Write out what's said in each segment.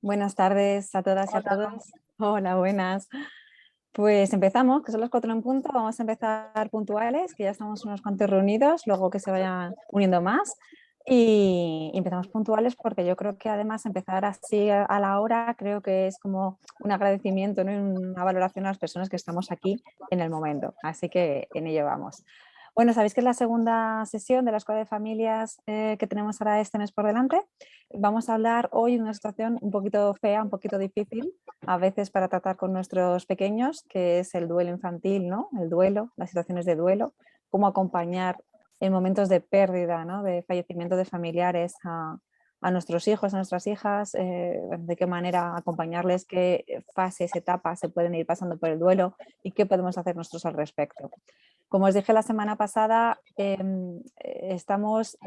Buenas tardes a todas y a Hola. todos. Hola, buenas. Pues empezamos, que son las 4 en punto. Vamos a empezar puntuales, que ya estamos unos cuantos reunidos, luego que se vayan uniendo más. Y empezamos puntuales porque yo creo que además empezar así a la hora creo que es como un agradecimiento, ¿no? Y una valoración a las personas que estamos aquí en el momento. Así que en ello vamos. Bueno, sabéis que es la segunda sesión de la Escuela de Familias que tenemos ahora este mes por delante. Vamos a hablar hoy de una situación un poquito fea, un poquito difícil, a veces para tratar con nuestros pequeños, que es el duelo infantil, ¿no? El duelo, las situaciones de duelo, cómo acompañar en momentos de pérdida, ¿no? De fallecimiento de familiares a nuestros hijos, a nuestras hijas, de qué manera acompañarles, qué fases, etapas se pueden ir pasando por el duelo y qué podemos hacer nosotros al respecto. Como os dije la semana pasada, estamos,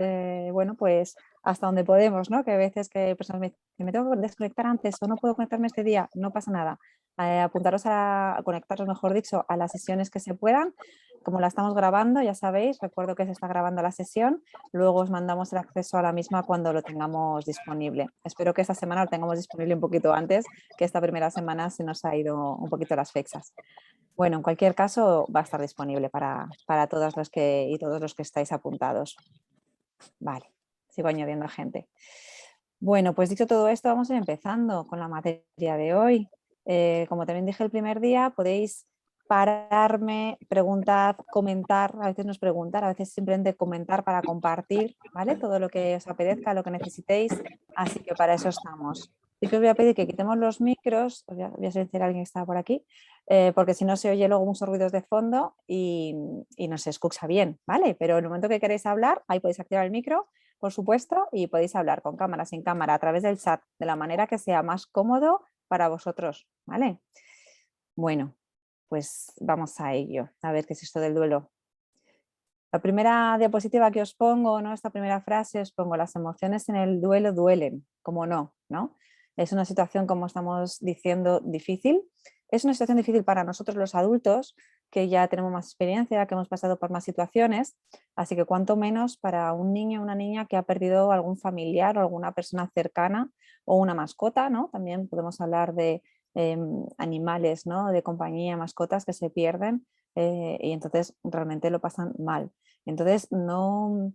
bueno, pues hasta donde podemos, ¿no? Que a veces que personas me dicen, que me tengo que desconectar antes o no puedo conectarme este día, no pasa nada. Apuntaros a conectaros, mejor dicho, a las sesiones que se puedan. Como la estamos grabando, ya sabéis, recuerdo que se está grabando la sesión, luego os mandamos el acceso a la misma cuando lo tengamos disponible. Espero que esta semana lo tengamos disponible un poquito antes, que esta primera semana se nos ha ido un poquito las fechas. Bueno, en cualquier caso va a estar disponible para todas los que y todos los que estáis apuntados. Vale, sigo añadiendo gente. Bueno, pues dicho todo esto, vamos a ir empezando con la materia de hoy. Como también dije el primer día, podéis pararme, preguntar, comentar, a veces no es preguntar, a veces simplemente comentar para compartir, ¿vale? Todo lo que os apetezca, lo que necesitéis, así que para eso estamos. Sí que os voy a pedir que quitemos los micros, voy a silenciar a alguien que está por aquí, porque si no se oye luego muchos ruidos de fondo y no se escucha bien, ¿vale? Pero en el momento que queréis hablar, ahí podéis activar el micro, por supuesto, y podéis hablar con cámara, sin cámara, a través del chat, de la manera que sea más cómodo para vosotros, ¿vale? Bueno, pues vamos a ello, a ver qué es esto del duelo. La primera diapositiva que os pongo, ¿no? Esta primera frase, os pongo: las emociones en el duelo duelen, como no, ¿no? Es una situación, como estamos diciendo, difícil. Es una situación difícil para nosotros los adultos, que ya tenemos más experiencia, que hemos pasado por más situaciones, así que cuanto menos para un niño o una niña que ha perdido algún familiar o alguna persona cercana o una mascota, ¿no? También podemos hablar de animales, ¿no? De compañía, mascotas que se pierden y entonces realmente lo pasan mal. Entonces no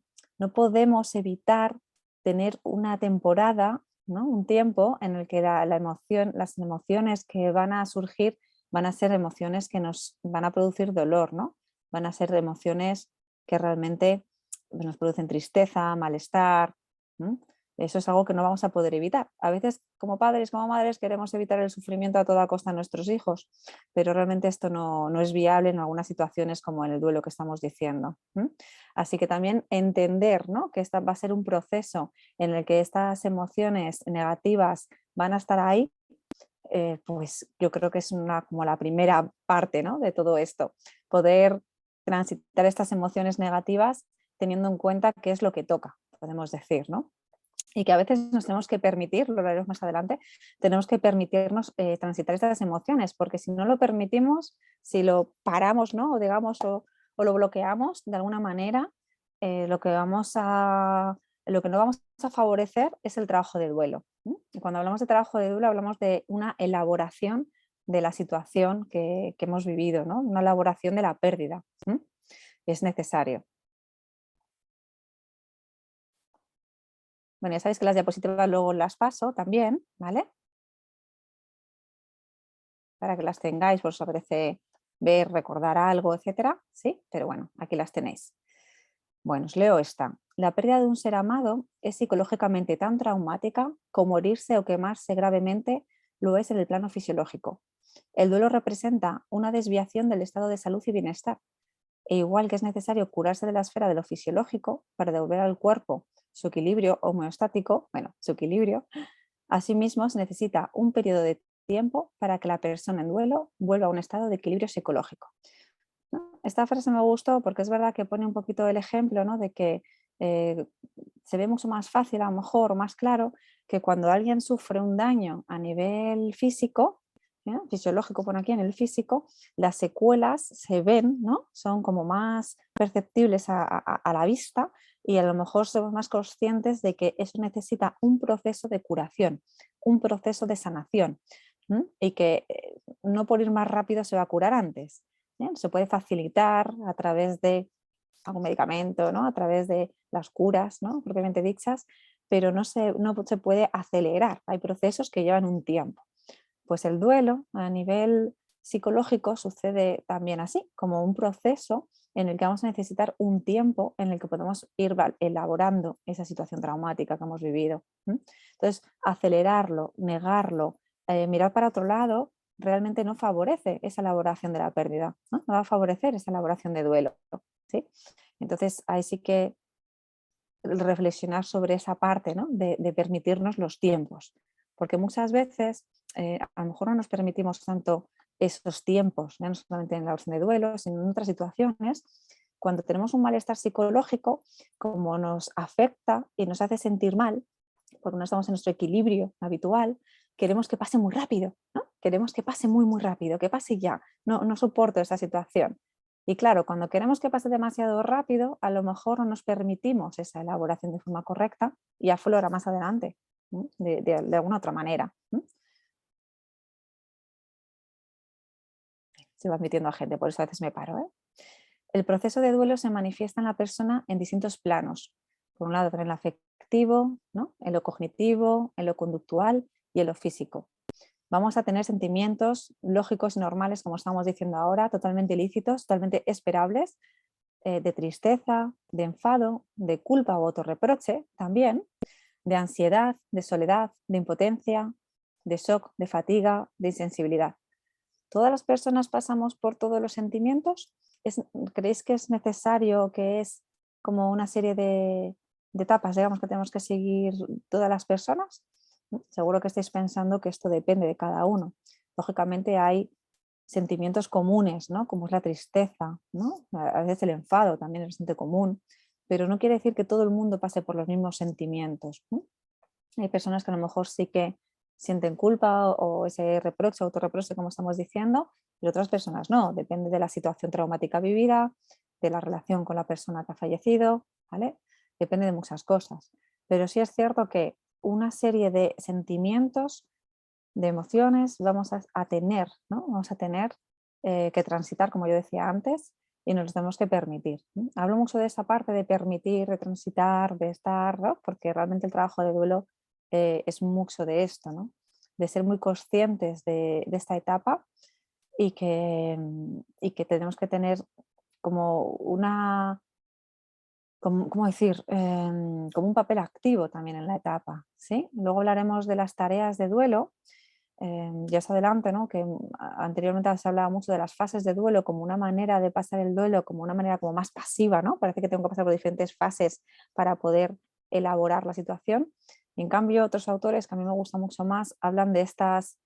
podemos evitar tener una temporada, ¿no? Un tiempo en el que la emoción, las emociones que van a surgir van a ser emociones que nos van a producir dolor, ¿no? Van a ser emociones que realmente pues, nos producen tristeza, malestar. ¿M? Eso es algo que no vamos a poder evitar. A veces, como padres, como madres, queremos evitar el sufrimiento a toda costa a nuestros hijos, pero realmente esto no es viable en algunas situaciones como en el duelo que estamos diciendo. Así que también entender, ¿no? Que esta va a ser un proceso en el que estas emociones negativas van a estar ahí, pues yo creo que es como la primera parte, ¿no? De todo esto. Poder transitar estas emociones negativas teniendo en cuenta qué es lo que toca, podemos decir, ¿no? Y que a veces nos tenemos que permitir, lo veremos más adelante, tenemos que permitirnos transitar estas emociones, porque si no lo permitimos, si lo paramos, ¿no? O digamos, o lo bloqueamos de alguna manera, lo que lo que no vamos a favorecer es el trabajo de duelo. Y cuando hablamos de trabajo de duelo, hablamos de una elaboración de la situación que hemos vivido, ¿no? Una elaboración de la pérdida. Es necesario. Bueno, ya sabéis que las diapositivas luego las paso también, ¿vale? Para que las tengáis, por si os apetece ver, recordar algo, etcétera. Sí, pero bueno, aquí las tenéis. Bueno, os leo esta. La pérdida de un ser amado es psicológicamente tan traumática como morirse o quemarse gravemente lo es en el plano fisiológico. El duelo representa una desviación del estado de salud y bienestar. E igual que es necesario curarse de la esfera de lo fisiológico para devolver al cuerpo su equilibrio homeostático, bueno, su equilibrio, asimismo se necesita un periodo de tiempo para que la persona en duelo vuelva a un estado de equilibrio psicológico, ¿no? Esta frase me gustó porque es verdad que pone un poquito el ejemplo, ¿no? De que eh, se ve mucho más fácil, a lo mejor, más claro, que cuando alguien sufre un daño a nivel físico, fisiológico, por aquí en el físico, las secuelas se ven, ¿no? Son como más perceptibles a la vista y a lo mejor somos más conscientes de que eso necesita un proceso de curación. un proceso de sanación, y que no por ir más rápido se va a curar antes. Se puede facilitar a través de algún medicamento, ¿no? A través de las curas, ¿no? Propiamente dichas, pero no se puede acelerar. Hay procesos que llevan un tiempo. Pues el duelo a nivel psicológico sucede también así, como un proceso en el que vamos a necesitar un tiempo en el que podemos ir elaborando esa situación traumática que hemos vivido. Entonces, acelerarlo, negarlo, mirar para otro lado, realmente no favorece esa elaboración de la pérdida, no va a favorecer esa elaboración de duelo. ¿Sí? Entonces, ahí sí que reflexionar sobre esa parte, ¿no? de permitirnos los tiempos, porque muchas veces a lo mejor no nos permitimos tanto esos tiempos, no solamente en la elaboración de duelo, sino en otras situaciones, cuando tenemos un malestar psicológico, como nos afecta y nos hace sentir mal, porque no estamos en nuestro equilibrio habitual, queremos que pase muy rápido, ¿no? Queremos que pase muy, muy rápido, que pase ya, no soporto esa situación. Y claro, cuando queremos que pase demasiado rápido, a lo mejor no nos permitimos esa elaboración de forma correcta y aflora más adelante, ¿no? De alguna otra manera, ¿no? Se va admitiendo a gente, por eso a veces me paro, ¿eh? El proceso de duelo se manifiesta en la persona en distintos planos. Por un lado, en lo afectivo, ¿no? En lo cognitivo, en lo conductual y en lo físico. Vamos a tener sentimientos lógicos y normales, como estamos diciendo ahora, totalmente lícitos, totalmente esperables, de tristeza, de enfado, de culpa o autorreproche también, de ansiedad, de soledad, de impotencia, de shock, de fatiga, de insensibilidad. ¿Todas las personas pasamos por todos los sentimientos? ¿Creéis que es necesario, que es como una serie de etapas, digamos, que tenemos que seguir todas las personas? Seguro que estáis pensando que esto depende de cada uno. Lógicamente hay sentimientos comunes, ¿no? Como es la tristeza, ¿no? A veces el enfado también es bastante común, pero no quiere decir que todo el mundo pase por los mismos sentimientos, ¿no? Hay personas que a lo mejor sí que sienten culpa o ese reproche, autorreproche, como estamos diciendo, y otras personas no. Depende de la situación traumática vivida, de la relación con la persona que ha fallecido, ¿vale? Depende de muchas cosas. Pero sí es cierto que una serie de sentimientos, de emociones vamos a tener, ¿no? Vamos a tener que transitar, como yo decía antes, y nos los tenemos que permitir. Hablo mucho de esa parte de permitir, de transitar, de estar, ¿no? Porque realmente el trabajo de duelo es mucho de esto, ¿no? De ser muy conscientes de esta etapa y que tenemos que tener como una, ¿cómo decir? Como un papel activo también en la etapa, ¿sí? Luego hablaremos de las tareas de duelo, ya es adelante, ¿no? Que anteriormente se hablaba mucho de las fases de duelo como una manera de pasar el duelo, como una manera como más pasiva, ¿no? Parece que tengo que pasar por diferentes fases para poder elaborar la situación. Y en cambio, otros autores que a mí me gustan mucho más hablan de estas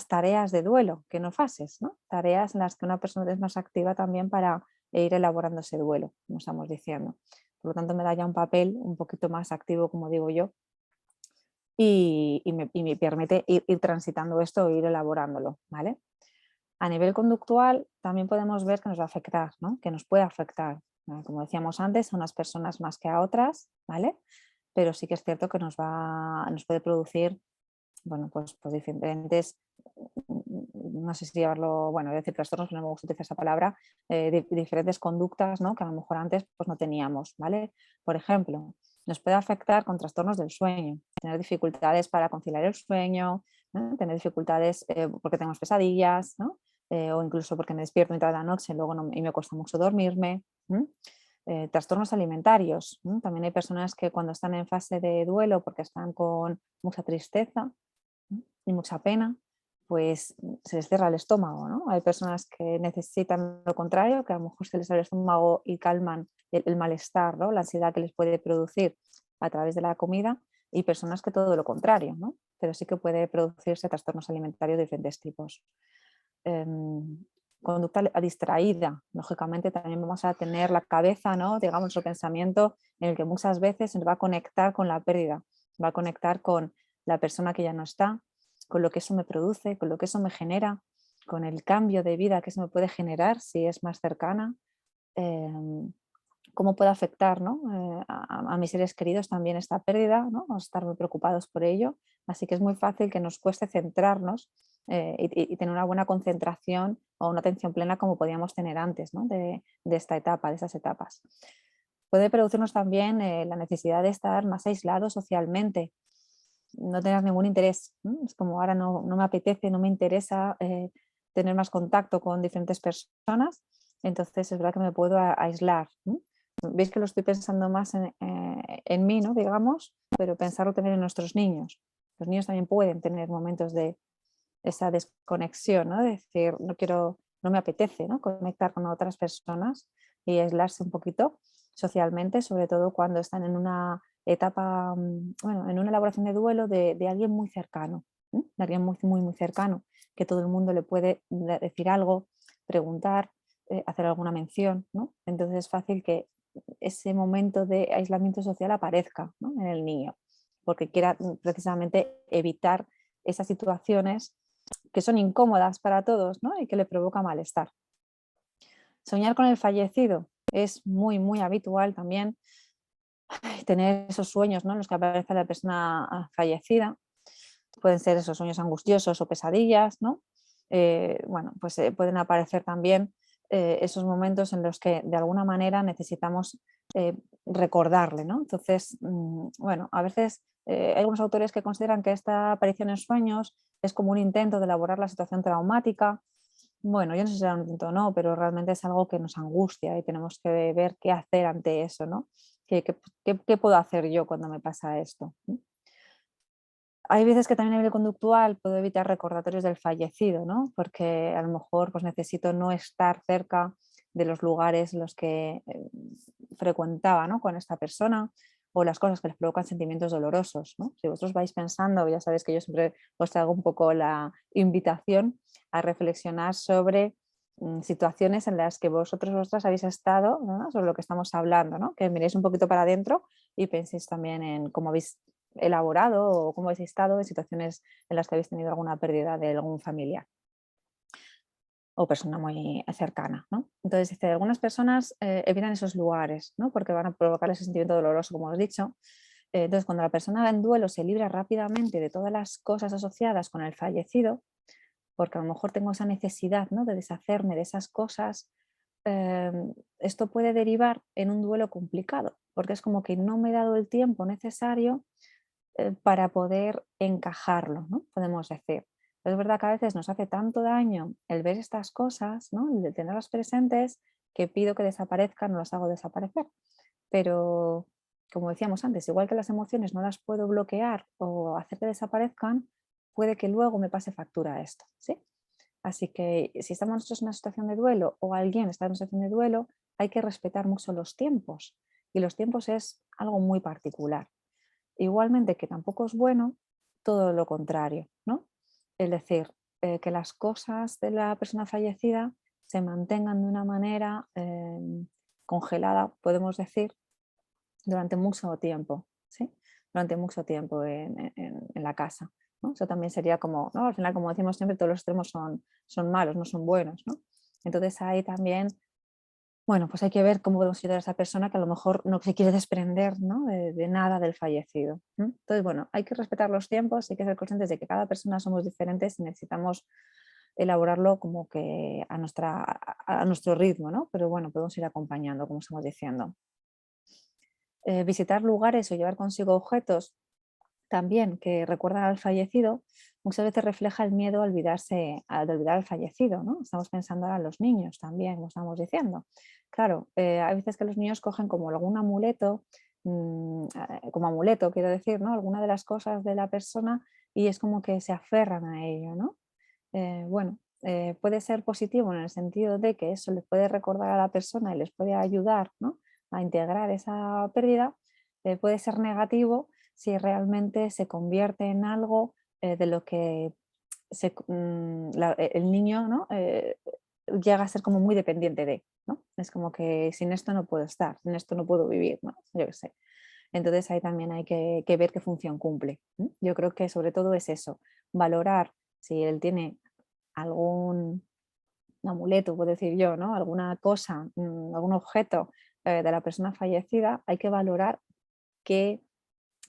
tareas de duelo, que no fases, ¿no? Tareas en las que una persona es más activa también para ir elaborando ese duelo, como estamos diciendo. Por lo tanto, me da ya un papel un poquito más activo, como digo yo, y me permite ir transitando esto e ir elaborándolo, ¿vale? A nivel conductual también podemos ver que nos va a afectar, ¿no? Que nos puede afectar. Como decíamos antes, a unas personas más que a otras, ¿vale? Pero sí que es cierto que nos puede producir, bueno, pues diferentes, no sé si llevarlo, bueno, voy a decir trastornos, no me gusta utilizar esa palabra, diferentes conductas, ¿no? Que a lo mejor antes pues no teníamos, ¿vale? Por ejemplo, nos puede afectar con trastornos del sueño, tener dificultades para conciliar el sueño, ¿no? Tener dificultades porque tenemos pesadillas, ¿no? O incluso porque me despierto mitad de la noche y me cuesta mucho dormirme. Trastornos alimentarios. También hay personas que cuando están en fase de duelo porque están con mucha tristeza, ¿no? Y mucha pena, pues se les cierra el estómago, ¿no? Hay personas que necesitan lo contrario, que a lo mejor se les abre el estómago y calman el malestar, ¿no? La ansiedad que les puede producir a través de la comida, y personas que todo lo contrario, ¿no? Pero sí que puede producirse trastornos alimentarios de diferentes tipos. Em, Conducta distraída, lógicamente también vamos a tener la cabeza, ¿no? Digamos, nuestro pensamiento en el que muchas veces se va a conectar con la pérdida, va a conectar con la persona que ya no está, con lo que eso me produce, con lo que eso me genera, con el cambio de vida que eso me puede generar si es más cercana, cómo puede afectar, ¿no? A mis seres queridos también esta pérdida, ¿no? Vamos a estar muy preocupados por ello, Así que es muy fácil que nos cueste centrarnos y tener una buena concentración o una atención plena como podíamos tener antes, ¿no? de esta etapa, de esas etapas. Puede producirnos también la necesidad de estar más aislados socialmente, no tener ningún interés. Es como ahora no me apetece, no me interesa tener más contacto con diferentes personas, entonces es verdad que me puedo aislar. Veis que lo estoy pensando más en mí, ¿no? Digamos, pero pensarlo también en nuestros niños. Los niños también pueden tener momentos de esa desconexión, ¿no? De decir, no me apetece, ¿no? Conectar con otras personas y aislarse un poquito socialmente, sobre todo cuando están en una etapa, bueno, en una elaboración de duelo de alguien muy cercano, de alguien muy cercano, que todo el mundo le puede decir algo, preguntar, hacer alguna mención, ¿no? Entonces es fácil que ese momento de aislamiento social aparezca, ¿no? En el niño, porque quiera precisamente evitar esas situaciones que son incómodas para todos, ¿no? Y que le provoca malestar. Soñar con el fallecido es muy habitual también, tener esos sueños, ¿no? En los que aparece la persona fallecida. Pueden ser esos sueños angustiosos o pesadillas, ¿no? Bueno, pues pueden aparecer también esos momentos en los que de alguna manera necesitamos recordarle, ¿no? Entonces, bueno, a veces hay algunos autores que consideran que esta aparición en sueños es como un intento de elaborar la situación traumática. Bueno, yo no sé si será un intento o no, pero realmente es algo que nos angustia y tenemos que ver qué hacer ante eso, ¿no? ¿Qué puedo hacer yo cuando me pasa esto? Hay veces que también a nivel conductual puedo evitar recordatorios del fallecido, ¿no? Porque a lo mejor pues, necesito no estar cerca de los lugares en los que frecuentaba, ¿no? Con esta persona o las cosas que les provocan sentimientos dolorosos, ¿no? Si vosotros vais pensando, ya sabéis que yo siempre os hago un poco la invitación a reflexionar sobre situaciones en las que vosotras habéis estado, ¿no? Sobre lo que estamos hablando, ¿no? Que miréis un poquito para adentro y penséis también en cómo habéis elaborado o cómo habéis estado en situaciones en las que habéis tenido alguna pérdida de algún familiar o persona muy cercana, ¿no? Entonces, dice, algunas personas evitan esos lugares, ¿no? Porque van a provocar ese sentimiento doloroso, como os he dicho. Entonces, cuando la persona en duelo se libra rápidamente de todas las cosas asociadas con el fallecido, porque a lo mejor tengo esa necesidad, ¿no? De deshacerme de esas cosas, eh, esto puede derivar en un duelo complicado, porque es como que no me he dado el tiempo necesario para poder encajarlo, ¿no? Podemos decir. Es verdad que a veces nos hace tanto daño el ver estas cosas, ¿no? El de tenerlas presentes, que pido que desaparezcan, no las hago desaparecer. Pero, como decíamos antes, igual que las emociones no las puedo bloquear o hacer que desaparezcan, puede que luego me pase factura a esto, ¿sí? Así que si estamos nosotros en una situación de duelo o alguien está en una situación de duelo, hay que respetar mucho los tiempos. Y los tiempos es algo muy particular. Igualmente que tampoco es bueno todo lo contrario, ¿no? Es decir, que las cosas de la persona fallecida se mantengan de una manera congelada, podemos decir, durante mucho tiempo, ¿sí? Durante mucho tiempo en la casa, ¿no? Eso también sería como, ¿no? Al final, como decimos siempre, todos los extremos son malos, no son buenos, ¿no? Entonces ahí también bueno, pues hay que ver cómo podemos ayudar a esa persona que a lo mejor no se quiere desprender, ¿no? de nada del fallecido. Entonces, bueno, hay que respetar los tiempos, hay que ser conscientes de que cada persona somos diferentes y necesitamos elaborarlo como que a nuestro ritmo, ¿no? Pero bueno, podemos ir acompañando, como estamos diciendo. Visitar lugares o llevar consigo objetos también que recuerdan al fallecido, muchas veces refleja el miedo de olvidar al fallecido, ¿no? Estamos pensando ahora en los niños también, como estamos diciendo. Claro, hay veces que los niños cogen como algún amuleto, como amuleto quiero decir, ¿no? Alguna de las cosas de la persona y es como que se aferran a ello, ¿no? Bueno, puede ser positivo en el sentido de que eso les puede recordar a la persona y les puede ayudar, ¿no? A integrar esa pérdida. Puede ser negativo si realmente se convierte en algo de lo que el niño, ¿no? Llega a ser como muy dependiente de, ¿no? Es como que sin esto no puedo estar, sin esto no puedo vivir, ¿no? Yo qué sé. Entonces ahí también hay que ver qué función cumple. Yo creo que sobre todo es eso, valorar si él tiene algún amuleto, puedo decir yo, ¿no? Alguna cosa, algún objeto de la persona fallecida, hay que valorar qué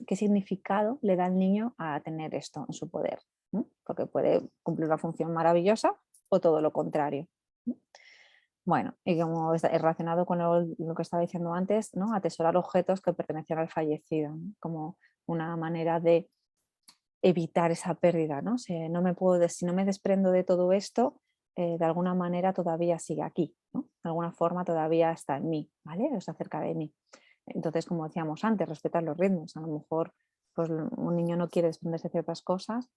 qué significado le da el niño a tener esto en su poder, ¿no? Porque puede cumplir una función maravillosa o todo lo contrario, ¿no? Bueno, y como es relacionado con lo que estaba diciendo antes, ¿no? Atesorar objetos que pertenecían al fallecido, ¿no? Como una manera de evitar esa pérdida, ¿no? Si no me desprendo de todo esto, de alguna manera todavía sigue aquí, ¿no? De alguna forma todavía está en mí, ¿vale? Está cerca de mí. Entonces, como decíamos antes, respetar los ritmos. A lo mejor pues, un niño no quiere desprenderse de ciertas cosas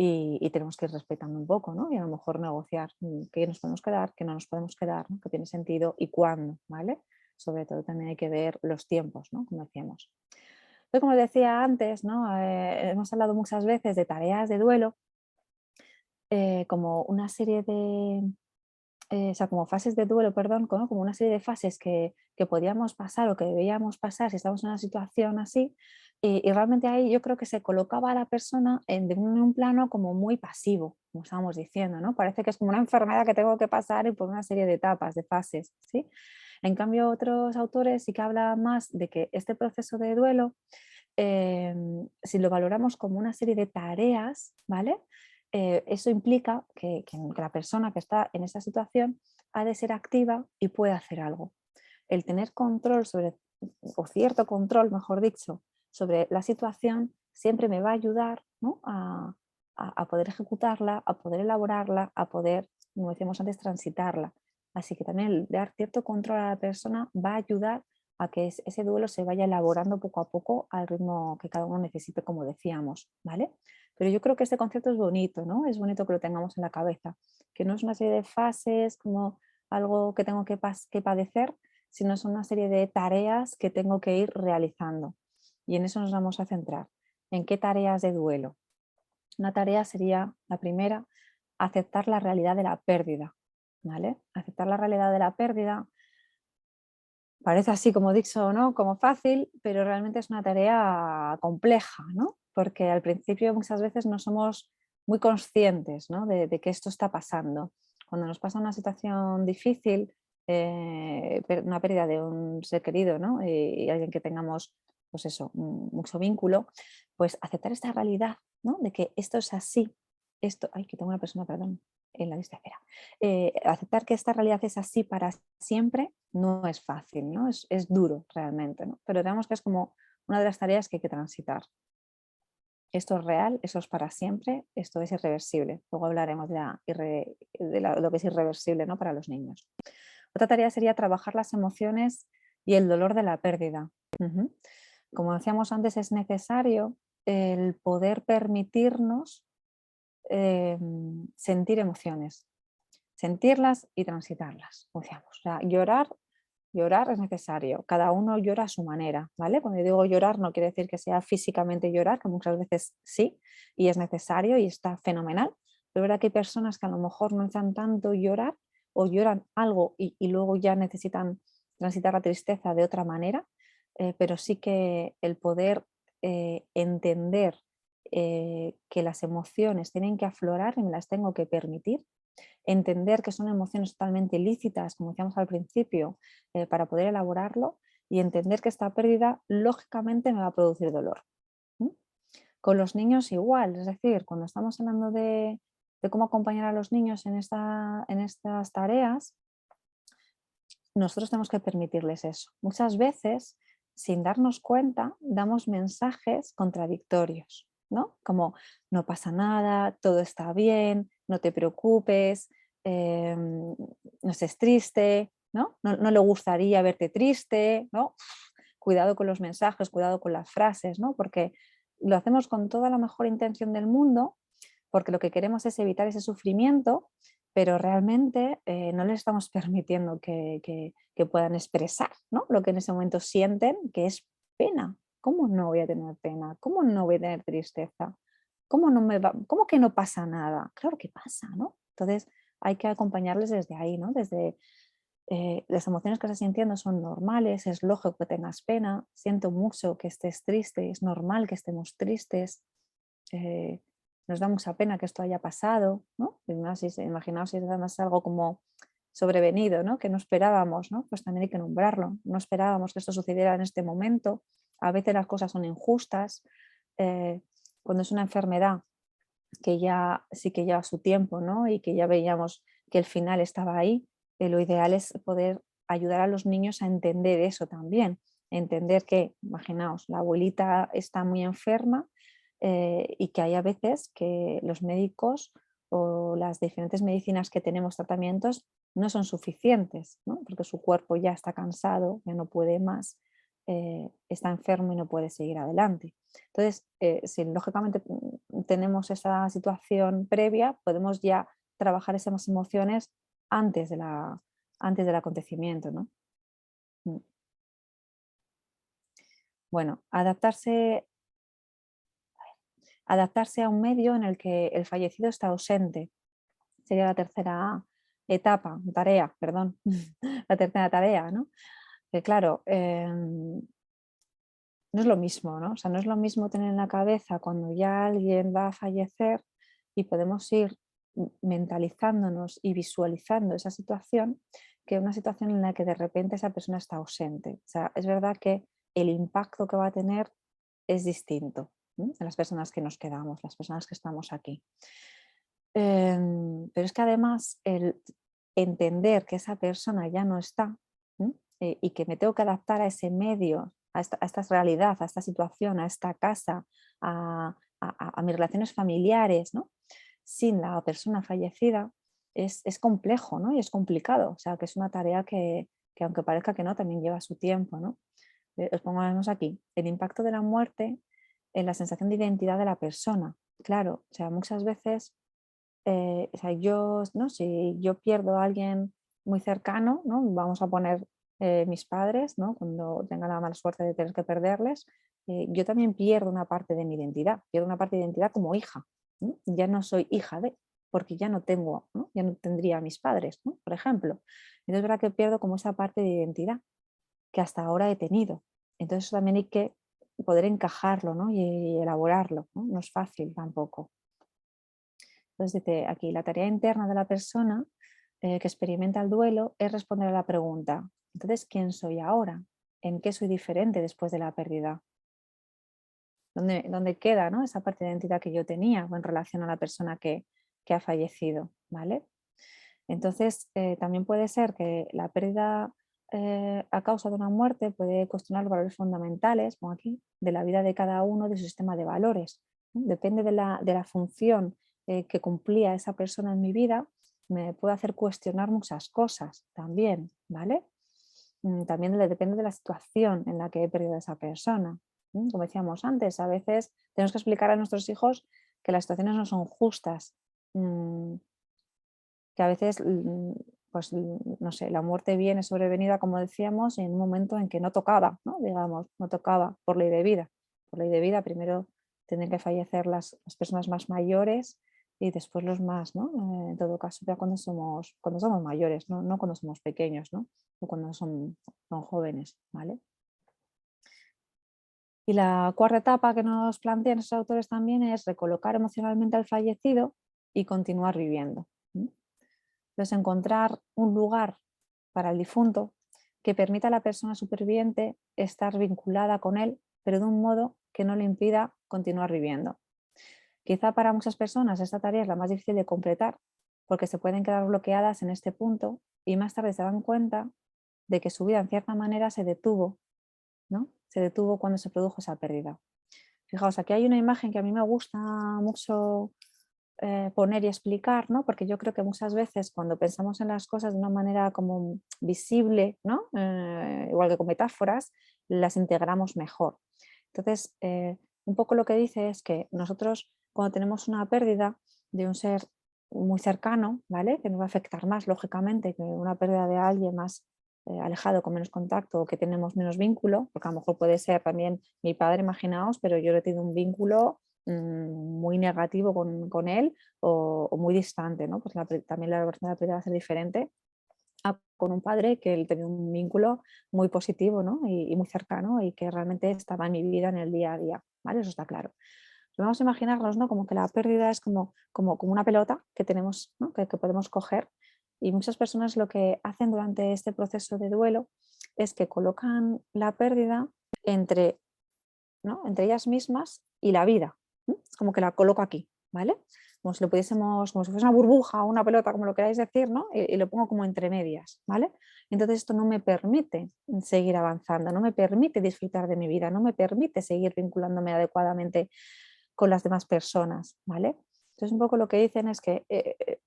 y tenemos que ir respetando un poco, ¿no? Y a lo mejor negociar qué nos podemos quedar, qué no nos podemos quedar, ¿no? Qué tiene sentido y cuándo, ¿vale? Sobre todo también hay que ver los tiempos, ¿no? Como decíamos. Entonces, como decía antes, ¿no? Hemos hablado muchas veces de tareas de duelo como una serie de, o sea, como fases de duelo, perdón, ¿no? Como una serie de fases que podíamos pasar o que debíamos pasar si estamos en una situación así. Y realmente ahí yo creo que se colocaba a la persona en un plano como muy pasivo, como estábamos diciendo, ¿no? Parece que es como una enfermedad que tengo que pasar y por una serie de etapas, de fases, ¿sí? En cambio, otros autores sí que hablan más de que este proceso de duelo si lo valoramos como una serie de tareas, ¿vale? Eso implica que la persona que está en esa situación ha de ser activa y puede hacer algo. El tener control sobre, o cierto control, mejor dicho, sobre la situación siempre me va a ayudar, ¿no? a poder ejecutarla, a poder elaborarla, a poder, como decíamos antes, transitarla. Así que también el dar cierto control a la persona va a ayudar a que ese duelo se vaya elaborando poco a poco al ritmo que cada uno necesite, como decíamos, ¿vale? Pero yo creo que este concepto es bonito, ¿no? Es bonito que lo tengamos en la cabeza, que no es una serie de fases como algo que tengo que padecer, sino es una serie de tareas que tengo que ir realizando. Y en eso nos vamos a centrar. ¿En qué tareas de duelo? Una tarea sería, la primera, aceptar la realidad de la pérdida, ¿vale? Aceptar la realidad de la pérdida parece así como dicho, ¿no? Como fácil, pero realmente es una tarea compleja, ¿no? Porque al principio muchas veces no somos muy conscientes, ¿no? de que esto está pasando. Cuando nos pasa una situación difícil, una pérdida de un ser querido, ¿no? Y alguien que tengamos, pues eso, mucho vínculo, pues aceptar esta realidad, ¿no? De que esto es así. Esto, ay, que tengo una persona, perdón, en la lista de espera. Aceptar que esta realidad es así para siempre no es fácil, ¿no? Es duro realmente, ¿no? Pero digamos que es como una de las tareas que hay que transitar. Esto es real, eso es para siempre, esto es irreversible. Luego hablaremos lo que es irreversible, ¿no? Para los niños. Otra tarea sería trabajar las emociones y el dolor de la pérdida. Ujú. Como decíamos antes, es necesario el poder permitirnos sentir emociones, sentirlas y transitarlas, como decíamos. O sea, llorar es necesario, cada uno llora a su manera, ¿vale? Cuando digo llorar no quiere decir que sea físicamente llorar, que muchas veces sí, y es necesario y está fenomenal, pero es verdad que hay personas que a lo mejor no necesitan tanto llorar o lloran algo y luego ya necesitan transitar la tristeza de otra manera, pero sí que el poder entender que las emociones tienen que aflorar y me las tengo que permitir, entender que son emociones totalmente lícitas, como decíamos al principio, para poder elaborarlo y entender que esta pérdida lógicamente me va a producir dolor. ¿Mm? Con los niños igual, es decir, cuando estamos hablando de cómo acompañar a los niños en estas tareas, nosotros tenemos que permitirles eso. Muchas veces, sin darnos cuenta, damos mensajes contradictorios, ¿no? Como no pasa nada, todo está bien, no te preocupes, no estés triste, ¿no? No le gustaría verte triste, ¿no? Cuidado con los mensajes, cuidado con las frases, ¿no? Porque lo hacemos con toda la mejor intención del mundo, porque lo que queremos es evitar ese sufrimiento, pero realmente no les estamos permitiendo que puedan expresar, ¿no? Lo que en ese momento sienten, que es pena. ¿Cómo no voy a tener pena? ¿Cómo no voy a tener tristeza? ¿Cómo que no pasa nada? Claro que pasa, ¿no? Entonces hay que acompañarles desde ahí, ¿no? Desde las emociones que estás sintiendo son normales, es lógico que tengas pena, siento mucho que estés triste, es normal que estemos tristes, eh, nos da mucha pena que esto haya pasado, ¿no? Y más imaginaos si es además algo como sobrevenido, ¿no? Que no esperábamos, ¿no? Pues también hay que nombrarlo, no esperábamos que esto sucediera en este momento, A veces las cosas son injustas. Cuando es una enfermedad que ya sí que lleva su tiempo, ¿no? Y que ya veíamos que el final estaba ahí, lo ideal es poder ayudar a los niños a entender eso también, entender que, imaginaos, la abuelita está muy enferma, y que hay a veces que los médicos o las diferentes medicinas que tenemos, tratamientos, no son suficientes, ¿no? Porque su cuerpo ya está cansado, ya no puede más, está enfermo y no puede seguir adelante. Entonces, si lógicamente tenemos esa situación previa, podemos ya trabajar esas emociones antes, antes del acontecimiento, ¿no? Mm. Bueno, adaptarse a un medio en el que el fallecido está ausente. Sería la tercera etapa, tarea, perdón, la tercera tarea, ¿no? Que claro, no es lo mismo, ¿no? O sea, no es lo mismo tener en la cabeza cuando ya alguien va a fallecer y podemos ir mentalizándonos y visualizando esa situación, que una situación en la que de repente esa persona está ausente. O sea, es verdad que el impacto que va a tener es distinto, ¿no? En las personas que nos quedamos, las personas que estamos aquí. Pero es que además el entender que esa persona ya no está, ¿m? Y que me tengo que adaptar a ese medio, a esta realidad, a esta situación, a esta casa, a mis relaciones familiares, ¿no? Sin la persona fallecida, es complejo, ¿no? Y es complicado. O sea, que es una tarea que aunque parezca que no, también lleva su tiempo, ¿no? Os pongamos aquí, el impacto de la muerte en la sensación de identidad de la persona. Claro, o sea, muchas veces, o sea, yo, ¿no? Si yo pierdo a alguien muy cercano, ¿no? Vamos a poner mis padres, ¿no? Cuando tenga la mala suerte de tener que perderles, yo también pierdo una parte de mi identidad, pierdo una parte de identidad como hija, ¿no? Ya no soy hija de, porque ya no tengo, ¿no? Ya no tendría a mis padres, ¿no? Por ejemplo. Entonces es verdad que pierdo como esa parte de identidad que hasta ahora he tenido. Entonces eso también hay que poder encajarlo, ¿no? Y elaborarlo, ¿no? No es fácil tampoco. Entonces dice aquí, la tarea interna de la persona que experimenta el duelo es responder a la pregunta, entonces, ¿quién soy ahora? ¿En qué soy diferente después de la pérdida? ¿Dónde queda, ¿no? Esa parte de identidad que yo tenía en relación a la persona que ha fallecido? ¿Vale? Entonces, también puede ser que la pérdida a causa de una muerte puede cuestionar los valores fundamentales, como aquí, de la vida de cada uno, de su sistema de valores, ¿no? Depende de la función que cumplía esa persona en mi vida, me puede hacer cuestionar muchas cosas también, ¿vale? También depende de la situación en la que he perdido a esa persona. Como decíamos antes, a veces tenemos que explicar a nuestros hijos que las situaciones no son justas, mm, que a veces, pues, no sé, la muerte viene sobrevenida, como decíamos, en un momento en que no tocaba, ¿no? Digamos, no tocaba por ley de vida. Por ley de vida, primero tienen que fallecer las personas más mayores y después los más, ¿no? En todo caso, ya cuando somos mayores, ¿no? No cuando somos pequeños, ¿no? O cuando son jóvenes, ¿vale? Y la cuarta etapa que nos plantean esos autores también es recolocar emocionalmente al fallecido y continuar viviendo. Entonces, encontrar un lugar para el difunto que permita a la persona superviviente estar vinculada con él, pero de un modo que no le impida continuar viviendo. Quizá para muchas personas esta tarea es la más difícil de completar, porque se pueden quedar bloqueadas en este punto y más tarde se dan cuenta de que su vida en cierta manera se detuvo, ¿no? Se detuvo cuando se produjo esa pérdida. Fijaos, aquí hay una imagen que a mí me gusta mucho poner y explicar, ¿no? Porque yo creo que muchas veces cuando pensamos en las cosas de una manera como visible, ¿no? Igual que con metáforas, las integramos mejor. Entonces, un poco lo que dice es que nosotros cuando tenemos una pérdida de un ser muy cercano, ¿vale? Que nos va a afectar más, lógicamente, que una pérdida de alguien más alejado, con menos contacto o que tenemos menos vínculo, porque a lo mejor puede ser también mi padre, imaginaos, pero yo he tenido un vínculo muy negativo con él o muy distante, ¿no? Pues también la versión de la pérdida va a ser diferente con un padre que él tenía un vínculo muy positivo, ¿no? Y muy cercano y que realmente estaba en mi vida en el día a día, ¿vale? Eso está claro. Pero vamos a imaginarnos, ¿no? Como que la pérdida es como una pelota que tenemos, ¿no? Que podemos coger y muchas personas lo que hacen durante este proceso de duelo es que colocan la pérdida entre ¿no? Entre ellas mismas y la vida. Es como que la coloco aquí, ¿vale? Como si lo pudiésemos, como si fuese una burbuja o una pelota, como lo queráis decir, ¿no? Y lo pongo como entre medias, ¿vale? Entonces esto no me permite seguir avanzando, no me permite disfrutar de mi vida, no me permite seguir vinculándome adecuadamente con las demás personas, ¿vale? Entonces un poco lo que dicen es que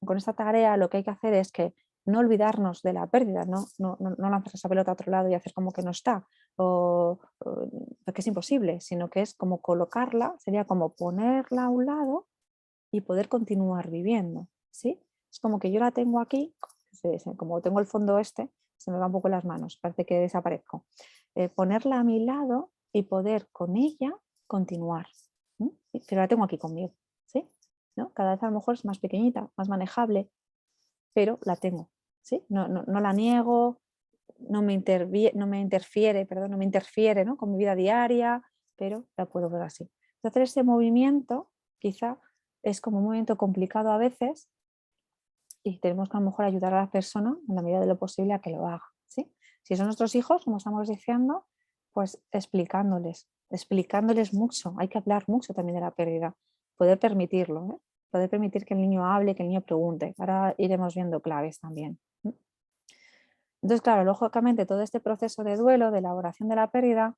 con esta tarea lo que hay que hacer es que no olvidarnos de la pérdida, no lanzar esa pelota a otro lado y hacer como que no está, porque es imposible, sino que es como colocarla, sería como ponerla a un lado y poder continuar viviendo, ¿sí? Es como que yo la tengo aquí, como tengo el fondo este, se me va un poco las manos, parece que desaparezco. Ponerla a mi lado y poder con ella continuar, ¿no? Pero la tengo aquí conmigo, ¿sí? ¿No? Cada vez a lo mejor es más pequeñita, más manejable, pero la tengo, ¿sí? No la niego, no me interfiere, ¿no? Con mi vida diaria, pero la puedo ver así. Entonces, hacer ese movimiento quizá es como un movimiento complicado a veces y tenemos que a lo mejor ayudar a la persona en la medida de lo posible a que lo haga, ¿sí? Si son nuestros hijos, como estamos diciendo, pues explicándoles mucho. Hay que hablar mucho también de la pérdida, poder permitirlo, ¿eh? Poder permitir que el niño hable, que el niño pregunte. Ahora iremos viendo claves también. Entonces, claro, lógicamente todo este proceso de duelo, de elaboración de la pérdida,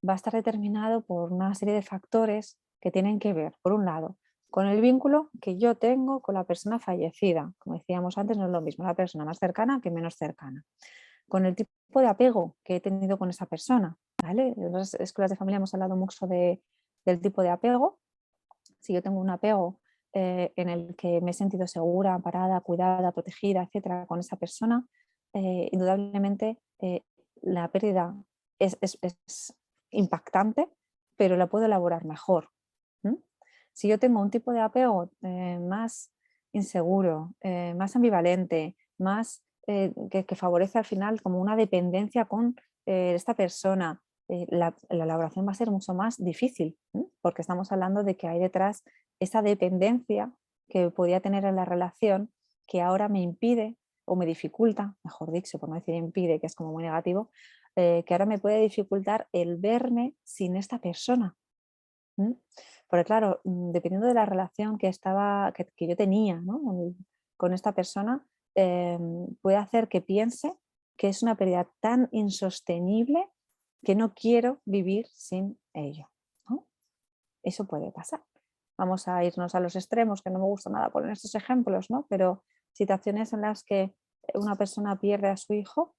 va a estar determinado por una serie de factores que tienen que ver, por un lado, con el vínculo que yo tengo con la persona fallecida. Como decíamos antes, no es lo mismo la persona más cercana que menos cercana. Con el tipo de apego que he tenido con esa persona. ¿Vale? En las escuelas de familia hemos hablado mucho del tipo de apego. Si yo tengo un apego en el que me he sentido segura, amparada, cuidada, protegida, etcétera, con esa persona, indudablemente la pérdida es impactante, pero la puedo elaborar mejor. Si yo tengo un tipo de apego más inseguro, más ambivalente, más que favorece al final como una dependencia con esta persona, la elaboración va a ser mucho más difícil, porque estamos hablando de que hay detrás esa dependencia que podía tener en la relación que ahora me impide o me dificulta, mejor dicho, por no decir impide, que es como muy negativo, que ahora me puede dificultar el verme sin esta persona. Porque claro, dependiendo de la relación que yo tenía, ¿no? Con esta persona, puede hacer que piense que es una pérdida tan insostenible que no quiero vivir sin ello, ¿no? Eso puede pasar. Vamos a irnos a los extremos, que no me gusta nada poner estos ejemplos, ¿no? Pero situaciones en las que una persona pierde a su hijo,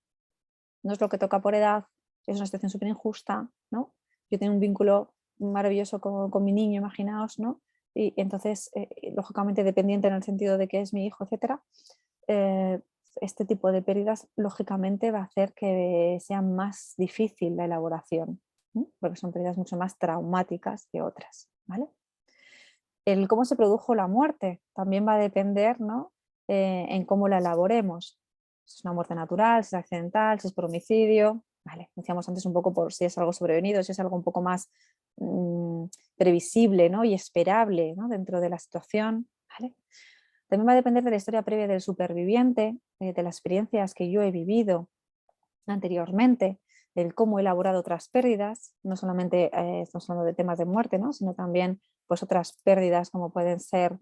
no es lo que toca por edad, es una situación súper injusta, ¿no? Yo tengo un vínculo maravilloso con mi niño, imaginaos, ¿no? Y entonces, lógicamente dependiente en el sentido de que es mi hijo, etcétera, eh, este tipo de pérdidas lógicamente va a hacer que sea más difícil la elaboración, ¿no? Porque son pérdidas mucho más traumáticas que otras, ¿vale? El cómo se produjo la muerte también va a depender, ¿no? En cómo la elaboremos. Si es una muerte natural, si es accidental, si es por homicidio. Vale, decíamos antes un poco por si es algo sobrevenido, si es algo un poco más previsible, ¿no? Y esperable, ¿no? Dentro de la situación. ¿Vale? También va a depender de la historia previa del superviviente, de las experiencias que yo he vivido anteriormente, el cómo he elaborado otras pérdidas, no solamente estamos hablando de temas de muerte, ¿no? Sino también pues, otras pérdidas como pueden ser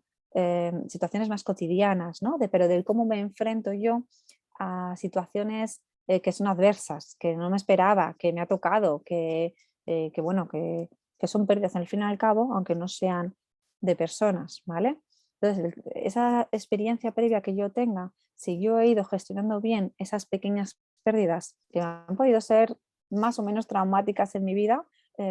situaciones más cotidianas, ¿no? Pero del cómo me enfrento yo a situaciones que son adversas, que no me esperaba, que me ha tocado, bueno, que son pérdidas al fin y al cabo, aunque no sean de personas, ¿vale? Entonces, esa experiencia previa que yo tenga, si yo he ido gestionando bien esas pequeñas pérdidas que han podido ser más o menos traumáticas en mi vida,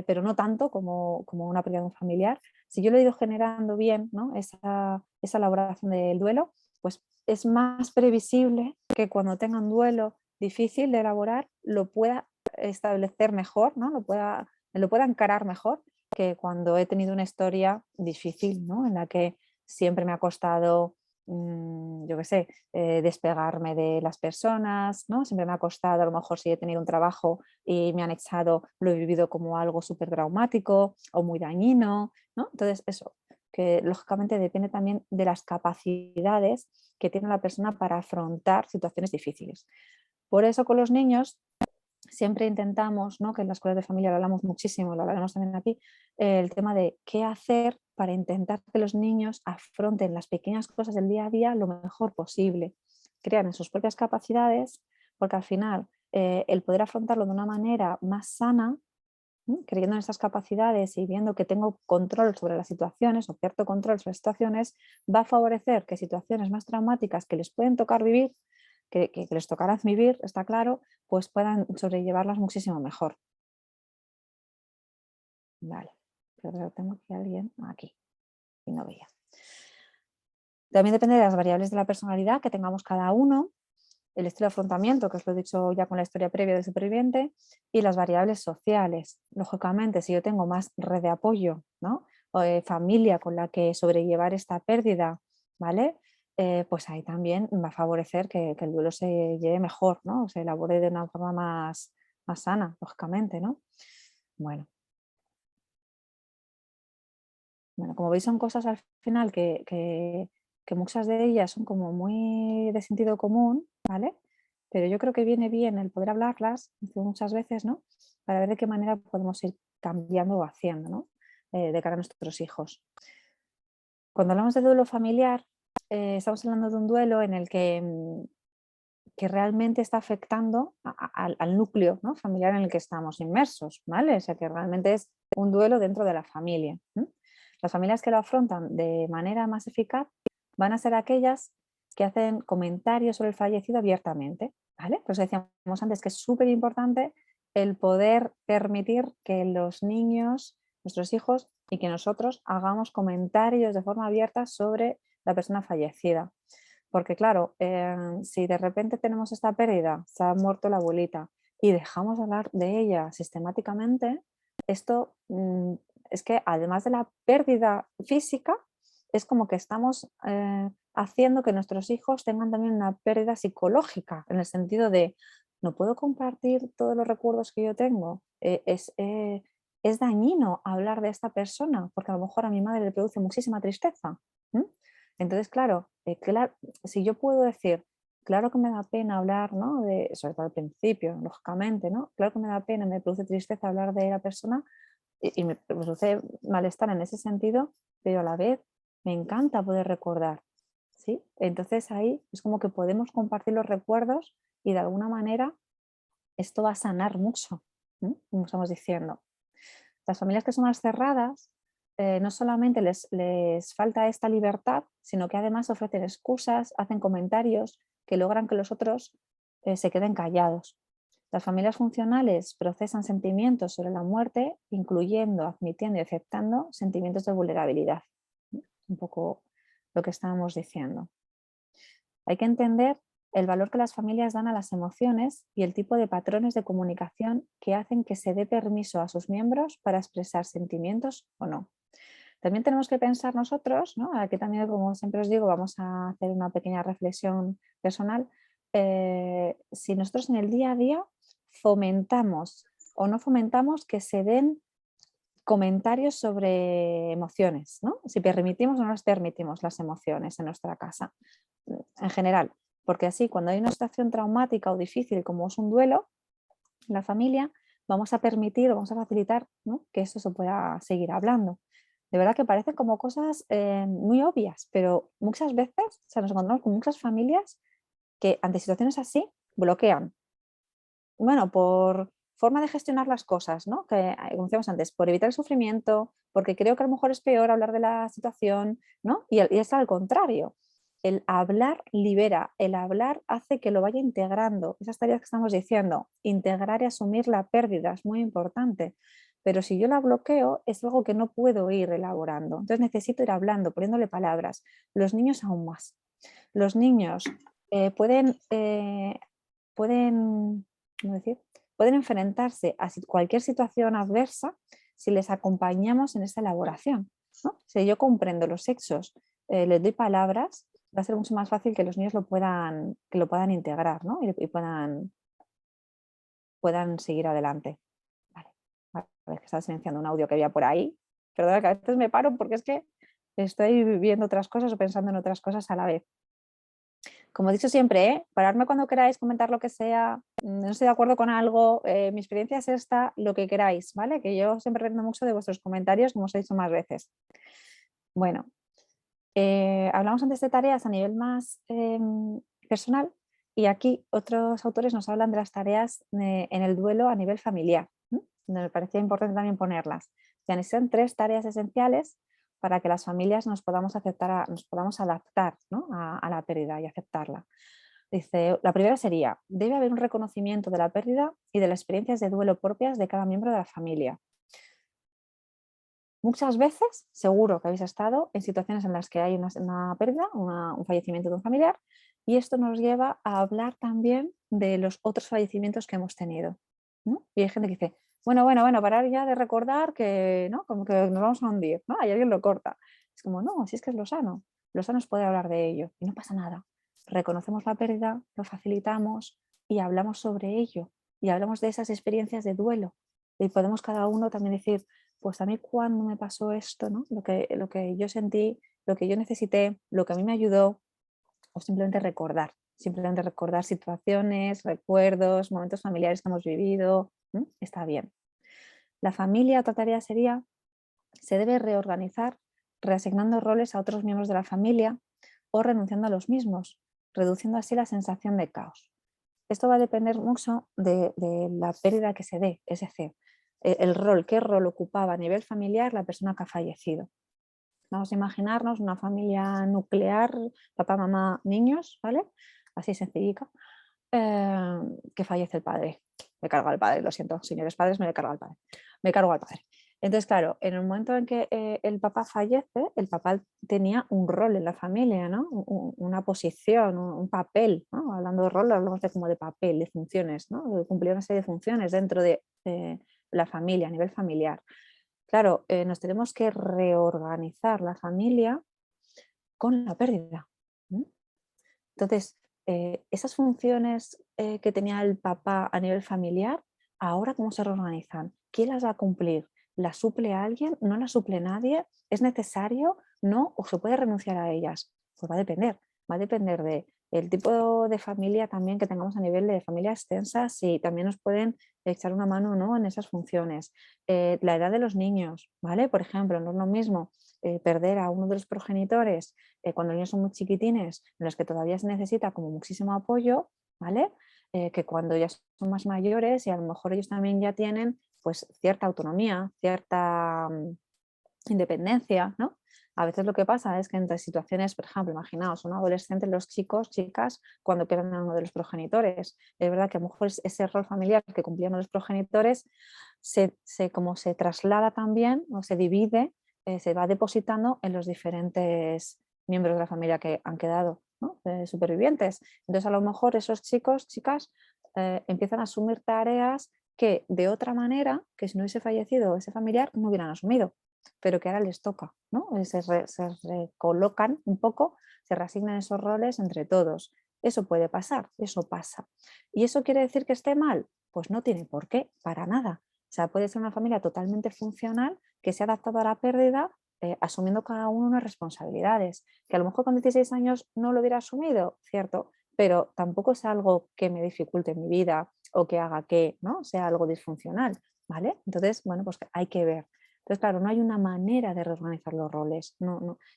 pero no tanto como una pérdida de un familiar, si yo lo he ido generando bien, ¿no? esa elaboración del duelo, pues es más previsible que cuando tenga un duelo difícil de elaborar lo pueda establecer mejor, ¿no? Lo pueda encarar mejor que cuando he tenido una historia difícil, ¿no? En la que siempre me ha costado, yo qué sé, despegarme de las personas, ¿no? Siempre me ha costado, a lo mejor si he tenido un trabajo y me han echado, lo he vivido como algo súper traumático o muy dañino, ¿no? Entonces, eso, que lógicamente depende también de las capacidades que tiene la persona para afrontar situaciones difíciles. Por eso con los niños siempre intentamos, ¿no? Que en las escuelas de familia lo hablamos muchísimo, lo hablaremos también aquí, el tema de qué hacer para intentar que los niños afronten las pequeñas cosas del día a día lo mejor posible, crean en sus propias capacidades, porque al final el poder afrontarlo de una manera más sana, creyendo en esas capacidades y viendo que tengo control sobre las situaciones o cierto control sobre las situaciones, va a favorecer que situaciones más traumáticas que les pueden tocar vivir, que les tocará vivir, está claro, pues puedan sobrellevarlas muchísimo mejor. Vale, pero tengo aquí a alguien aquí y no veía. También depende de las variables de la personalidad que tengamos cada uno, el estilo de afrontamiento, que os lo he dicho ya con la historia previa del superviviente, y las variables sociales. Lógicamente, si yo tengo más red de apoyo, ¿no? O, familia con la que sobrellevar esta pérdida, ¿vale? Pues ahí también va a favorecer que el duelo se lleve mejor, ¿no? Se elabore de una forma más sana, lógicamente, ¿no? Bueno, bueno, como veis son cosas al final que muchas de ellas son como muy de sentido común, ¿vale? Pero yo creo que viene bien el poder hablarlas muchas veces, ¿no? Para ver de qué manera podemos ir cambiando o haciendo, ¿no? De cara a nuestros hijos. Cuando hablamos de duelo familiar, estamos hablando de un duelo en el que realmente está afectando al núcleo, ¿no? Familiar en el que estamos inmersos, ¿vale? O sea, que realmente es un duelo dentro de la familia. Las familias que lo afrontan de manera más eficaz van a ser aquellas que hacen comentarios sobre el fallecido abiertamente, ¿vale? Pues decíamos antes que es súper importante el poder permitir que los niños, nuestros hijos y que nosotros hagamos comentarios de forma abierta sobre la persona fallecida. Porque claro, si de repente tenemos esta pérdida, se ha muerto la abuelita y dejamos de hablar de ella sistemáticamente, esto es que además de la pérdida física, es como que estamos haciendo que nuestros hijos tengan también una pérdida psicológica, en el sentido de no puedo compartir todos los recuerdos que yo tengo. Es dañino hablar de esta persona, porque a lo mejor a mi madre le produce muchísima tristeza. ¿M? Entonces, claro, si yo puedo decir, claro que me da pena hablar, ¿no? Sobre todo al principio, lógicamente, ¿no? Claro que me da pena, me produce tristeza hablar de la persona y me produce malestar en ese sentido, pero a la vez me encanta poder recordar, ¿sí? Entonces ahí es como que podemos compartir los recuerdos y de alguna manera esto va a sanar mucho, como estamos diciendo. Las familias que son más cerradas, no solamente les falta esta libertad, sino que además ofrecen excusas, hacen comentarios que logran que los otros se queden callados. Las familias funcionales procesan sentimientos sobre la muerte, incluyendo, admitiendo y aceptando sentimientos de vulnerabilidad. Un poco lo que estábamos diciendo. Hay que entender el valor que las familias dan a las emociones y el tipo de patrones de comunicación que hacen que se dé permiso a sus miembros para expresar sentimientos o no. También tenemos que pensar nosotros, ¿no? Aquí también, como siempre os digo, vamos a hacer una pequeña reflexión personal. Si nosotros en el día a día fomentamos o no fomentamos que se den comentarios sobre emociones, ¿no? Si permitimos o no nos permitimos las emociones en nuestra casa, en general, porque así cuando hay una situación traumática o difícil como es un duelo en la familia, vamos a permitir o vamos a facilitar, ¿no? Que eso se pueda seguir hablando. De verdad que parecen como cosas muy obvias, pero muchas veces, o sea, nos encontramos con muchas familias que ante situaciones así bloquean. Bueno, por forma de gestionar las cosas, ¿no? Que, como decíamos antes, por evitar el sufrimiento, porque creo que a lo mejor es peor hablar de la situación, ¿no? Y es al contrario. El hablar libera, el hablar hace que lo vaya integrando. Esas tareas que estamos diciendo, integrar y asumir la pérdida es muy importante. Pero si yo la bloqueo, es algo que no puedo ir elaborando. Entonces necesito ir hablando, poniéndole palabras. Los niños aún más. Los niños pueden, ¿cómo decir? Pueden enfrentarse a cualquier situación adversa si les acompañamos en esta elaboración, ¿no? Si yo comprendo los sexos, les doy palabras, va a ser mucho más fácil que los niños que lo puedan integrar, ¿no? Y puedan seguir adelante. Vale. A ver, que estaba silenciando un audio que había por ahí. Perdona que a veces me paro porque es que estoy viendo otras cosas o pensando en otras cosas a la vez. Como he dicho siempre, pararme cuando queráis, comentar lo que sea, no estoy de acuerdo con algo, mi experiencia es esta, lo que queráis, ¿vale? Que yo siempre aprendo mucho de vuestros comentarios, como os he dicho más veces. Bueno, hablamos antes de tareas a nivel más personal y aquí otros autores nos hablan de las tareas en el duelo a nivel familiar, ¿no? Donde me parecía importante también ponerlas. Ya necesitan 3 tareas esenciales para que las familias nos podamos, nos podamos adaptar, ¿no? a la pérdida y aceptarla. Dice, la primera sería, debe haber un reconocimiento de la pérdida y de las experiencias de duelo propias de cada miembro de la familia. Muchas veces, seguro que habéis estado en situaciones en las que hay una pérdida, un fallecimiento de un familiar, y esto nos lleva a hablar también de los otros fallecimientos que hemos tenido, ¿no? Y hay gente que dice, bueno, parar ya de recordar que, ¿no? Como que nos vamos a hundir, ¿no? Y alguien lo corta. Es como, no, si es que es lo sano es poder hablar de ello y no pasa nada. Reconocemos la pérdida, lo facilitamos y hablamos sobre ello y hablamos de esas experiencias de duelo y podemos cada uno también decir, pues a mí cuando me pasó esto, ¿no? Lo que yo sentí, lo que yo necesité, lo que a mí me ayudó, o simplemente recordar situaciones, recuerdos, momentos familiares que hemos vivido, ¿m? Está bien. La familia, otra tarea sería, se debe reorganizar reasignando roles a otros miembros de la familia o renunciando a los mismos, reduciendo así la sensación de caos. Esto va a depender mucho de la pérdida que se dé, es decir, qué rol ocupaba a nivel familiar la persona que ha fallecido. Vamos a imaginarnos una familia nuclear, papá, mamá, niños, ¿vale? Así sencillica, que fallece el padre. Me cargo al padre, lo siento, señores padres, me cargo al padre. Me cargo al padre. Entonces, claro, en el momento en que el papá fallece, el papá tenía un rol en la familia, ¿no? Una posición, un papel, ¿no? Hablando de rol, hablamos de como de papel, de funciones, ¿no? De cumplir una serie de funciones dentro de la familia, a nivel familiar. Claro, nos tenemos que reorganizar la familia con la pérdida. ¿M? Entonces, esas funciones que tenía el papá a nivel familiar, ahora cómo se reorganizan, ¿quién las va a cumplir? ¿Las suple a alguien? ¿No las suple nadie? ¿Es necesario? ¿No? ¿O se puede renunciar a ellas? Pues va a depender de el tipo de familia también que tengamos a nivel de familia extensa, si también nos pueden echar una mano o no en esas funciones. La edad de los niños, ¿vale? Por ejemplo, no es lo mismo perder a uno de los progenitores cuando los niños son muy chiquitines, en los que todavía se necesita como muchísimo apoyo, ¿vale? Que cuando ya son más mayores y a lo mejor ellos también ya tienen pues cierta autonomía, cierta independencia, ¿no? A veces lo que pasa es que entre situaciones, por ejemplo, imaginaos, un adolescente, los chicos, chicas, cuando pierden a uno de los progenitores, es verdad que a lo mejor ese rol familiar que cumplían los progenitores como se traslada también o se divide, se va depositando en los diferentes miembros de la familia que han quedado, ¿no? Supervivientes. Entonces, a lo mejor esos chicos, chicas, empiezan a asumir tareas que de otra manera, que si no hubiese fallecido ese familiar, no hubieran asumido, pero que ahora les toca, ¿no? Se recolocan un poco, se reasignan esos roles entre todos. Eso puede pasar, eso pasa. ¿Y eso quiere decir que esté mal? Pues no tiene por qué, para nada. O sea, puede ser una familia totalmente funcional que se ha adaptado a la pérdida, asumiendo cada uno unas responsabilidades. Que a lo mejor con 16 años no lo hubiera asumido, cierto, pero tampoco es algo que me dificulte mi vida o que haga que, ¿no?, sea algo disfuncional, ¿vale? Entonces, bueno, pues hay que ver. Entonces, claro, no hay una manera de reorganizar los roles,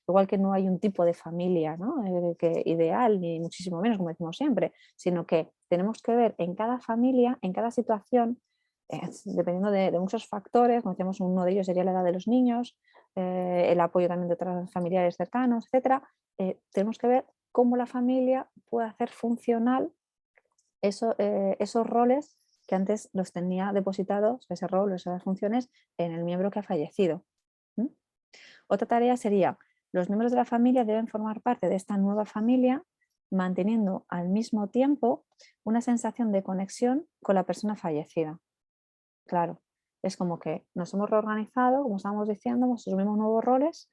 igual que no hay un tipo de familia, ¿no? Ideal, ni muchísimo menos, como decimos siempre, sino que tenemos que ver en cada familia, en cada situación, dependiendo de muchos factores, como decíamos, uno de ellos sería la edad de los niños, el apoyo también de otros familiares cercanos, etcétera. Tenemos que ver cómo la familia puede hacer funcional esos roles que antes los tenía depositados, ese rol, esas funciones, en el miembro que ha fallecido. ¿M? Otra tarea sería, los miembros de la familia deben formar parte de esta nueva familia, manteniendo al mismo tiempo una sensación de conexión con la persona fallecida. Claro, es como que nos hemos reorganizado, como estábamos diciendo, hemos asumimos nuevos roles,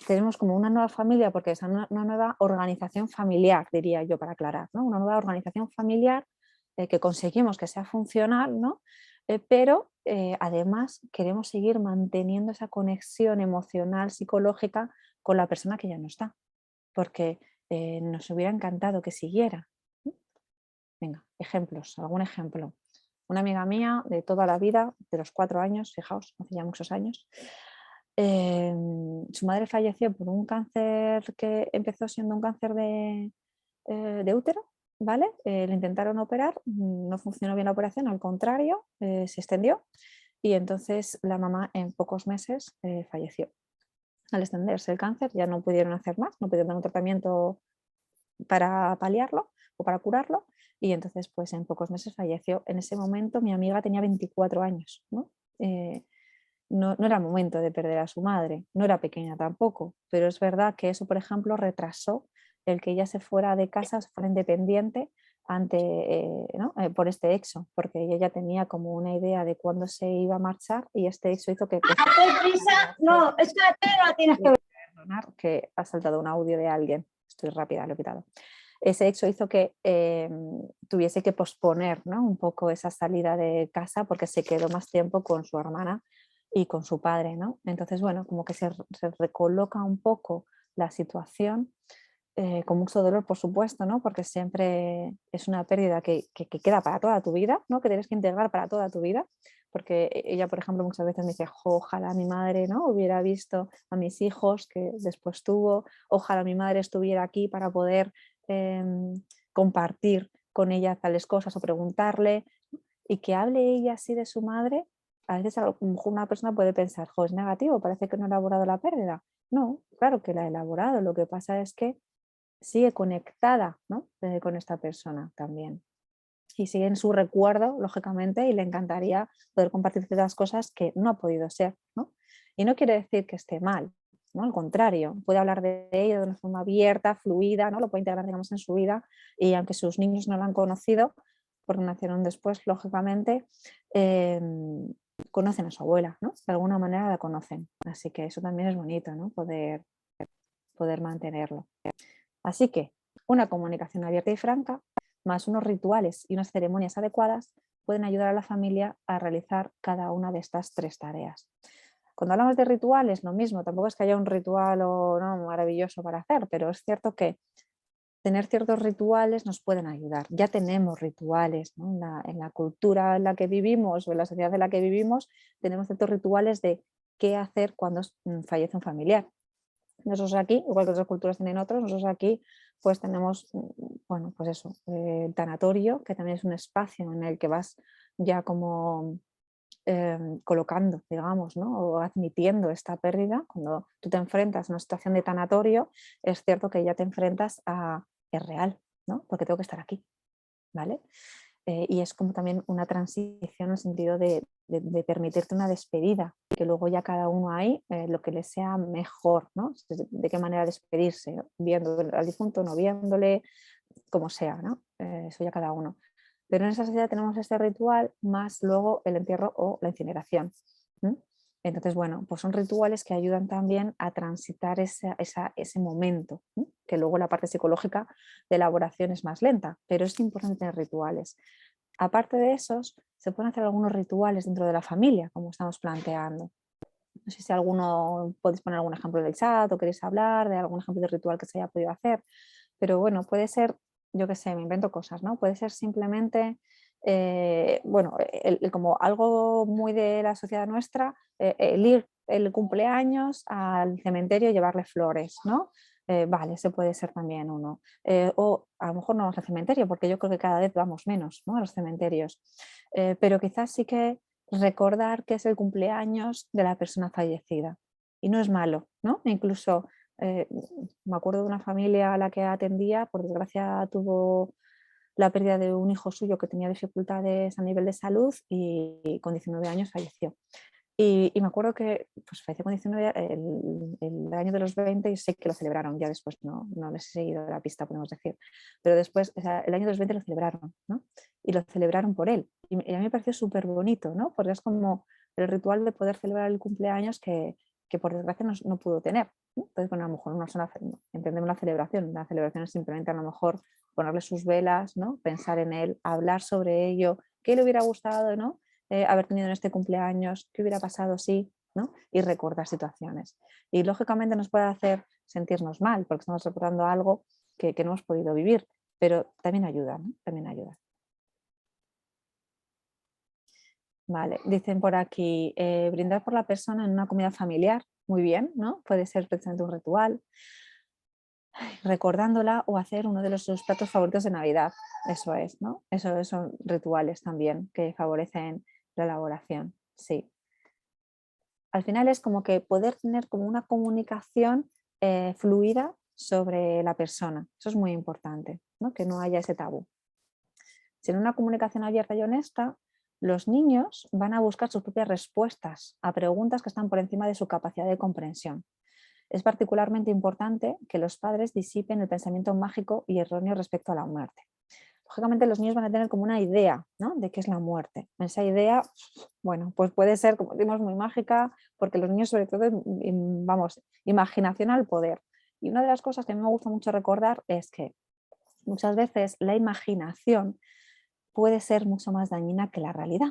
tenemos como una nueva familia, porque es una nueva organización familiar, diría yo, para aclarar, ¿no? Una nueva organización familiar que conseguimos que sea funcional, ¿no? Pero además queremos seguir manteniendo esa conexión emocional, psicológica con la persona que ya no está, porque nos hubiera encantado que siguiera. Venga, ejemplos, algún ejemplo. Una amiga mía de toda la vida, de los 4 años, fijaos, hace ya muchos años, su madre falleció por un cáncer que empezó siendo un cáncer de útero, ¿vale? Le intentaron operar, no funcionó bien la operación, al contrario, se extendió y entonces la mamá en pocos meses falleció. Al extenderse el cáncer ya no pudieron hacer más, no pudieron dar un tratamiento para paliarlo o para curarlo y entonces pues en pocos meses falleció. En ese momento mi amiga tenía 24 años, ¿no? No era momento de perder a su madre, no era pequeña tampoco, pero es verdad que eso, por ejemplo, retrasó el que ella se fuera de casa, se fuera independiente ¿no? Por este hecho, porque ella ya tenía como una idea de cuándo se iba a marchar y este hecho hizo que... No, es que la tele no la tienes que ver. Perdonar que ha saltado un audio de alguien, estoy rápida, lo he quitado. Ese hecho hizo que tuviese que posponer, ¿no? Un poco esa salida de casa porque se quedó más tiempo con su hermana y con su padre, ¿no? Entonces, bueno, como que se recoloca un poco la situación, con mucho dolor, por supuesto, ¿no? Porque siempre es una pérdida que queda para toda tu vida, ¿no? Que tienes que integrar para toda tu vida, porque ella, por ejemplo, muchas veces me dice, ojalá mi madre, ¿no? Hubiera visto a mis hijos que después tuvo, ojalá mi madre estuviera aquí para poder compartir con ella tales cosas o preguntarle, y que hable ella así de su madre. A veces a lo mejor una persona puede pensar, es negativo, parece que no ha elaborado la pérdida. No, claro que la ha elaborado, lo que pasa es que sigue conectada, ¿no? Con esta persona también. Y sigue en su recuerdo, lógicamente, y le encantaría poder compartir ciertas cosas que no ha podido ser, ¿no? Y no quiere decir que esté mal, ¿no? Al contrario, puede hablar de ello de una forma abierta, fluida, ¿no? Lo puede integrar, digamos, en su vida, y aunque sus niños no lo han conocido, porque nacieron después, lógicamente, conocen a su abuela, ¿no? De alguna manera la conocen. Así que eso también es bonito, ¿no? Poder mantenerlo. Así que una comunicación abierta y franca, más unos rituales y unas ceremonias adecuadas, pueden ayudar a la familia a realizar cada una de estas 3 tareas. Cuando hablamos de rituales, lo mismo, tampoco es que haya un ritual no, maravilloso para hacer, pero es cierto que tener ciertos rituales nos pueden ayudar. Ya tenemos rituales, ¿no? En la cultura en la que vivimos o en la sociedad en la que vivimos, tenemos ciertos rituales de qué hacer cuando fallece un familiar. Nosotros aquí, igual que otras culturas tienen otros, nosotros aquí pues tenemos, bueno, pues eso, el tanatorio, que también es un espacio en el que vas ya como colocando, digamos, ¿no? O admitiendo esta pérdida. Cuando tú te enfrentas a una situación de tanatorio, es cierto que ya te enfrentas a, es real, ¿no? Porque tengo que estar aquí, ¿vale? Y es como también una transición en el sentido de permitirte una despedida, que luego ya cada uno ahí lo que le sea mejor, ¿no? De qué manera despedirse, ¿no? Viendo al difunto, no viéndole, como sea, ¿no? Eso ya cada uno. Pero en esa sociedad tenemos este ritual más luego el entierro o la incineración. ¿Mm? Entonces, bueno, pues son rituales que ayudan también a transitar ese momento, ¿no? Que luego la parte psicológica de elaboración es más lenta, pero es importante tener rituales. Aparte de esos, se pueden hacer algunos rituales dentro de la familia, como estamos planteando. No sé si alguno podéis poner algún ejemplo del chat o queréis hablar de algún ejemplo de ritual que se haya podido hacer, pero bueno, puede ser, yo qué sé, me invento cosas, ¿no? Puede ser simplemente, bueno, como algo muy de la sociedad nuestra, el ir el cumpleaños al cementerio y llevarle flores, ¿no? Vale, ese puede ser también uno. O a lo mejor no vamos al cementerio, porque yo creo que cada vez vamos menos, ¿no? A los cementerios. Pero quizás sí que recordar que es el cumpleaños de la persona fallecida. Y no es malo, ¿no? Incluso me acuerdo de una familia a la que atendía, por desgracia tuvo la pérdida de un hijo suyo que tenía dificultades a nivel de salud y con 19 años falleció. Y me acuerdo que pues, falleció con 19 el año de los 20 y sé que lo celebraron, ya después no les he seguido la pista, podemos decir, pero después, o sea, el año de los 20 lo celebraron, ¿no? Y lo celebraron por él. Y a mí me pareció súper bonito, ¿no? Porque es como el ritual de poder celebrar el cumpleaños que por desgracia no pudo tener, ¿no? Entonces, bueno, a lo mejor entendemos la celebración es simplemente a lo mejor ponerle sus velas, ¿no? Pensar en él, hablar sobre ello, qué le hubiera gustado, ¿no? Haber tenido en este cumpleaños, qué hubiera pasado si, ¿no? Y recordar situaciones. Y lógicamente nos puede hacer sentirnos mal porque estamos recordando algo que no hemos podido vivir, pero también ayuda, ¿no? También ayuda. Vale, dicen por aquí, brindar por la persona en una comida familiar, muy bien, ¿no? Puede ser precisamente un ritual, recordándola o hacer uno de sus platos favoritos de Navidad, eso es, ¿no? Eso son rituales también que favorecen la elaboración, sí. Al final es como que poder tener como una comunicación fluida sobre la persona, eso es muy importante, ¿no? Que no haya ese tabú. Si en una comunicación abierta y honesta, los niños van a buscar sus propias respuestas a preguntas que están por encima de su capacidad de comprensión. Es particularmente importante que los padres disipen el pensamiento mágico y erróneo respecto a la muerte. Lógicamente los niños van a tener como una idea, ¿no?, de qué es la muerte. Esa idea, bueno, pues puede ser, como decimos, muy mágica, porque los niños sobre todo, vamos, imaginación al poder. Y una de las cosas que a mí me gusta mucho recordar es que muchas veces la imaginación puede ser mucho más dañina que la realidad.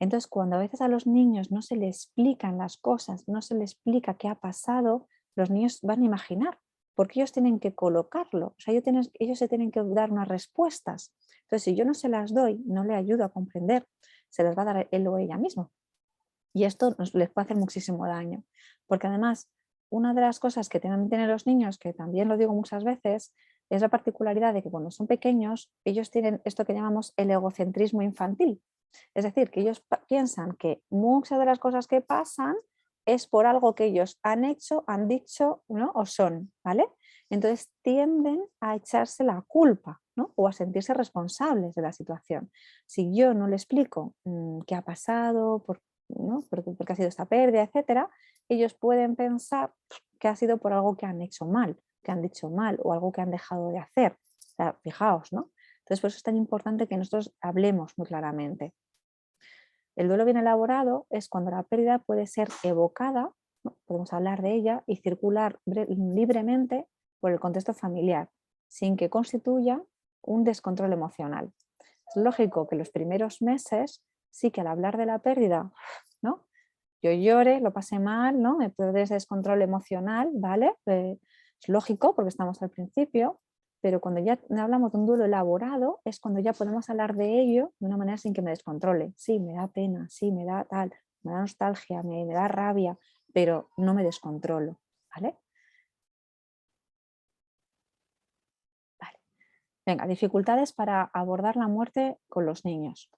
Entonces, cuando a veces a los niños no se les explican las cosas, no se les explica qué ha pasado, los niños van a imaginar, porque ellos tienen que colocarlo, o sea, ellos se tienen que dar unas respuestas. Entonces, si yo no se las doy, no le ayudo a comprender, se las va a dar él o ella mismo. Y esto les puede hacer muchísimo daño, porque además, una de las cosas que tienen los niños, que también lo digo muchas veces, es la particularidad de que cuando son pequeños, ellos tienen esto que llamamos el egocentrismo infantil. Es decir, que ellos piensan que muchas de las cosas que pasan es por algo que ellos han hecho, han dicho, ¿no?, o son, ¿vale? Entonces tienden a echarse la culpa, ¿no?, o a sentirse responsables de la situación. Si yo no le explico qué ha pasado, ¿no?, porque ha sido esta pérdida, etcétera, ellos pueden pensar que ha sido por algo que han hecho mal, que han dicho mal o algo que han dejado de hacer. O sea, fijaos, ¿no? Entonces, por eso es tan importante que nosotros hablemos muy claramente. El duelo bien elaborado es cuando la pérdida puede ser evocada, ¿no?, podemos hablar de ella y circular libremente por el contexto familiar, sin que constituya un descontrol emocional. Es lógico que los primeros meses sí que al hablar de la pérdida, ¿no?, yo llore, lo pasé mal, ¿no?, me puede ese descontrol emocional, ¿vale? Es lógico porque estamos al principio, pero cuando ya hablamos de un duelo elaborado es cuando ya podemos hablar de ello de una manera sin que me descontrole. Sí, me da pena, sí, me da tal, me da nostalgia, me da rabia, pero no me descontrolo, ¿vale? Vale. Venga, dificultades para abordar la muerte con los niños.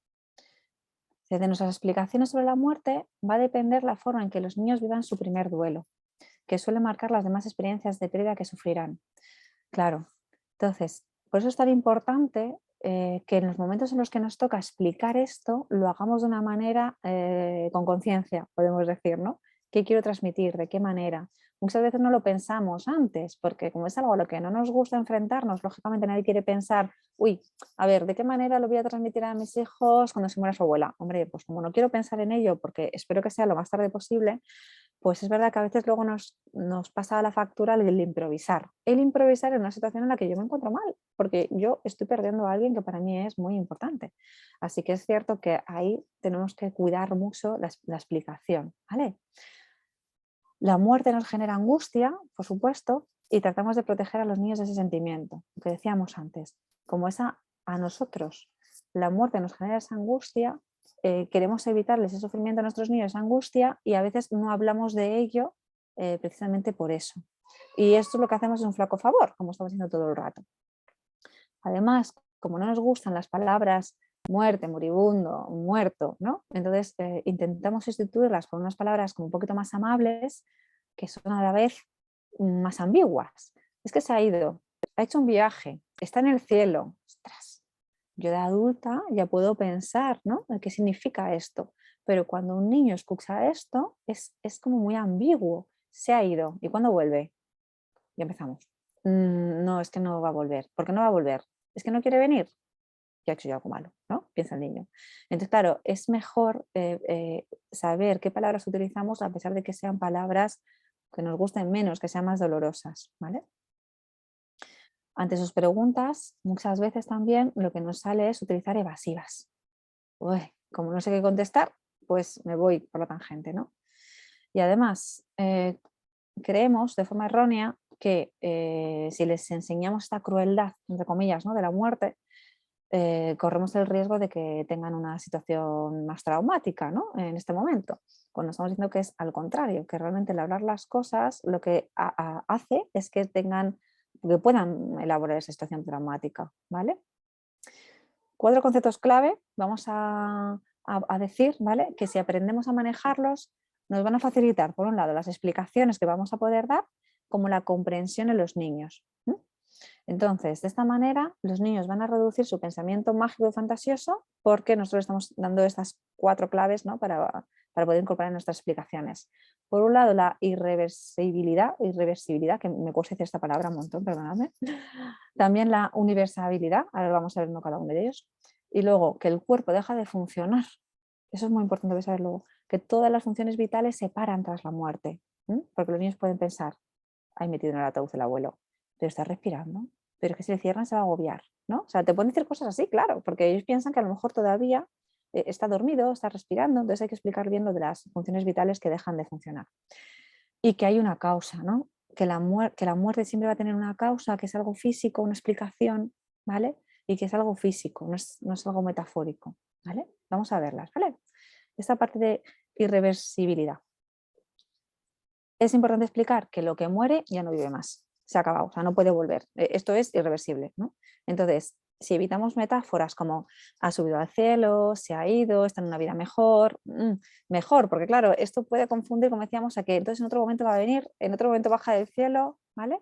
De nuestras explicaciones sobre la muerte va a depender la forma en que los niños vivan su primer duelo, que suele marcar las demás experiencias de pérdida que sufrirán. Claro, entonces, por eso es tan importante que en los momentos en los que nos toca explicar esto, lo hagamos de una manera con conciencia, podemos decir, ¿no? ¿Qué quiero transmitir? ¿De qué manera? Muchas veces no lo pensamos antes, porque como es algo a lo que no nos gusta enfrentarnos, lógicamente nadie quiere pensar, uy, a ver, ¿de qué manera lo voy a transmitir a mis hijos cuando se muera su abuela? Hombre, pues como no quiero pensar en ello, porque espero que sea lo más tarde posible, pues es verdad que a veces luego nos pasa la factura el improvisar. El improvisar en una situación en la que yo me encuentro mal, porque yo estoy perdiendo a alguien que para mí es muy importante. Así que es cierto que ahí tenemos que cuidar mucho la explicación, ¿vale? La muerte nos genera angustia, por supuesto, y tratamos de proteger a los niños de ese sentimiento, lo que decíamos antes. Como a nosotros la muerte nos genera esa angustia, queremos evitarles ese sufrimiento a nuestros niños, esa angustia, y a veces no hablamos de ello precisamente por eso. Y esto lo que hacemos es un flaco favor, como estamos haciendo todo el rato. Además, como no nos gustan las palabras muerte, moribundo, muerto, ¿no?, entonces intentamos sustituirlas por unas palabras como un poquito más amables, que son a la vez más ambiguas. Es que se ha ido, ha hecho un viaje, está en el cielo. ¡Ostras! Yo de adulta ya puedo pensar, ¿no?, qué significa esto, pero cuando un niño escucha esto es como muy ambiguo. Se ha ido, ¿y cuándo vuelve? Y empezamos. No, es que no va a volver. ¿Por qué no va a volver? ¿Es que no quiere venir? Ya he hecho yo algo malo, ¿no?, piensa el niño. Entonces, claro, es mejor saber qué palabras utilizamos a pesar de que sean palabras que nos gusten menos, que sean más dolorosas, ¿vale? Ante sus preguntas, muchas veces también lo que nos sale es utilizar evasivas. Uy, como no sé qué contestar, pues me voy por la tangente, ¿no? Y además, creemos de forma errónea que si les enseñamos esta crueldad, entre comillas, ¿no?, de la muerte, corremos el riesgo de que tengan una situación más traumática, ¿no?, en este momento. Cuando estamos diciendo que es al contrario, que realmente el hablar las cosas lo que hace es que puedan elaborar esa situación traumática, ¿vale? 4 conceptos clave vamos a decir, ¿vale?, que si aprendemos a manejarlos nos van a facilitar, por un lado, las explicaciones que vamos a poder dar, como la comprensión en los niños. Entonces, de esta manera, los niños van a reducir su pensamiento mágico y fantasioso porque nosotros estamos dando estas 4 claves, ¿no?, para poder incorporar en nuestras explicaciones. Por un lado, la irreversibilidad, que me cuesta decir esta palabra un montón, perdonadme. También la universalidad, ahora vamos a ver uno cada uno de ellos. Y luego, que el cuerpo deja de funcionar. Eso es muy importante saberlo, que todas las funciones vitales se paran tras la muerte. Porque los niños pueden pensar, hay metido en el ataúd el abuelo, pero está respirando, pero es que si le cierran se va a agobiar, ¿no? O sea, te pueden decir cosas así, claro, porque ellos piensan que a lo mejor todavía está dormido, está respirando, entonces hay que explicar bien lo de las funciones vitales que dejan de funcionar. Y que hay una causa, ¿no? Que la muerte siempre va a tener una causa, que es algo físico, una explicación, ¿vale? Y que es algo físico, no es algo metafórico, ¿vale? Vamos a verlas, ¿vale? Esta parte de irreversibilidad. Es importante explicar que lo que muere ya no vive más, se ha acabado, o sea, no puede volver. Esto es irreversible, ¿no? Entonces, si evitamos metáforas como ha subido al cielo, se ha ido, está en una vida mejor, mejor, porque claro, esto puede confundir, como decíamos, a que entonces en otro momento va a venir, en otro momento baja del cielo, ¿vale?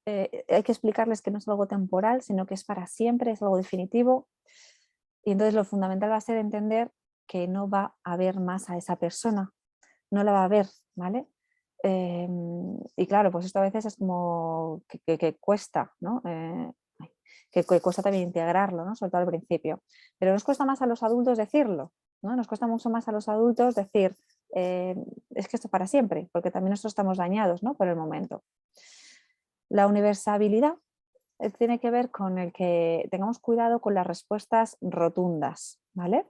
Hay que explicarles que no es algo temporal, sino que es para siempre, es algo definitivo. Y entonces lo fundamental va a ser entender que no va a haber más a esa persona, no la va a ver, ¿vale? Y claro, pues esto a veces es como que cuesta, ¿no? Que cuesta también integrarlo, ¿no?, sobre todo al principio. Pero nos cuesta más a los adultos decirlo, ¿no? Nos cuesta mucho más a los adultos decir, es que esto es para siempre, porque también nosotros estamos dañados, ¿no?, por el momento. La universalidad tiene que ver con el que tengamos cuidado con las respuestas rotundas, ¿vale?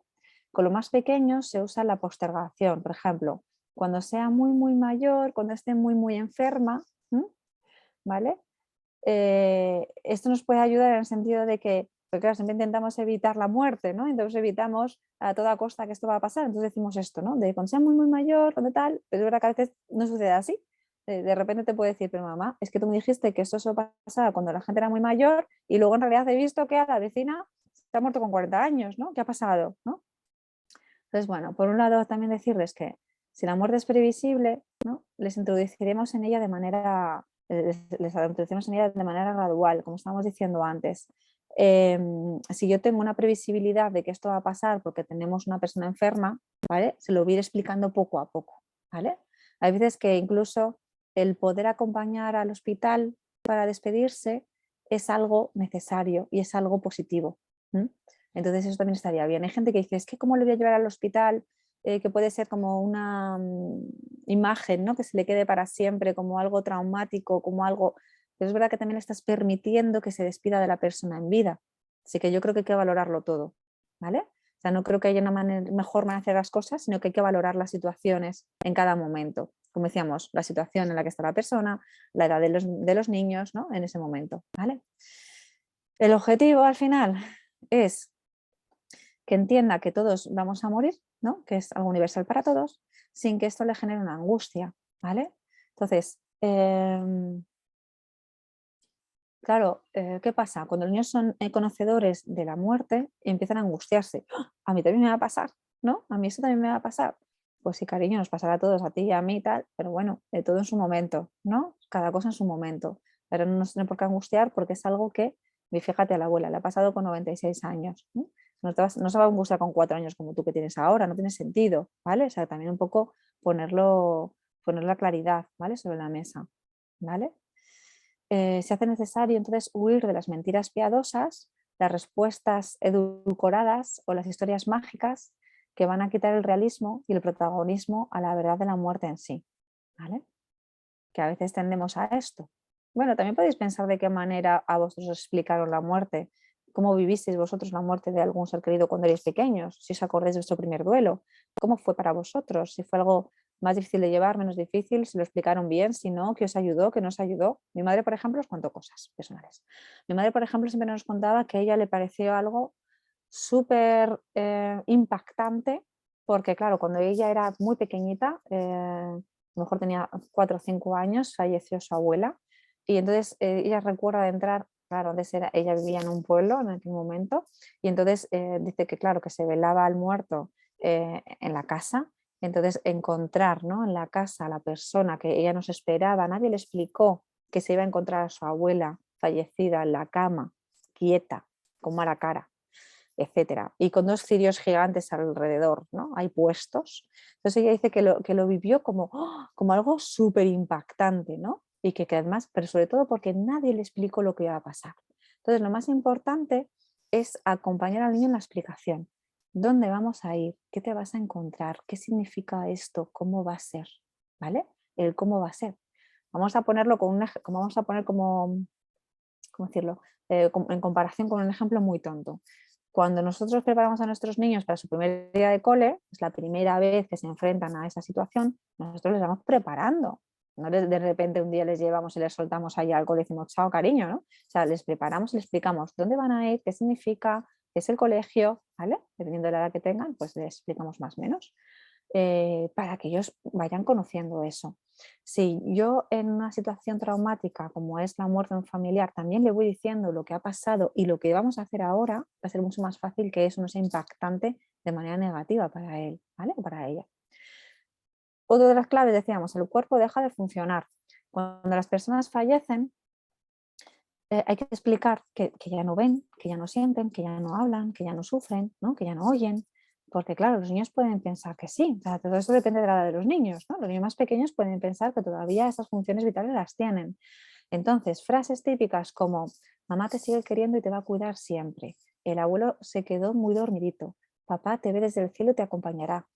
Con lo más pequeño se usa la postergación, por ejemplo, cuando sea muy, muy mayor, cuando esté muy, muy enferma, ¿vale? Esto nos puede ayudar en el sentido de que, porque claro, siempre intentamos evitar la muerte, ¿no? Entonces evitamos a toda costa que esto va a pasar, entonces decimos esto, ¿no? De cuando sea muy, muy mayor, cuando tal, pero es verdad que a veces no sucede así. De repente te puede decir, pero mamá, es que tú me dijiste que esto se pasaba cuando la gente era muy mayor y luego en realidad he visto que a la vecina se ha muerto con 40 años, ¿no? ¿Qué ha pasado? ¿No? Entonces, bueno, por un lado también decirles que si la muerte es previsible, ¿no?, les introduciremos en ella de manera, introducimos en ella de manera gradual, como estábamos diciendo antes. Si yo tengo una previsibilidad de que esto va a pasar porque tenemos una persona enferma, ¿vale?, se lo voy a ir explicando poco a poco, ¿vale? Hay veces que incluso el poder acompañar al hospital para despedirse es algo necesario y es algo positivo. Entonces eso también estaría bien. Hay gente que dice, es que ¿cómo le voy a llevar al hospital? Que puede ser como una imagen, ¿no?, que se le quede para siempre, como algo traumático, como algo... Pero es verdad que también estás permitiendo que se despida de la persona en vida. Así que yo creo que hay que valorarlo todo, ¿vale? O sea, no creo que haya una mejor manera de hacer las cosas, sino que hay que valorar las situaciones en cada momento. Como decíamos, la situación en la que está la persona, la edad de los niños, ¿no?, en ese momento, ¿vale? El objetivo al final es que entienda que todos vamos a morir, ¿no?, que es algo universal para todos, sin que esto le genere una angustia, ¿vale? Entonces, claro, ¿qué pasa? Cuando los niños son conocedores de la muerte, empiezan a angustiarse. ¡Ah! A mí también me va a pasar, ¿no? A mí eso también me va a pasar. Pues sí, cariño, nos pasará a todos, a ti y a mí y tal, pero bueno, de todo en su momento, ¿no? Cada cosa en su momento. Pero no nos tiene por qué angustiar porque es algo que, fíjate, a la abuela le ha pasado con 96 años, ¿no? No se va a angustiar con 4 años como tú que tienes ahora, no tiene sentido, ¿vale? O sea, también un poco poner la claridad, ¿vale?, sobre la mesa, ¿vale? Se hace necesario entonces huir de las mentiras piadosas, las respuestas edulcoradas o las historias mágicas que van a quitar el realismo y el protagonismo a la verdad de la muerte en sí, ¿vale? Que a veces tendemos a esto. Bueno, también podéis pensar de qué manera a vosotros os explicaron la muerte, cómo vivisteis vosotros la muerte de algún ser querido cuando erais pequeños, si os acordáis de vuestro primer duelo, cómo fue para vosotros, si fue algo más difícil de llevar, menos difícil, si lo explicaron bien, si no, qué os ayudó, qué no os ayudó. Mi madre, por ejemplo, os contó cosas personales. Mi madre, por ejemplo, siempre nos contaba que a ella le pareció algo súper impactante, porque claro, cuando ella era muy pequeñita, a lo mejor tenía 4 o 5 años, falleció su abuela, y entonces ella recuerda de entrar, claro, ella vivía en un pueblo en aquel momento, y entonces dice que claro, que se velaba al muerto en la casa, entonces encontrar, ¿no?, en la casa a la persona que ella no se esperaba, nadie le explicó que se iba a encontrar a su abuela fallecida en la cama, quieta, con mala cara, etcétera, y con 2 cirios gigantes alrededor, ¿no? Hay puestos. Entonces ella dice que lo vivió como, ¡oh!, como algo súper impactante, ¿no? Y que además, pero sobre todo porque nadie le explicó lo que iba a pasar. Entonces lo más importante es acompañar al niño en la explicación. ¿Dónde vamos a ir? ¿Qué te vas a encontrar? ¿Qué significa esto? ¿Cómo va a ser? ¿Vale? El cómo va a ser. Vamos a ponerlo con vamos a poner como, ¿cómo decirlo? En comparación con un ejemplo muy tonto. Cuando nosotros preparamos a nuestros niños para su primer día de cole, es la primera vez que se enfrentan a esa situación, nosotros les vamos preparando. No de repente un día les llevamos y les soltamos ahí al cole y decimos chao cariño, ¿no? O sea, les preparamos y les explicamos dónde van a ir, qué significa, qué es el colegio, ¿vale? Dependiendo de la edad que tengan, pues les explicamos más o menos. Para que ellos vayan conociendo eso. Si yo en una situación traumática como es la muerte de un familiar también le voy diciendo lo que ha pasado y lo que vamos a hacer ahora, va a ser mucho más fácil que eso no sea impactante de manera negativa para él, ¿vale? O para ella. Otra de las claves, decíamos, el cuerpo deja de funcionar. Cuando las personas fallecen, hay que explicar que ya no ven, que ya no sienten, que ya no hablan, que ya no sufren, ¿no?, que ya no oyen, porque claro, los niños pueden pensar que sí, o sea, todo eso depende de la edad de los niños, ¿no? Los niños más pequeños pueden pensar que todavía esas funciones vitales las tienen. Entonces, frases típicas como mamá te sigue queriendo y te va a cuidar siempre, el abuelo se quedó muy dormidito, papá te ve desde el cielo y te acompañará.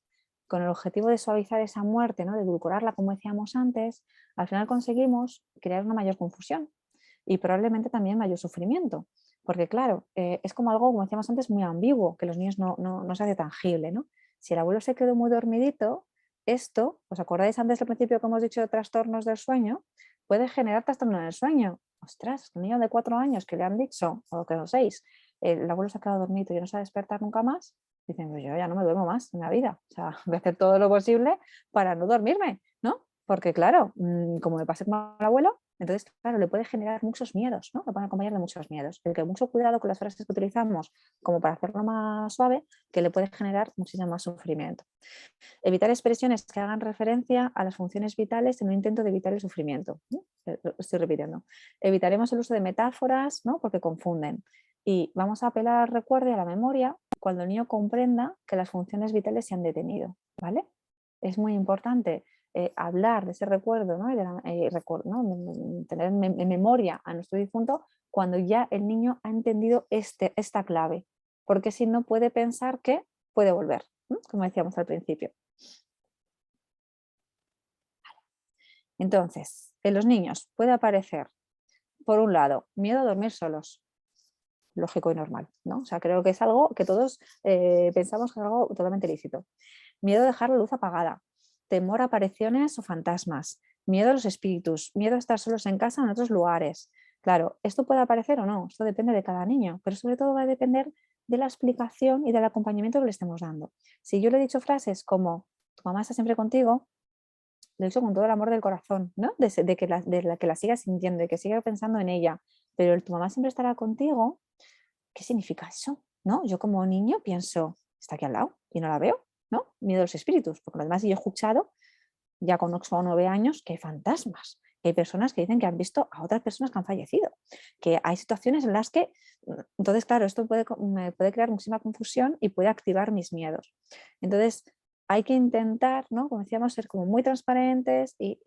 Con el objetivo de suavizar esa muerte, ¿no?, de edulcorarla, como decíamos antes, al final conseguimos crear una mayor confusión y probablemente también mayor sufrimiento. Porque claro, es como algo, como decíamos antes, muy ambiguo, que los niños no se hace tangible, ¿no? Si el abuelo se quedó muy dormidito, esto, ¿os acordáis antes al principio que hemos dicho de trastornos del sueño? Puede generar trastorno del sueño. Ostras, un niño de 4 años que le han dicho, o que no 6, el abuelo se ha quedado dormido y no se va a despertar nunca más, dicen, pues yo ya no me duermo más en la vida. O sea, voy a hacer todo lo posible para no dormirme, ¿no? Porque claro, como me pase con el abuelo, entonces, claro, le puede generar muchos miedos, ¿no? Le pueden acompañar de muchos miedos. El que mucho cuidado con las frases que utilizamos como para hacerlo más suave, que le puede generar muchísimo más sufrimiento. Evitar expresiones que hagan referencia a las funciones vitales en un intento de evitar el sufrimiento, ¿no? Lo estoy repitiendo. Evitaremos el uso de metáforas, ¿no?, porque confunden. Y vamos a apelar al recuerdo y a la memoria cuando el niño comprenda que las funciones vitales se han detenido, ¿vale? Es muy importante hablar de ese recuerdo, ¿no? ¿no? Tener en memoria a nuestro difunto cuando ya el niño ha entendido esta clave, porque si no puede pensar que puede volver, ¿no?, como decíamos al principio. Entonces, en los niños puede aparecer, por un lado, miedo a dormir solos, lógico y normal, ¿no? O sea, creo que es algo que todos pensamos que es algo totalmente lícito. Miedo a dejar la luz apagada, temor a apariciones o fantasmas, miedo a los espíritus, miedo a estar solos en casa o en otros lugares. Claro, esto puede aparecer o no, esto depende de cada niño, pero sobre todo va a depender de la explicación y del acompañamiento que le estemos dando. Si yo le he dicho frases como tu mamá está siempre contigo, lo he dicho con todo el amor del corazón, ¿no? De la que la sigas sintiendo, de que siga pensando en ella, pero el tu mamá siempre estará contigo, ¿qué significa eso? ¿No? Yo como niño pienso, está aquí al lado y no la veo, ¿no? Miedo a los espíritus, porque además yo he escuchado ya con 8 o 9 años que hay fantasmas, que hay personas que dicen que han visto a otras personas que han fallecido, que hay situaciones en las que, entonces claro, esto me puede crear muchísima confusión y puede activar mis miedos. Entonces hay que intentar, ¿no?, como decíamos, ser como muy transparentes y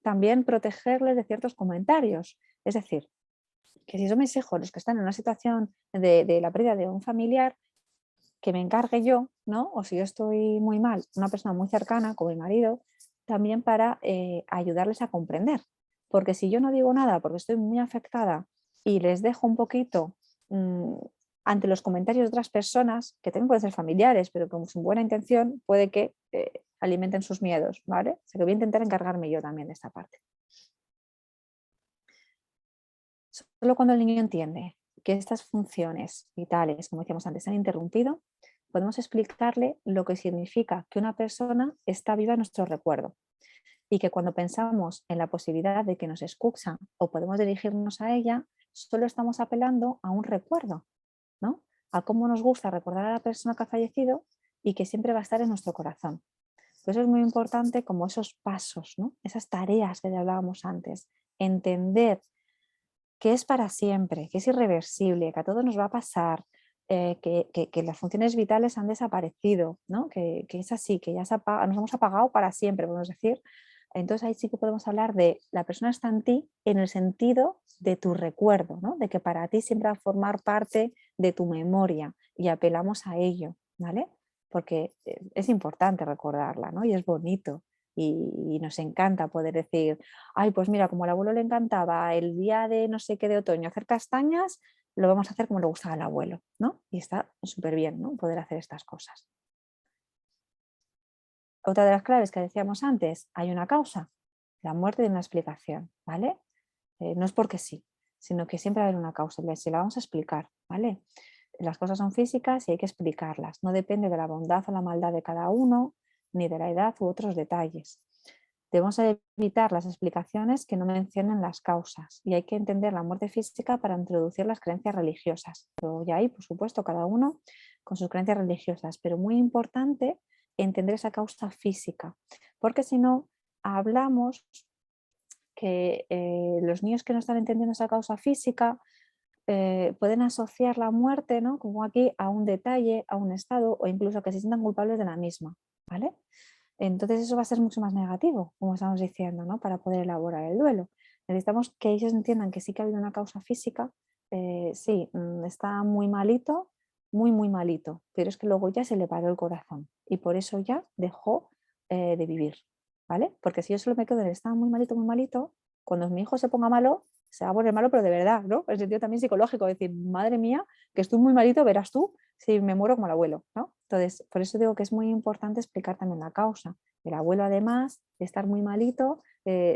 también protegerles de ciertos comentarios. Es decir, que si son mis hijos los que están en una situación de la pérdida de un familiar, que me encargue yo, ¿no? O si yo estoy muy mal, una persona muy cercana, como mi marido, también para ayudarles a comprender. Porque si yo no digo nada porque estoy muy afectada y les dejo un poquito, ante los comentarios de otras personas, que también pueden ser familiares, pero con su buena intención, puede que alimenten sus miedos, ¿vale? O sea, que voy a intentar encargarme yo también de esta parte. Solo cuando el niño entiende que estas funciones vitales, como decíamos antes, se han interrumpido, podemos explicarle lo que significa que una persona está viva en nuestro recuerdo y que cuando pensamos en la posibilidad de que nos escucha o podemos dirigirnos a ella, solo estamos apelando a un recuerdo, ¿no? A cómo nos gusta recordar a la persona que ha fallecido y que siempre va a estar en nuestro corazón. Por eso es muy importante como esos pasos, ¿no? Esas tareas que ya hablábamos antes, entender que es para siempre, que es irreversible, que a todos nos va a pasar, que las funciones vitales han desaparecido, ¿no? Que es así, que ya nos hemos apagado para siempre, podemos decir. Entonces ahí sí que podemos hablar de la persona está en ti en el sentido de tu recuerdo, ¿no? De que para ti siempre va a formar parte de tu memoria y apelamos a ello, ¿vale? Porque es importante recordarla, ¿no? Y es bonito y nos encanta poder decir, ay, pues mira, como al abuelo le encantaba el día de no sé qué de otoño hacer castañas, lo vamos a hacer como le gustaba al abuelo, ¿no? Y está súper bien, ¿no? Poder hacer estas cosas. Otra de las claves que decíamos antes, hay una causa, la muerte tiene una explicación, ¿vale? No es porque sí, sino que siempre va a haber una causa y se la vamos a explicar, ¿vale? Las cosas son físicas y hay que explicarlas, no depende de la bondad o la maldad de cada uno, ni de la edad u otros detalles. Debemos evitar las explicaciones que no mencionen las causas y hay que entender la muerte física para introducir las creencias religiosas. Pero ya ahí, por supuesto, cada uno con sus creencias religiosas, pero muy importante entender esa causa física, porque si no, hablamos que los niños que no están entendiendo esa causa física pueden asociar la muerte, ¿no? Como aquí, a un detalle, a un estado o incluso a que se sientan culpables de la misma, ¿vale? Entonces eso va a ser mucho más negativo, como estamos diciendo, ¿no? Para poder elaborar el duelo. Necesitamos que ellos entiendan que sí que ha habido una causa física, sí, está muy malito, muy malito, pero es que luego ya se le paró el corazón y por eso ya dejó de vivir, ¿vale? Porque si yo solo me quedo en el estaba muy malito, cuando mi hijo se ponga malo, se va a poner malo, pero de verdad, ¿no? En el sentido también psicológico, decir, madre mía, que estoy muy malito, verás tú si me muero como el abuelo, ¿no? Entonces, por eso digo que es muy importante explicar también la causa. El abuelo, además de estar muy malito,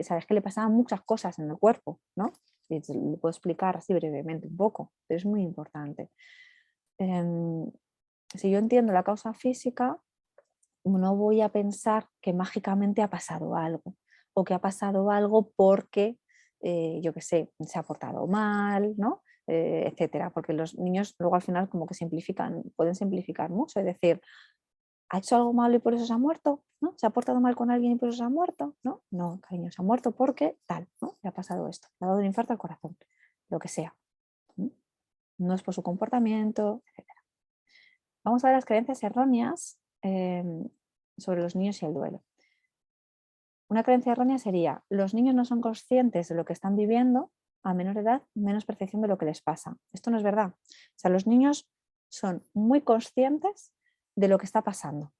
sabes que le pasaban muchas cosas en el cuerpo, ¿no? Y lo puedo explicar así brevemente un poco, pero es muy importante. Si yo entiendo la causa física, no voy a pensar que mágicamente ha pasado algo o que ha pasado algo porque, yo qué sé, se ha portado mal, ¿no? Etcétera, porque los niños luego al final como que simplifican, pueden simplificar mucho, es decir, ¿ha hecho algo malo y por eso se ha muerto? ¿No? ¿Se ha portado mal con alguien y por eso se ha muerto? No, no, cariño, se ha muerto porque tal, ¿no? Le ha pasado esto, le ha dado un infarto al corazón, lo que sea. No es por su comportamiento, etcétera. Vamos a ver las creencias erróneas sobre los niños y el duelo. Una creencia errónea sería, los niños no son conscientes de lo que están viviendo, a menor edad, menos percepción de lo que les pasa. Esto no es verdad. O sea, los niños son muy conscientes de lo que está pasando.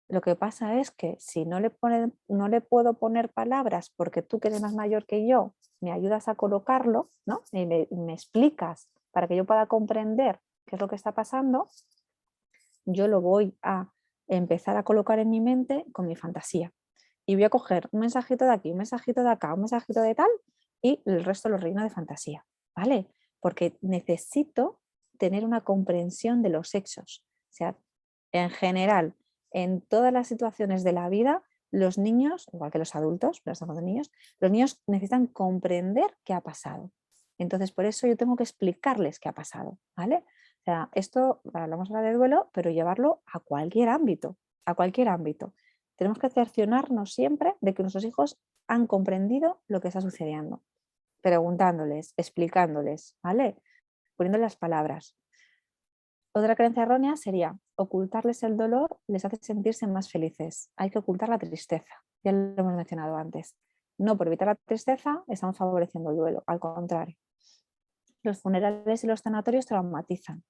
Lo que pasa es que si no le puedo poner palabras porque tú que eres más mayor que yo, me ayudas a colocarlo, ¿no? Y me explicas para que yo pueda comprender qué es lo que está pasando, yo lo voy a empezar a colocar en mi mente con mi fantasía. Y voy a coger un mensajito de aquí, un mensajito de acá, un mensajito de tal y el resto lo relleno de fantasía, ¿vale? Porque necesito tener una comprensión de los hechos. O sea, en general, en todas las situaciones de la vida, los niños, igual que los adultos, pero estamos de niños, los niños necesitan comprender qué ha pasado. Entonces, por eso yo tengo que explicarles qué ha pasado, ¿vale? O sea, esto, hablamos ahora de duelo, pero llevarlo a cualquier ámbito, a cualquier ámbito. Tenemos que cerciorarnos siempre de que nuestros hijos han comprendido lo que está sucediendo, preguntándoles, explicándoles, ¿vale? Poniéndoles las palabras. Otra creencia errónea sería ocultarles el dolor les hace sentirse más felices. Hay que ocultar la tristeza, ya lo hemos mencionado antes. No por evitar la tristeza estamos favoreciendo el duelo, al contrario. Los funerales y los sanatorios traumatizan.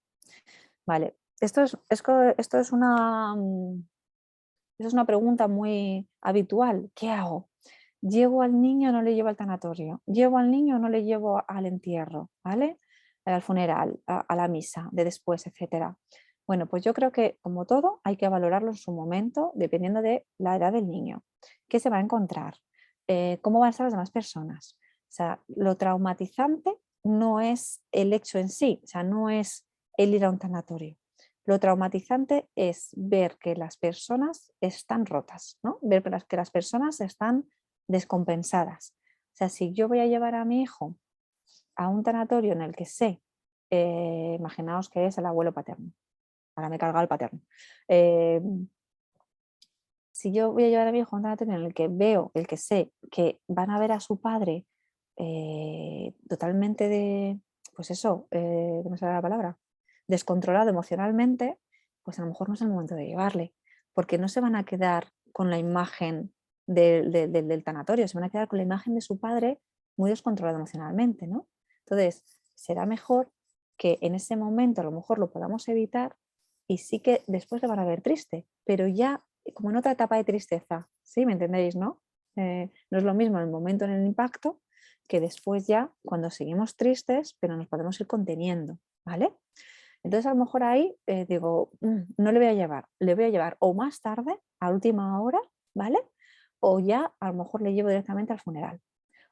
Vale, esto es una pregunta muy habitual. ¿Qué hago? ¿Llevo al niño o no le llevo al tanatorio? ¿Llevo al niño o no le llevo al entierro? ¿Vale? al funeral, a la misa, de después, etcétera. Bueno, pues yo creo que como todo hay que valorarlo en su momento dependiendo de la edad del niño. ¿Qué se va a encontrar? ¿Cómo van a estar las demás personas? O sea, lo traumatizante no es el hecho en sí, o sea, no es el ir a un tanatorio. Lo traumatizante es ver que las personas están rotas, ¿no? Ver que las personas están descompensadas. O sea, si yo voy a llevar a mi hijo a un tanatorio en el que sé, imaginaos que es el abuelo paterno, ahora me carga el paterno. Si yo voy a llevar a mi hijo a un tanatorio en el que veo, el que sé que van a ver a su padre totalmente pues eso, no me sale la palabra, descontrolado emocionalmente, pues a lo mejor no es el momento de llevarle, porque no se van a quedar con la imagen del tanatorio, se van a quedar con la imagen de su padre muy descontrolado emocionalmente, ¿no? Entonces, será mejor que en ese momento a lo mejor lo podamos evitar y sí que después le van a ver triste, pero ya como en otra etapa de tristeza, ¿sí? ¿Me entendéis, no? No es lo mismo el momento en el impacto que después ya cuando seguimos tristes, pero nos podemos ir conteniendo, ¿vale? Entonces a lo mejor ahí digo, no le voy a llevar, le voy a llevar o más tarde, a última hora, ¿vale? O ya a lo mejor le llevo directamente al funeral.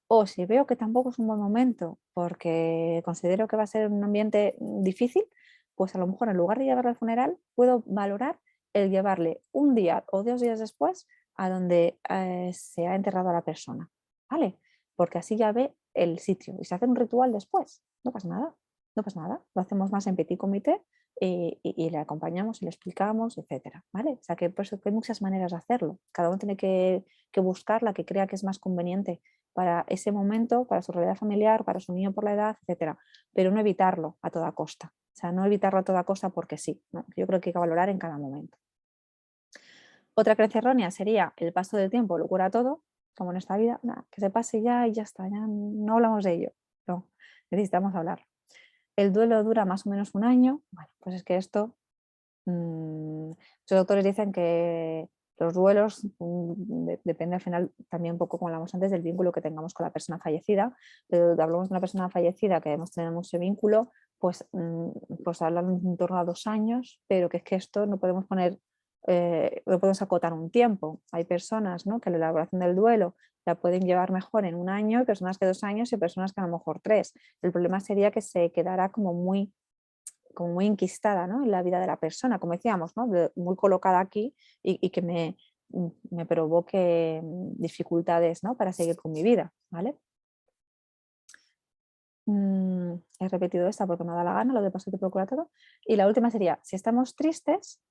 O si veo que tampoco es un buen momento porque considero que va a ser un ambiente difícil, pues a lo mejor en lugar de llevarle al funeral, puedo valorar el llevarle un día o 2 días después a donde se ha enterrado a la persona, ¿vale? Porque así ya ve el sitio y se hace un ritual después, no pasa nada, no pasa nada, lo hacemos más en petit comité y le acompañamos y le explicamos, etcétera, ¿vale? O sea que por eso que hay muchas maneras de hacerlo, cada uno tiene que buscar la que crea que es más conveniente para ese momento, para su realidad familiar, para su niño por la edad, etcétera, pero no evitarlo a toda costa. O sea, no evitarlo a toda costa porque sí, ¿no? Yo creo que hay que valorar en cada momento. Otra creencia errónea sería el paso del tiempo lo cura todo, como en esta vida, nada, que se pase ya y ya está, ya no hablamos de ello. No, necesitamos hablar. El duelo dura más o menos un año. Bueno, pues es que esto, muchos doctores dicen que los duelos depende al final también un poco, como hablamos antes, del vínculo que tengamos con la persona fallecida, pero hablamos de una persona fallecida que hemos tenido mucho vínculo, pues, pues hablan en torno a 2 años, pero que es que esto no podemos poner, no podemos acotar un tiempo. Hay personas, ¿no?, que la elaboración del duelo la pueden llevar mejor en un año, personas que 2 años y personas que a lo mejor 3. El problema sería que se quedará como muy enquistada, ¿no?, en la vida de la persona, como decíamos, ¿no?, muy colocada aquí y que me provoque dificultades, ¿no?, para seguir con mi vida, ¿vale? He repetido esta porque me da la gana, lo de paso te procura todo. Y la última sería, si estamos tristes,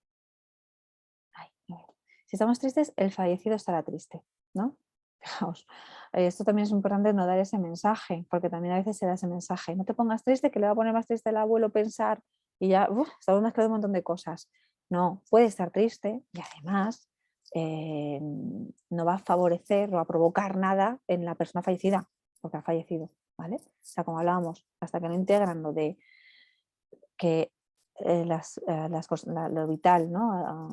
ay, a ver, si estamos tristes, el fallecido estará triste, ¿no? Fijaos, esto también es importante no dar ese mensaje, porque también a veces se da ese mensaje. No te pongas triste, que le va a poner más triste el abuelo pensar y ya, estamos mezclando un montón de cosas. No, puede estar triste y además no va a favorecer o a provocar nada en la persona fallecida, porque ha fallecido, ¿vale? O sea, como hablábamos, hasta que no integran lo de que lo vital, ¿no?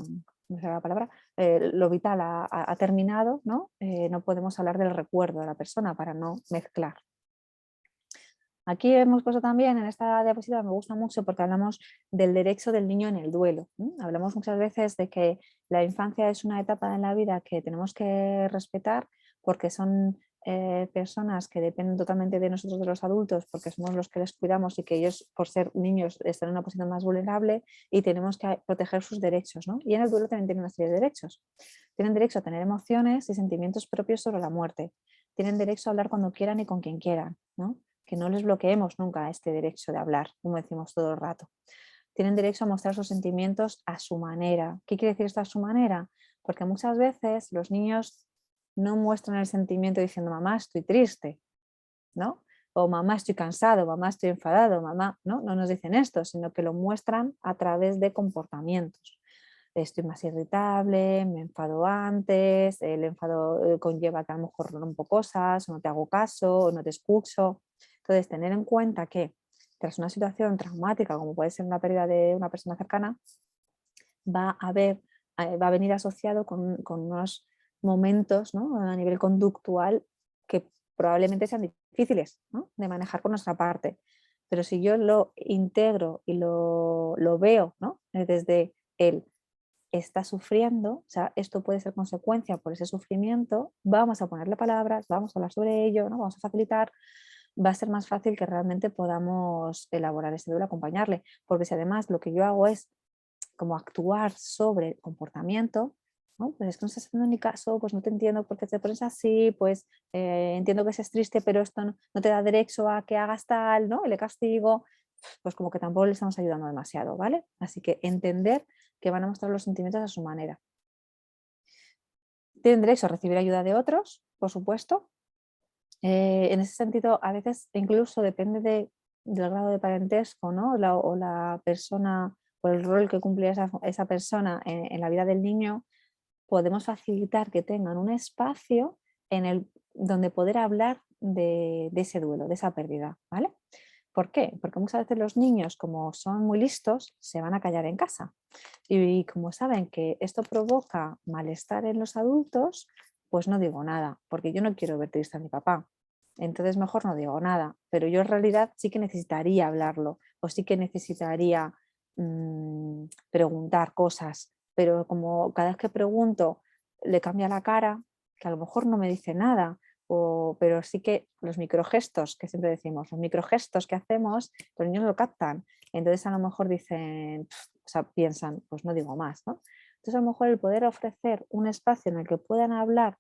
No sé la palabra, lo vital ha terminado, ¿no? No podemos hablar del recuerdo de la persona para no mezclar. Aquí hemos puesto también en esta diapositiva, me gusta mucho porque hablamos del derecho del niño en el duelo. Hablamos muchas veces de que la infancia es una etapa en la vida que tenemos que respetar porque son personas que dependen totalmente de nosotros, de los adultos, porque somos los que les cuidamos y que ellos, por ser niños, están en una posición más vulnerable y tenemos que proteger sus derechos, ¿no? Y en el duelo también tienen una serie de derechos. Tienen derecho a tener emociones y sentimientos propios sobre la muerte. Tienen derecho a hablar cuando quieran y con quien quieran, ¿no? Que no les bloqueemos nunca este derecho de hablar, como decimos todo el rato. Tienen derecho a mostrar sus sentimientos a su manera. ¿Qué quiere decir esto a su manera? Porque muchas veces los niños no muestran el sentimiento diciendo mamá estoy triste, ¿no? O mamá estoy cansado, mamá estoy enfadado, mamá, ¿no? No nos dicen esto, sino que lo muestran a través de comportamientos. Estoy más irritable, me enfado antes, el enfado conlleva que a lo mejor rompo cosas, o no te hago caso, o no te escucho. Entonces, tener en cuenta que tras una situación traumática, como puede ser una pérdida de una persona cercana, va a venir asociado con unos momentos, ¿no?, a nivel conductual que probablemente sean difíciles, ¿no?, de manejar por nuestra parte. Pero si yo lo integro y lo veo, ¿no? Desde él está sufriendo, o sea, esto puede ser consecuencia por ese sufrimiento, vamos a ponerle palabras, vamos a hablar sobre ello, ¿no? Vamos a facilitar, va a ser más fácil que realmente podamos elaborar ese duelo, acompañarle, porque si además lo que yo hago es como actuar sobre el comportamiento, ¿no? Pues es que no estás haciendo ni caso, pues no te entiendo por qué te pones así, pues entiendo que seas triste, pero esto no te da derecho a que hagas tal, ¿no? Y le castigo, pues como que tampoco le estamos ayudando demasiado, ¿vale? Así que entender que van a mostrar los sentimientos a su manera. Tienen derecho a recibir ayuda de otros, por supuesto. En ese sentido, a veces incluso depende del grado de parentesco, ¿no? O la persona, o el rol que cumple esa persona en la vida del niño, podemos facilitar que tengan un espacio donde poder hablar de ese duelo, de esa pérdida, ¿vale? ¿Por qué? Porque muchas veces los niños, como son muy listos, se van a callar en casa. Y como saben que esto provoca malestar en los adultos, pues no digo nada, porque yo no quiero ver triste a mi papá. Entonces mejor no digo nada, pero yo en realidad sí que necesitaría hablarlo o sí que necesitaría preguntar cosas, pero como cada vez que pregunto le cambia la cara, que a lo mejor no me dice nada, pero sí que los microgestos, que siempre decimos, los microgestos que hacemos, los niños lo captan. Entonces a lo mejor dicen, o sea, piensan, pues no digo más, ¿no? Entonces a lo mejor el poder ofrecer un espacio en el que puedan hablar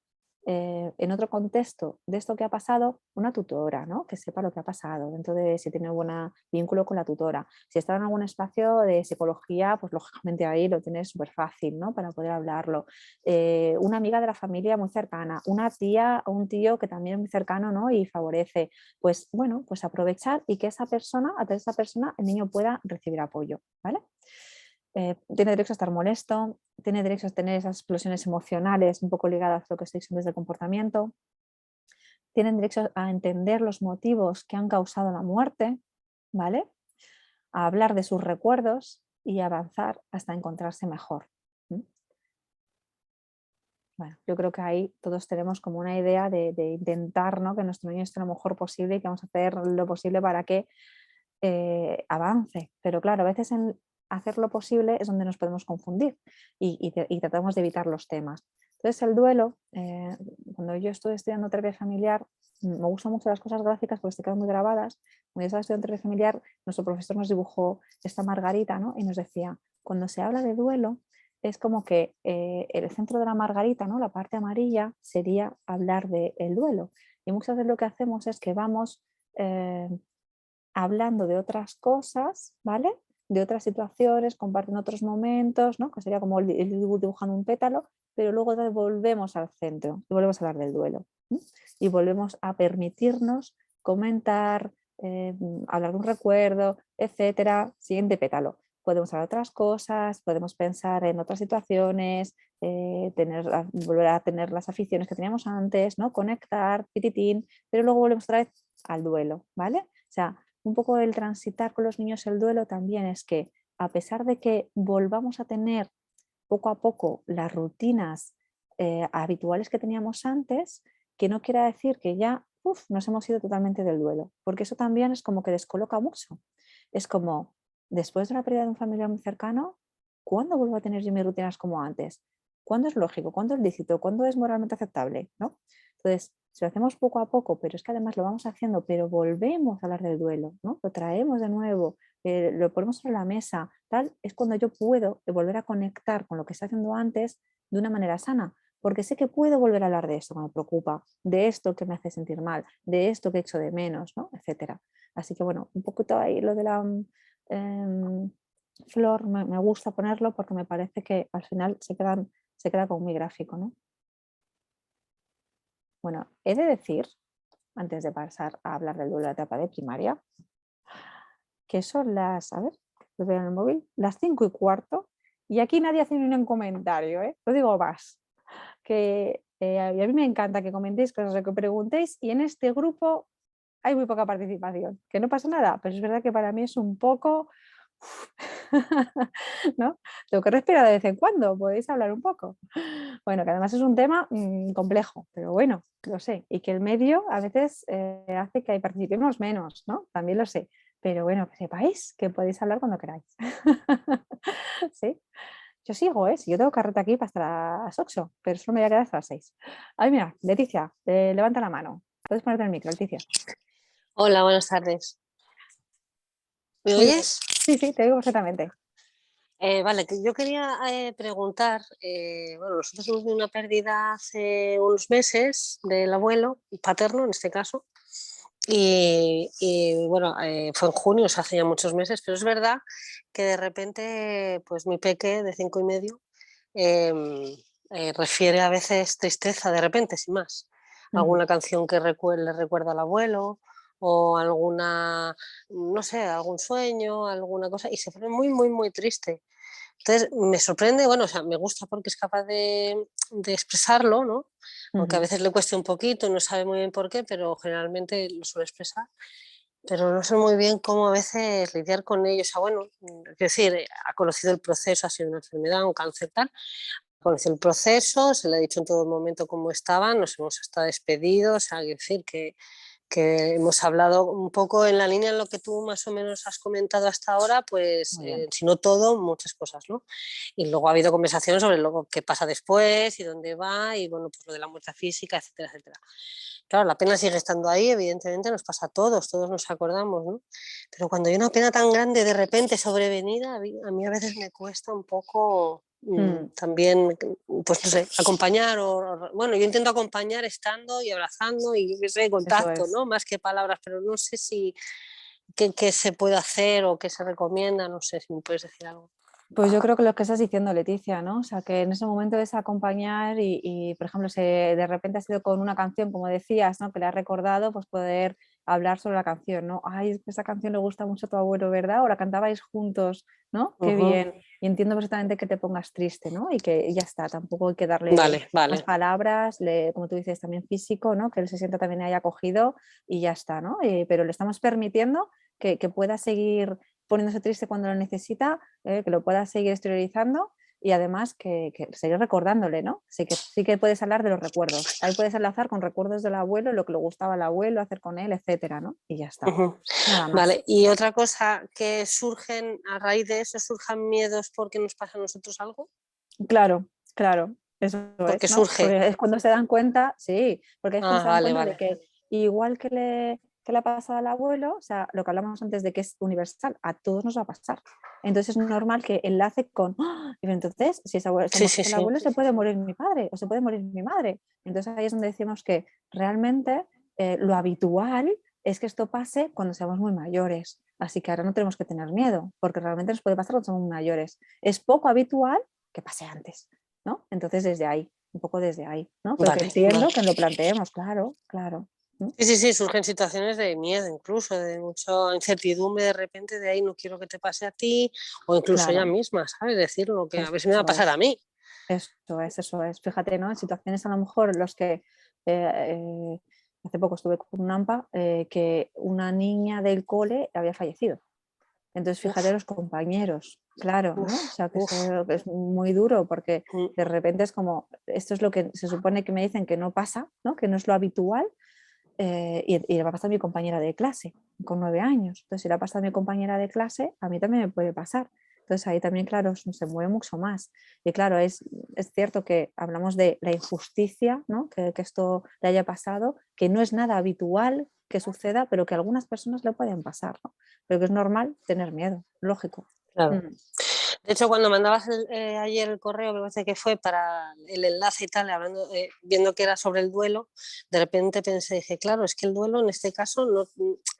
en otro contexto de esto que ha pasado, una tutora, ¿no? Que sepa lo que ha pasado, dentro de si tiene un buen vínculo con la tutora. Si está en algún espacio de psicología, pues lógicamente ahí lo tienes súper fácil, ¿no? Para poder hablarlo. Una amiga de la familia muy cercana, una tía o un tío que también es muy cercano, ¿no? Y favorece, pues bueno, pues aprovechar y que esa persona, a través de esa persona, el niño pueda recibir apoyo, ¿vale? Tiene derecho a estar molesto, tiene derecho a tener esas explosiones emocionales un poco ligadas a lo que estoy diciendo desde el comportamiento, tienen derecho a entender los motivos que han causado la muerte, ¿vale? A hablar de sus recuerdos y avanzar hasta encontrarse mejor. Bueno, yo creo que ahí todos tenemos como una idea de intentar, ¿no? Que nuestro niño esté lo mejor posible y que vamos a hacer lo posible para que avance. Pero claro, a veces en hacer lo posible es donde nos podemos confundir y tratamos de evitar los temas. Entonces el duelo, cuando yo estoy estudiando terapia familiar, me gustan mucho las cosas gráficas porque se quedan muy grabadas. Cuando yo estaba estudiando terapia familiar, nuestro profesor nos dibujó esta margarita, ¿no? Y nos decía, cuando se habla de duelo, es como que el centro de la margarita, ¿no? La parte amarilla, sería hablar del duelo. Y muchas veces lo que hacemos es que vamos eh, hablando de otras cosas, ¿vale? De otras situaciones, compartiendo otros momentos, ¿no? Que sería como el dibujando un pétalo, pero luego volvemos al centro y volvemos a hablar del duelo. ¿Sí? Y volvemos a permitirnos comentar, hablar de un recuerdo, etcétera. Siguiente pétalo. Podemos hablar de otras cosas, podemos pensar en otras situaciones, volver a tener las aficiones que teníamos antes, ¿no? Conectar, pititín, pero luego volvemos otra vez al duelo, ¿vale? O sea, un poco el transitar con los niños el duelo también es que a pesar de que volvamos a tener poco a poco las rutinas habituales que teníamos antes, que no quiera decir que ya nos hemos ido totalmente del duelo, porque eso también es como que descoloca mucho. Es como, después de una pérdida de un familiar muy cercano, ¿cuándo vuelvo a tener yo mis rutinas como antes? ¿Cuándo es lógico? ¿Cuándo es lícito? ¿Cuándo es moralmente aceptable? ¿No? Entonces, si lo hacemos poco a poco, pero es que además lo vamos haciendo, pero volvemos a hablar del duelo, ¿no? Lo traemos de nuevo, lo ponemos sobre la mesa, tal, es cuando yo puedo volver a conectar con lo que está haciendo antes de una manera sana, porque sé que puedo volver a hablar de esto que me preocupa, de esto que me hace sentir mal, de esto que echo de menos, ¿no? Etcétera. Así que bueno, un poquito ahí lo de la flor me gusta ponerlo porque me parece que al final se queda como muy gráfico, ¿no? Bueno, he de decir, antes de pasar a hablar del duelo de la etapa de primaria, que son las, a ver, lo veo en el móvil, las 5:15 y aquí nadie hace ni un comentario, ¿eh? Lo digo más, que a mí me encanta que comentéis cosas, que preguntéis y en este grupo hay muy poca participación, que no pasa nada, pero es verdad que para mí es un poco, ¿no? Tengo que respirar de vez en cuando, podéis hablar un poco. Bueno, que además es un tema complejo, pero bueno, lo sé, y que el medio a veces hace que participemos menos, ¿no? También lo sé. pero bueno, que sepáis que podéis hablar cuando queráis. ¿Sí? Yo sigo, ¿eh? Si yo tengo carreta aquí para hasta las 8, pero solo me voy a quedar hasta las 6. Ay, mira, Leticia, levanta la mano. Puedes ponerte el micro, Leticia. Hola, buenas tardes. ¿Me Muy bien. oyes? Sí, sí, te oigo perfectamente. Vale, que yo quería preguntar, bueno, nosotros hemos tenido una pérdida hace unos meses del abuelo paterno, en este caso, bueno, fue en junio, o sea, hace ya muchos meses, pero es verdad que de repente, pues mi peque de 5 y medio refiere a veces tristeza, de repente, sin más. Ujú, Alguna canción que le recuerda al abuelo o alguna, no sé, algún sueño, alguna cosa, y se pone muy, muy, muy triste. Entonces, me sorprende, bueno, o sea, me gusta porque es capaz de expresarlo, ¿no? Aunque a ujú. veces le cueste un poquito, no sabe muy bien por qué, pero generalmente lo suele expresar. Pero no sé muy bien cómo a veces lidiar con ello. O sea, bueno, quiero decir, ha conocido el proceso, ha sido una enfermedad, un cáncer tal, ha conocido el proceso, se le ha dicho en todo momento cómo estaba, nos hemos hasta despedido, o sea, quiero decir que hemos hablado un poco en la línea en lo que tú más o menos has comentado hasta ahora, pues Muy bien. si no todo, muchas cosas, ¿no? Y luego ha habido conversaciones sobre lo que pasa después y dónde va y bueno, pues lo de la muerte física, etcétera, etcétera. Claro, la pena sigue estando ahí, evidentemente nos pasa a todos, todos nos acordamos, ¿no? Pero cuando hay una pena tan grande de repente sobrevenida, a mí a veces me cuesta un poco Mm, también, pues no sé, acompañar bueno, yo intento acompañar estando y abrazando y yo qué sé, eso contacto, es. ¿no? Más que palabras, pero no sé si qué se puede hacer o qué se recomienda, no sé si me puedes decir algo. Pues yo creo que lo que estás diciendo, Leticia, ¿no? O sea, que en ese momento es acompañar por ejemplo, si de repente ha sido con una canción, como decías, ¿no? Que le has recordado, pues poder hablar sobre la canción, ¿no? Ay, es que esa canción le gusta mucho a tu abuelo, ¿verdad? O la cantabais juntos, ¿no? Qué Ujú. bien. Y entiendo perfectamente que te pongas triste, ¿no? Y que ya está, tampoco hay que darle Vale, más vale. palabras, como tú dices, también físico, ¿no? Que él se sienta también ahí acogido y ya está, ¿no? Pero le estamos permitiendo que pueda seguir poniéndose triste cuando lo necesita, que lo puedas seguir exteriorizando y además que seguir recordándole, ¿no? Sí que puedes hablar de los recuerdos. Ahí puedes enlazar con recuerdos del abuelo, lo que le gustaba al abuelo, hacer con él, etcétera, ¿no? Y ya está. Ujú. Nada más. Vale, y otra cosa que surgen a raíz de eso, surjan miedos porque nos pasa a nosotros algo, Claro, claro, eso porque es, ¿no? surge. Porque es cuando se dan cuenta, sí, porque es cuando Ah, se dan vale, cuenta de vale. que igual que le ha pasado al abuelo, o sea, lo que hablamos antes de que es universal, a todos nos va a pasar. Entonces es normal que enlace con, ¡ah! Y entonces, si se ha Sí, muerto sí, el sí. abuelo, se puede morir mi padre o se puede morir mi madre. Entonces ahí es donde decimos que realmente lo habitual es que esto pase cuando seamos muy mayores. Así que ahora no tenemos que tener miedo, porque realmente nos puede pasar cuando somos mayores. Es poco habitual que pase antes, ¿no? Entonces desde ahí, un poco desde ahí, ¿no? Pero que Vale, vale. entiendo que lo planteemos, claro, claro. ¿No? Sí, sí, sí, surgen situaciones de miedo, incluso de mucha incertidumbre de repente, de ahí no quiero que te pase a ti, o incluso ella Claro, misma, ¿sabes? Decirlo, que a ver si me va a eso pasar a es, mí. eso es, eso es. Fíjate, ¿no? En situaciones a lo mejor en los que hace poco estuve con un AMPA que una niña del cole había fallecido. Entonces, fíjate Uf, los compañeros, claro, uf, ¿no? O sea, que uf. eso es muy duro porque Mm, de repente es como, esto es lo que se supone que me dicen que no pasa, ¿no? Que no es lo habitual, y le va a pasar a mi compañera de clase con 9 años. Entonces, si le ha pasado a mi compañera de clase, a mí también me puede pasar. Entonces, ahí también, claro, se mueve mucho más. Y claro, es cierto que hablamos de la injusticia, ¿no? Que esto le haya pasado, que no es nada habitual que suceda, pero que a algunas personas le pueden pasar, ¿no? Pero que es normal tener miedo, lógico. claro. Mm, De hecho, cuando mandabas ayer el correo, me parece que fue para el enlace y tal, hablando, viendo que era sobre el duelo, de repente pensé, dije, claro, es que el duelo en este caso no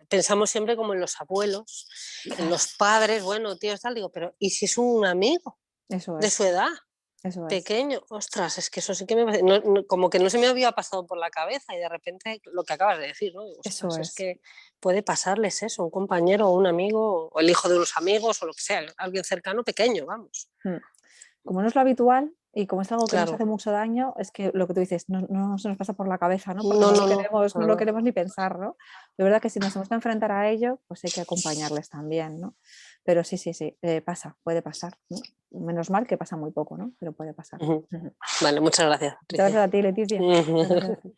pensamos siempre como en los abuelos, en claro, los padres, bueno, tíos, tal, digo, pero ¿y si es un amigo eso de su es, edad? eso es. Pequeño, ostras, es que eso sí que me parece, como que no se me había pasado por la cabeza y de repente lo que acabas de decir, ¿no? Digo, Eso ostras, es es. que puede pasarles eso, un compañero o un amigo o el hijo de unos amigos o lo que sea, alguien cercano pequeño, vamos. Mm. Como no es lo habitual y como es algo que nos Claro, hace mucho daño, es que lo que tú dices, no se nos pasa por la cabeza, ¿no? Porque no, no, no, no para lo nada. queremos ni pensar, ¿no? De verdad que si nos tenemos que enfrentar a ello, pues hay que acompañarles también, ¿no? Pero sí, sí, sí, pasa, puede pasar, ¿no? Menos mal que pasa muy poco, ¿no? Pero puede pasar. Ujú. Ujú. Vale, muchas gracias, Muchas Patricia. gracias a ti, Leticia. Muchas gracias a ti.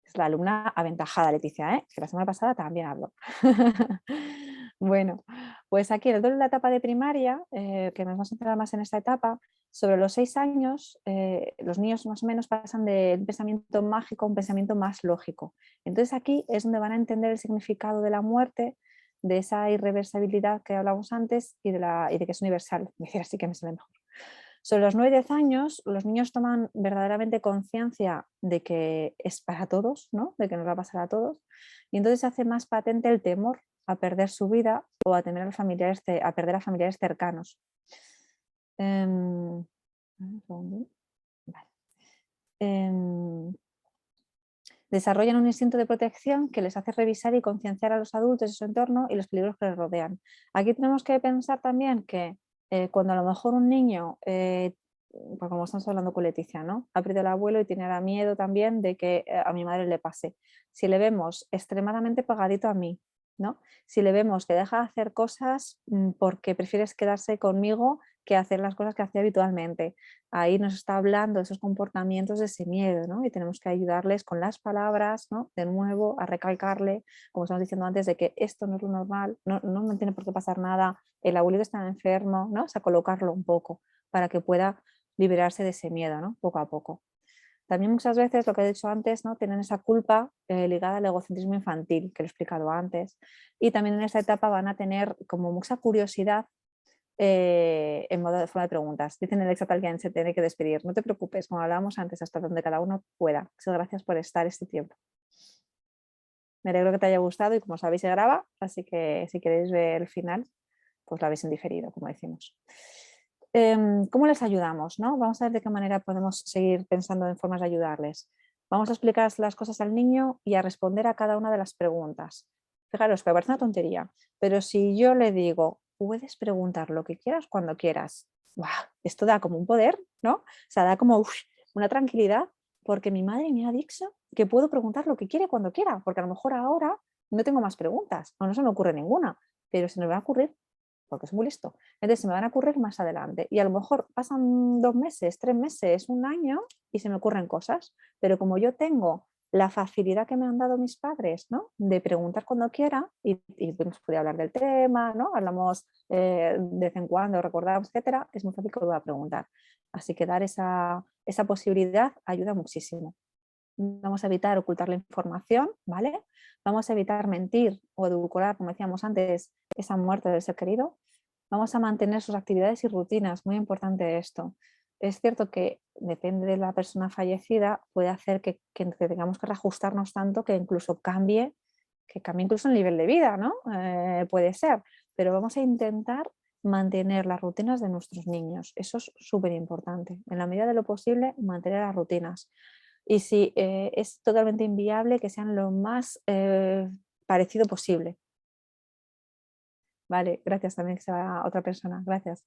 Es la alumna aventajada, Leticia, ¿eh? Que la semana pasada también habló. Bueno, pues aquí en la etapa de primaria, que nos vamos a centrar más en esta etapa, sobre los 6 años, los niños más o menos pasan de un pensamiento mágico a un pensamiento más lógico. Entonces aquí es donde van a entender el significado de la muerte, de esa irreversibilidad que hablamos antes y de que es universal. Decir así que me sale mejor. Sobre los 9 y 10 años, los niños toman verdaderamente conciencia de que es para todos, ¿no? De que nos va a pasar a todos, y entonces se hace más patente el temor a perder su vida o a, temer a, familiares, a perder a familiares cercanos. Un segundo. Vale. Desarrollan un instinto de protección que les hace revisar y concienciar a los adultos de su entorno y los peligros que les rodean. Aquí tenemos que pensar también que cuando a lo mejor un niño, pues como estamos hablando con Leticia, ¿no? Ha perdido al abuelo y tiene ahora miedo también de que a mi madre le pase. Si le vemos extremadamente pegadito a mí, ¿no? Si le vemos que deja de hacer cosas porque prefieres quedarse conmigo que hacer las cosas que hacía habitualmente. Ahí nos está hablando de esos comportamientos de ese miedo, ¿no? Y tenemos que ayudarles con las palabras, ¿no? De nuevo, a recalcarle, como estamos diciendo antes, de que esto no es lo normal, no tiene por qué pasar nada, el abuelito está enfermo, ¿no? O sea, colocarlo un poco para que pueda liberarse de ese miedo, ¿no? Poco a poco. También muchas veces, lo que he dicho antes, ¿no? Tienen esa culpa ligada al egocentrismo infantil, que lo he explicado antes. Y también en esta etapa van a tener como mucha curiosidad en modo de forma de preguntas. Dicen en el chat alguien se tiene que despedir. No te preocupes, como hablábamos antes, hasta donde cada uno pueda. Muchas gracias por estar este tiempo. Me alegro que te haya gustado y como sabéis se graba, así que si queréis ver el final, pues lo habéis en diferido, como decimos. ¿Cómo les ayudamos? ¿No? Vamos a ver de qué manera podemos seguir pensando en formas de ayudarles. Vamos a explicar las cosas al niño y a responder a cada una de las preguntas. Fijaros, que parece una tontería, pero si yo le digo, puedes preguntar lo que quieras cuando quieras, ¡guau! Esto da como un poder, ¿no? O sea, da como una tranquilidad, porque mi madre me ha dicho que puedo preguntar lo que quiere cuando quiera, porque a lo mejor ahora no tengo más preguntas, o no se me ocurre ninguna, pero se me va a ocurrir porque es muy listo. Entonces se me van a ocurrir más adelante y a lo mejor pasan 2 meses, 3 meses, un año y se me ocurren cosas, pero como yo tengo la facilidad que me han dado mis padres, ¿no? De preguntar cuando quiera y pues, podía hablar del tema, ¿no? Hablamos de vez en cuando, recordamos, etcétera, es muy fácil que lo voy a preguntar. Así que dar esa posibilidad ayuda muchísimo. Vamos a evitar ocultar la información, ¿vale? Vamos a evitar mentir o edulcorar, como decíamos antes, esa muerte del ser querido. Vamos a mantener sus actividades y rutinas, muy importante esto. Es cierto que depende de la persona fallecida, puede hacer que tengamos que reajustarnos tanto que cambie incluso el nivel de vida, ¿no? Puede ser, pero vamos a intentar mantener las rutinas de nuestros niños. Eso es súper importante. En la medida de lo posible, mantener las rutinas. Y si es totalmente inviable, que sean lo más parecido posible. Vale, gracias también que sea otra persona, gracias.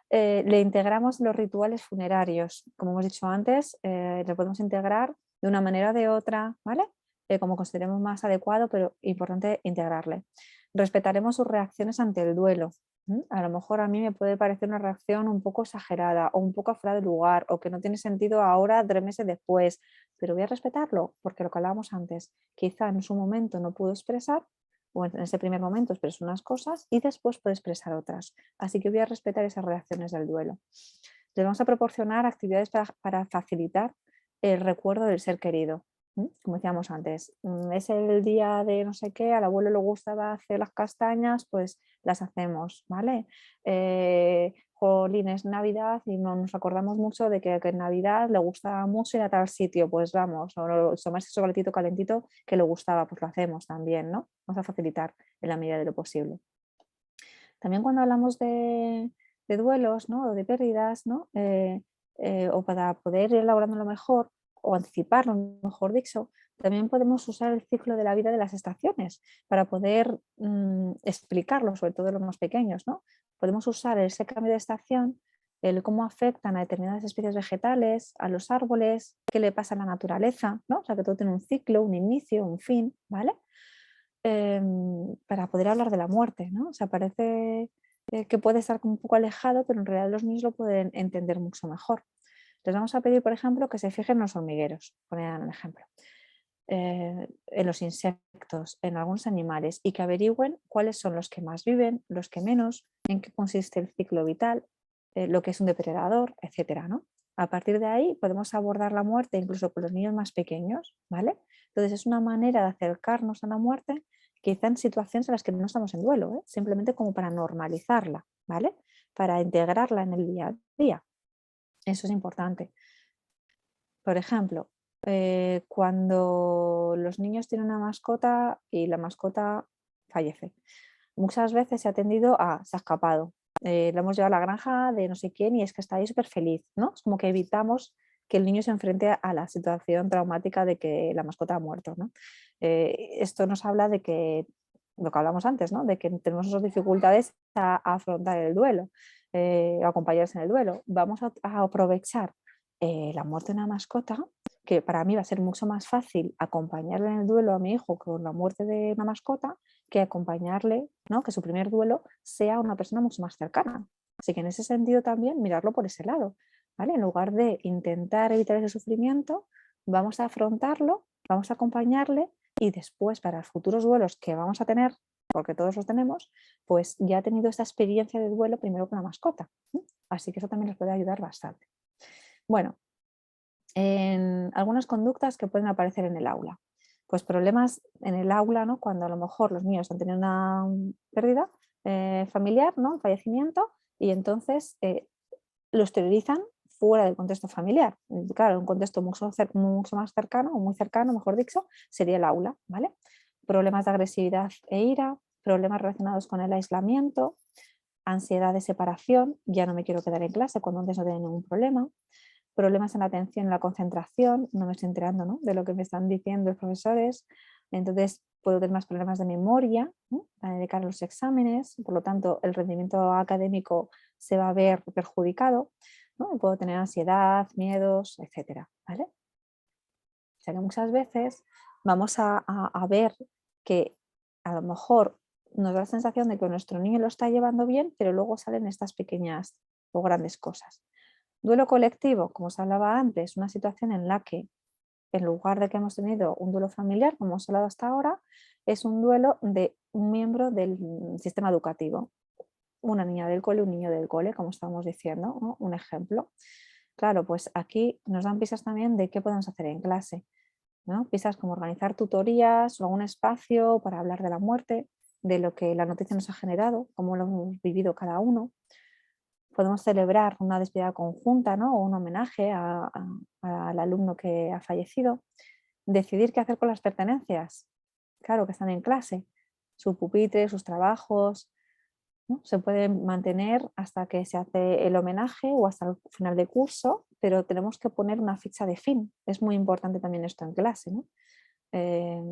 Le integramos los rituales funerarios. Como hemos dicho antes, le podemos integrar de una manera o de otra, ¿vale? Como consideremos más adecuado, pero importante integrarle. Respetaremos sus reacciones ante el duelo. A lo mejor a mí me puede parecer una reacción un poco exagerada o un poco fuera de lugar o que no tiene sentido ahora 3 meses después, pero voy a respetarlo porque lo que hablábamos antes, quizá en su momento no pudo expresar o en ese primer momento expresó unas cosas y después puede expresar otras. Así que voy a respetar esas reacciones del duelo. Les vamos a proporcionar actividades para facilitar el recuerdo del ser querido. Como decíamos antes, es el día de no sé qué, al abuelo le gustaba hacer las castañas, pues las hacemos, ¿vale? Jolín, es Navidad y no nos acordamos mucho de que en Navidad le gustaba mucho ir a tal sitio, pues vamos, o tomarse ese chocolatito calentito que le gustaba, pues lo hacemos también, ¿no? Vamos a facilitar en la medida de lo posible. También cuando hablamos de duelos, ¿no? O de pérdidas, ¿no? O para poder ir elaborándolo mejor o anticiparlo, mejor dicho, también podemos usar el ciclo de la vida de las estaciones para poder explicarlo, sobre todo los más pequeños, ¿no? Podemos usar ese cambio de estación, el cómo afectan a determinadas especies vegetales, a los árboles, qué le pasa a la naturaleza, ¿no? O sea, que todo tiene un ciclo, un inicio, un fin, ¿vale? Para poder hablar de la muerte, ¿no? O sea, parece que puede estar como un poco alejado, pero en realidad los niños lo pueden entender mucho mejor. Les vamos a pedir, por ejemplo, que se fijen en los hormigueros, poner un ejemplo. en los insectos, en algunos animales, y que averigüen cuáles son los que más viven, los que menos, en qué consiste el ciclo vital, lo que es un depredador, etcétera, ¿no? A partir de ahí podemos abordar la muerte incluso con los niños más pequeños, ¿vale? Entonces es una manera de acercarnos a la muerte, quizá en situaciones en las que no estamos en duelo, ¿eh? Simplemente como para normalizarla, ¿vale? Para integrarla en el día a día. Eso es importante. Por ejemplo, cuando los niños tienen una mascota y la mascota fallece, muchas veces se ha tendido a, se ha escapado, lo hemos llevado a la granja de no sé quién y es que está ahí súper feliz, ¿no? Es como que evitamos que el niño se enfrente a la situación traumática de que la mascota ha muerto, ¿no? Esto nos habla de que, lo que hablamos antes, ¿no? De que tenemos esas dificultades a afrontar el duelo, a acompañarse en el duelo. Vamos a aprovechar la muerte de una mascota, que para mí va a ser mucho más fácil acompañarle en el duelo a mi hijo con la muerte de una mascota que acompañarle, ¿no? Que su primer duelo sea una persona mucho más cercana. Así que en ese sentido también mirarlo por ese lado, ¿vale? En lugar de intentar evitar ese sufrimiento, vamos a afrontarlo, vamos a acompañarle y después para futuros duelos que vamos a tener, porque todos los tenemos, pues ya ha tenido esa experiencia de duelo primero con la mascota. Así que eso también les puede ayudar bastante. Bueno, en algunas conductas que pueden aparecer en el aula. Pues problemas en el aula, ¿no? Cuando a lo mejor los niños han tenido una pérdida familiar, ¿no? Un fallecimiento, y entonces lo exteriorizan fuera del contexto familiar. Claro, un contexto mucho más cercano, o muy cercano, mejor dicho, sería el aula, ¿vale? Problemas de agresividad e ira, problemas relacionados con el aislamiento, ansiedad de separación, ya no me quiero quedar en clase cuando antes no tenía ningún problema, problemas en la atención, en la concentración, no me estoy enterando, ¿no? De lo que me están diciendo los profesores, entonces puedo tener más problemas de memoria, ¿no? Para dedicar a los exámenes, por lo tanto el rendimiento académico se va a ver perjudicado, ¿no? Y puedo tener ansiedad, miedos, etcétera, ¿vale? O sea que muchas veces vamos a ver que a lo mejor nos da la sensación de que nuestro niño lo está llevando bien, pero luego salen estas pequeñas o grandes cosas. Duelo colectivo, como os hablaba antes, una situación en la que en lugar de que hemos tenido un duelo familiar, como hemos hablado hasta ahora, es un duelo de un miembro del sistema educativo. Una niña del cole, un niño del cole, como estábamos diciendo, ¿no? Un ejemplo. Claro, pues aquí nos dan pistas también de qué podemos hacer en clase, ¿no? Pistas como organizar tutorías o algún espacio para hablar de la muerte, de lo que la noticia nos ha generado, cómo lo hemos vivido cada uno. Podemos celebrar una despedida conjunta, ¿no? O un homenaje al alumno que ha fallecido. Decidir qué hacer con las pertenencias, claro, que están en clase, su pupitre, sus trabajos, ¿no? Se pueden mantener hasta que se hace el homenaje o hasta el final de curso, pero tenemos que poner una fecha de fin. Es muy importante también esto en clase, ¿no? Eh,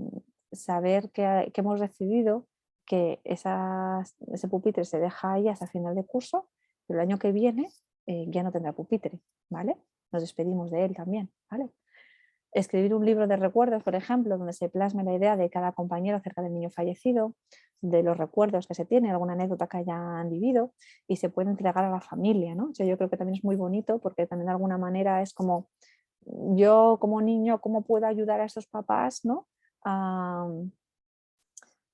Saber que hemos decidido que ese pupitre se deja ahí hasta el final de curso, pero el año que viene ya no tendrá pupitre, ¿vale? Nos despedimos de él también, ¿vale? Escribir un libro de recuerdos, por ejemplo, donde se plasme la idea de cada compañero acerca del niño fallecido, de los recuerdos que se tienen, alguna anécdota que hayan vivido y se puede entregar a la familia, ¿no? O sea, yo creo que también es muy bonito porque también de alguna manera es como yo como niño, ¿cómo puedo ayudar a estos papás, ¿no? a,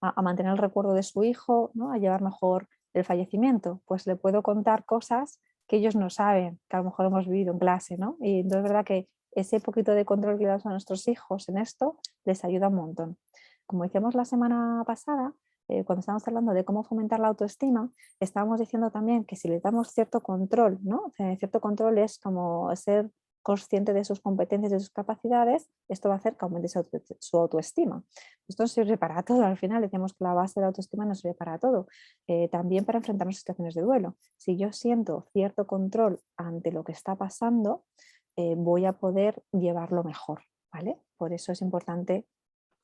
a mantener el recuerdo de su hijo, ¿no? A llevar mejor el fallecimiento? Pues le puedo contar cosas que ellos no saben, que a lo mejor hemos vivido en clase, ¿no? Y entonces es verdad que ese poquito de control que le damos a nuestros hijos en esto les ayuda un montón. Como decíamos la semana pasada, cuando estábamos hablando de cómo fomentar la autoestima, estábamos diciendo también que si les damos cierto control, ¿no? Cierto control es como ser consciente de sus competencias, de sus capacidades, esto va a hacer que aumente su autoestima. Esto sirve para todo, al final decimos que la base de la autoestima nos sirve para todo, también para enfrentarnos a situaciones de duelo. Si yo siento cierto control ante lo que está pasando, voy a poder llevarlo mejor, ¿vale? Por eso es importante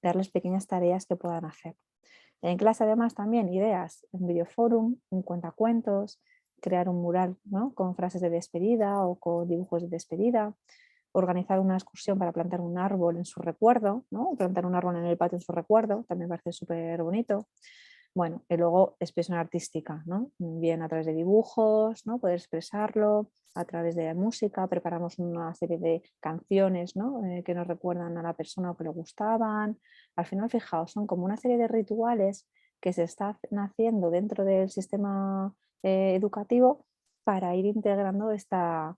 darles pequeñas tareas que puedan hacer. En clase además también ideas, un videoforum, un cuentacuentos, crear un mural, ¿no? Con frases de despedida o con dibujos de despedida, organizar una excursión para plantar un árbol en su recuerdo, ¿no? Plantar un árbol en el patio en su recuerdo, también parece súper bonito. Bueno, y luego expresión artística, ¿no? Bien a través de dibujos, ¿no? Poder expresarlo, a través de música, preparamos una serie de canciones, ¿no? Que nos recuerdan a la persona o que le gustaban. Al final, fijaos, son como una serie de rituales que se están haciendo dentro del sistema educativo para ir integrando esta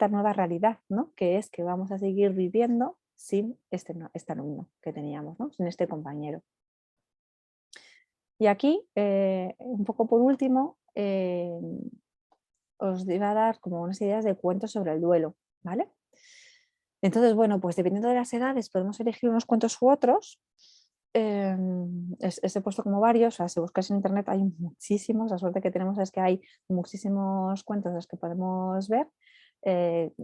nueva realidad, ¿no? Que es que vamos a seguir viviendo sin este alumno que teníamos, ¿no? Sin este compañero. Y aquí, un poco por último, os iba a dar como unas ideas de cuentos sobre el duelo, ¿vale? Entonces, bueno, pues dependiendo de las edades podemos elegir unos cuentos u otros. He puesto como varios, o sea, si buscáis en internet hay muchísimos, la suerte que tenemos es que hay muchísimos cuentos los que podemos ver.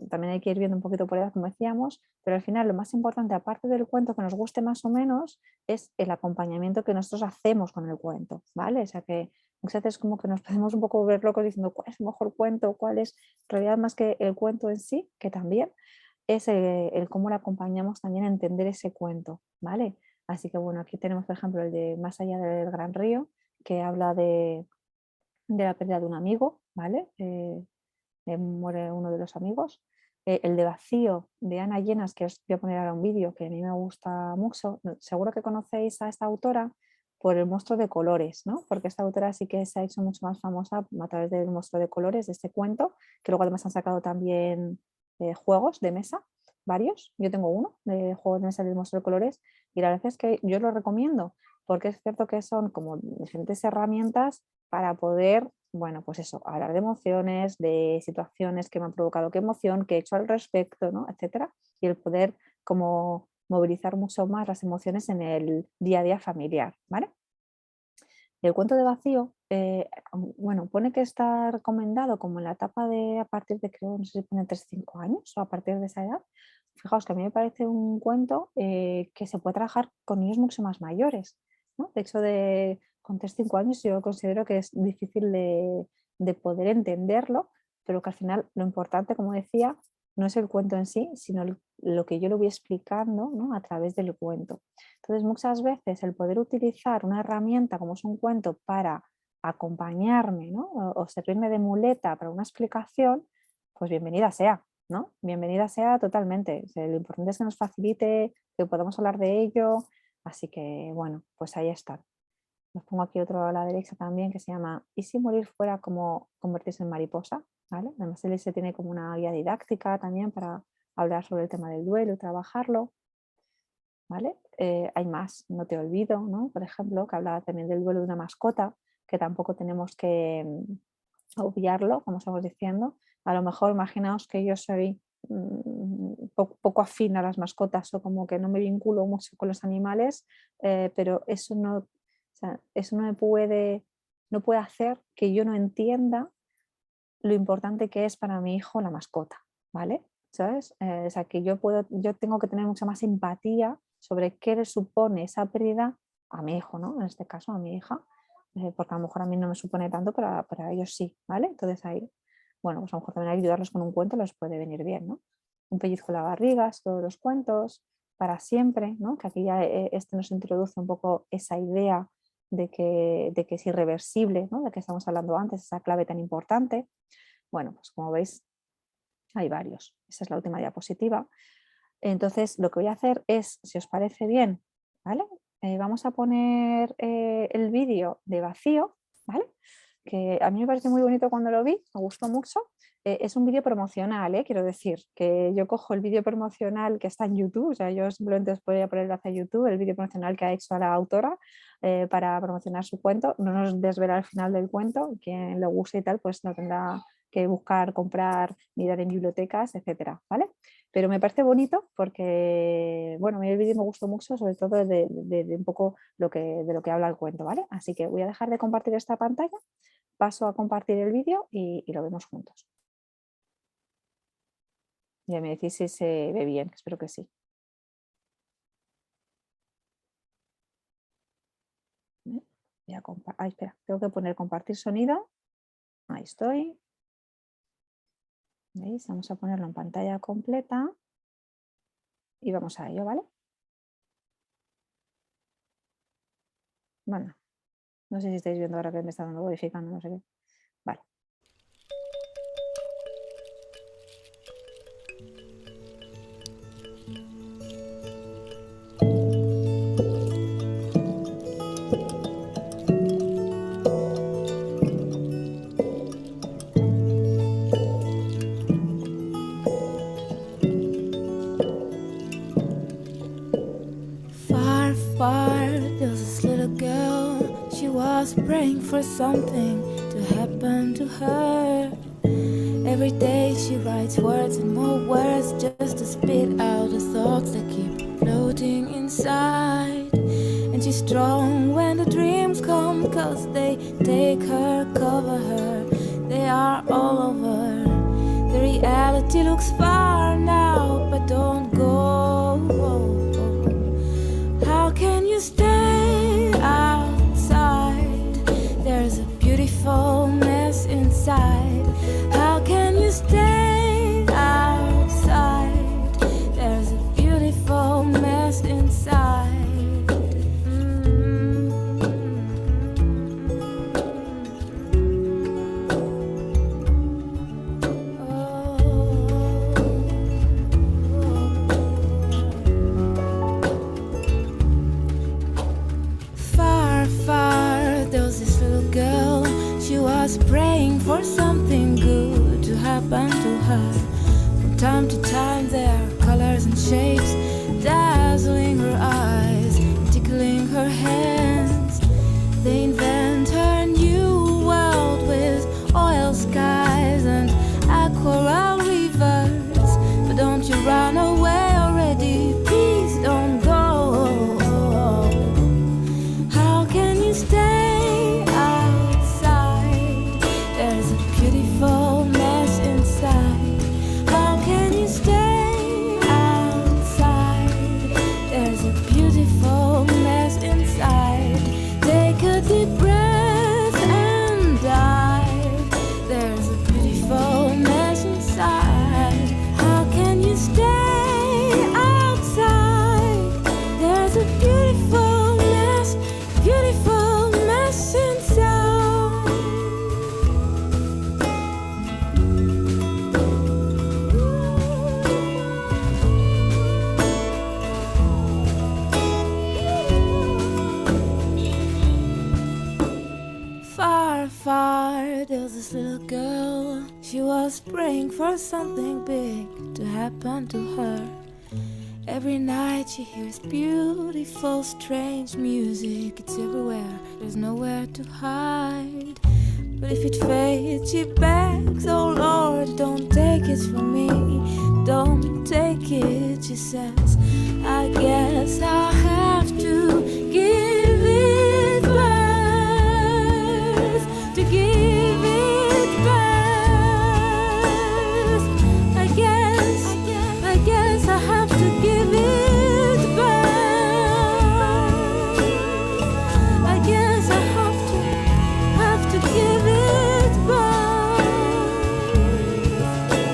También hay que ir viendo un poquito por edad, como decíamos, pero al final lo más importante, aparte del cuento que nos guste más o menos, es el acompañamiento que nosotros hacemos con el cuento, ¿vale? O sea que muchas veces como que nos podemos un poco volver locos diciendo cuál es el mejor cuento, cuál es, en realidad más que el cuento en sí, que también, es el cómo le acompañamos también a entender ese cuento, ¿vale? Así que bueno, aquí tenemos por ejemplo el de Más allá del gran río, que habla de la pérdida de un amigo, ¿vale? Muere uno de los amigos. El de Vacío, de Ana Llenas, que os voy a poner ahora un vídeo que a mí me gusta mucho. Seguro que conocéis a esta autora por El monstruo de colores, ¿no? Porque esta autora sí que se ha hecho mucho más famosa a través del monstruo de colores, de este cuento, que luego además han sacado también juegos de mesa, varios. Yo tengo uno de juegos de mesa del monstruo de colores y la verdad es que yo lo recomiendo porque es cierto que son como diferentes herramientas para poder, bueno, pues eso, hablar de emociones, de situaciones que me han provocado qué emoción, qué he hecho al respecto, ¿no? Etcétera. Y el poder como movilizar mucho más las emociones en el día a día familiar, ¿vale? El cuento de Vacío, bueno, pone que está recomendado como en la etapa de a partir de, creo, no sé si pone 3-5 años o a partir de esa edad. Fijaos que a mí me parece un cuento que se puede trabajar con niños mucho más mayores, ¿no? De hecho, con 3-5 años yo considero que es difícil de poder entenderlo, pero que al final lo importante, como decía, no es el cuento en sí, sino lo que yo le voy explicando, ¿no? A través del cuento. Entonces, muchas veces el poder utilizar una herramienta como es un cuento para acompañarme, ¿no? o servirme de muleta para una explicación, pues bienvenida sea, ¿no? Bienvenida sea totalmente. O sea, lo importante es que nos facilite, que podamos hablar de ello. Así que, bueno, pues ahí está. Os pongo aquí otro a la derecha también que se llama ¿Y si morir fuera como convertirse en mariposa? ¿Vale? Además, él se tiene como una guía didáctica también para hablar sobre el tema del duelo y trabajarlo. ¿Vale? Hay más, No te olvido, ¿no? Por ejemplo, que habla también del duelo de una mascota, que tampoco tenemos que obviarlo, como estamos diciendo. A lo mejor imaginaos que yo soy poco afín a las mascotas o como que no me vinculo mucho con los animales, pero eso no, o sea, eso no puede hacer que yo no entienda lo importante que es para mi hijo la mascota, ¿vale? ¿Sabes? O sea, que yo tengo que tener mucha más empatía sobre qué le supone esa pérdida a mi hijo, ¿no? En este caso, a mi hija, porque a lo mejor a mí no me supone tanto, pero para ellos sí, ¿vale? Entonces ahí, bueno, pues a lo mejor también ayudarlos con un cuento les puede venir bien, ¿no? Un pellizco en la barriga, todos los cuentos, para siempre, ¿no? Que aquí ya este nos introduce un poco esa idea de que es irreversible, ¿no? De que estamos hablando antes, esa clave tan importante. Bueno, pues como veis, hay varios. Esa es la última diapositiva. Entonces, lo que voy a hacer es, si os parece bien, ¿vale? Vamos a poner el vídeo de Vacío, ¿vale? Que a mí me pareció muy bonito cuando lo vi, me gustó mucho. Es un vídeo promocional, quiero decir, que yo cojo el vídeo promocional que está en YouTube, o sea, yo simplemente os podría poner hacia YouTube, el vídeo promocional que ha hecho a la autora para promocionar su cuento. No nos desvela el final del cuento, quien lo guste y tal, pues lo tendrá que buscar, comprar, mirar en bibliotecas, etcétera, ¿vale? Pero me parece bonito porque, bueno, a mí el vídeo me gustó mucho, sobre todo de un poco de lo que habla el cuento, ¿vale? Así que voy a dejar de compartir esta pantalla, paso a compartir el vídeo y lo vemos juntos. Ya me decís si se ve bien, espero que sí. Espera, tengo que poner compartir sonido. Ahí estoy. ¿Veis? Vamos a ponerlo en pantalla completa y vamos a ello, ¿vale? Bueno, No sé si estáis viendo ahora que me está dando modificando, no sé qué. Vale. Far, far, there's this little girl. She was praying for something to happen to her. Every day she writes words and more words just to spit out the thoughts that keep floating inside. And she's strong when the dreams come, 'cause they take her, cover her, they are all over. The reality looks far now, but don't go. How can you stay outside? There's a beautiful mess inside. How can you stay outside? There's a beautiful mess inside. Far, far, there was this little girl. She was praying for something good to happen to her. From time to time there are colors and shapes dazzling her eyes, tickling her hands. They invent her new world with oil skies and aquarelle rivers. But don't you run away already, please don't go. How can you stay outside? There's a beautiful mess inside. How can you stay outside? There's a beautiful mess inside. Take a deep breath and dive. There's a beautiful mess inside. How can you stay outside? There's a beautiful mess inside. Far, far, there was this little girl. She was praying for something big to happen to her. Every night she hears beautiful, strange music. It's everywhere, there's nowhere to hide. But if it fades, she begs, oh Lord, don't take it from me. Don't take it, she says. I guess I'll have to give it birth, to give it birth. I guess I have to give it birth. I guess I have to give it birth.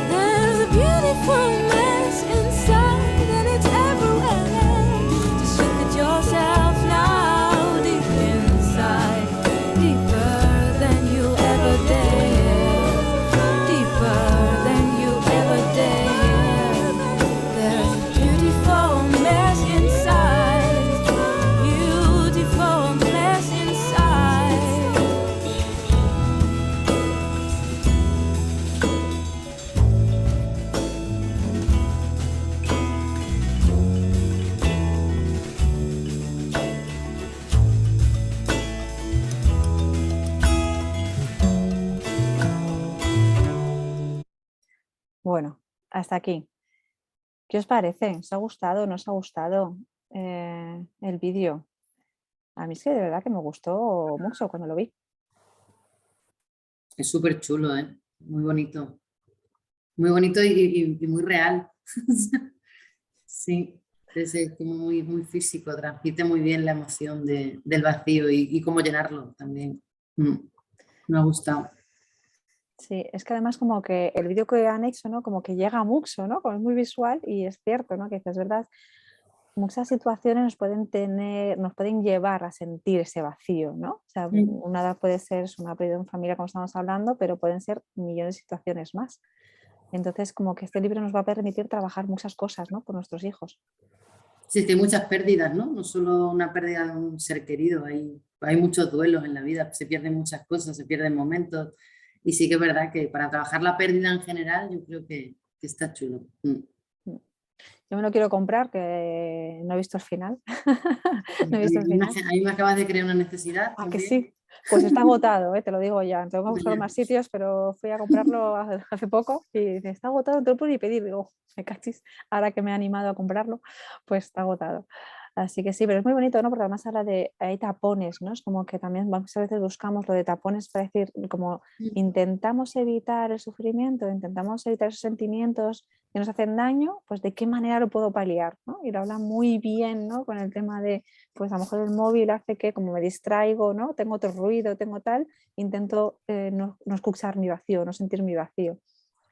There's a beautiful mess inside and it's everywhere. Just look at yourself now, deep inside, deeper than you ever dare, deeper than you ever dare. There's a beautiful mess inside, beautiful mess inside. Bueno, hasta aquí. ¿Qué os parece? ¿Os ha gustado? ¿No os ha gustado el vídeo? A mí es que de verdad que me gustó mucho cuando lo vi. Es súper chulo, ¿eh? Muy bonito. Muy bonito y muy real. Sí, es como muy, muy físico, transmite muy bien la emoción del vacío y cómo llenarlo también. Me ha gustado. Sí, es que además como que el vídeo que han hecho, ¿no? Como que llega mucho, ¿no? Como es muy visual y es cierto, ¿no? Que es verdad muchas situaciones nos pueden llevar a sentir ese vacío, ¿no? O sea, una puede ser una pérdida en familia, como estamos hablando, pero pueden ser millones de situaciones más. Entonces, como que este libro nos va a permitir trabajar muchas cosas, ¿no? Con nuestros hijos. Sí, es que hay muchas pérdidas, ¿no? No solo una pérdida de un ser querido, hay muchos duelos en la vida, se pierden muchas cosas, se pierden momentos. Y sí que es verdad que para trabajar la pérdida en general, yo creo que está chulo. Yo me lo quiero comprar, que no he visto el final. No he A visto el final. mí me acabas de crear una necesidad Ah, que también. sí. Pues está agotado, te lo digo ya. Tengo que buscar más sitios, pero fui a comprarlo hace poco y dice, está agotado, no te lo puedo ni pedir. Digo, me cachis, ahora que me he animado a comprarlo, pues está agotado. Así que sí, pero es muy bonito, ¿no? Porque además habla de, hay tapones, ¿no? Es como que también muchas veces buscamos lo de tapones para decir, como intentamos evitar el sufrimiento, intentamos evitar esos sentimientos que nos hacen daño, pues de qué manera lo puedo paliar, ¿no? Y lo habla muy bien, ¿no? Con el tema de, pues a lo mejor el móvil hace que como me distraigo, ¿no? Tengo otro ruido, tengo tal, intento no escuchar mi vacío, no sentir mi vacío.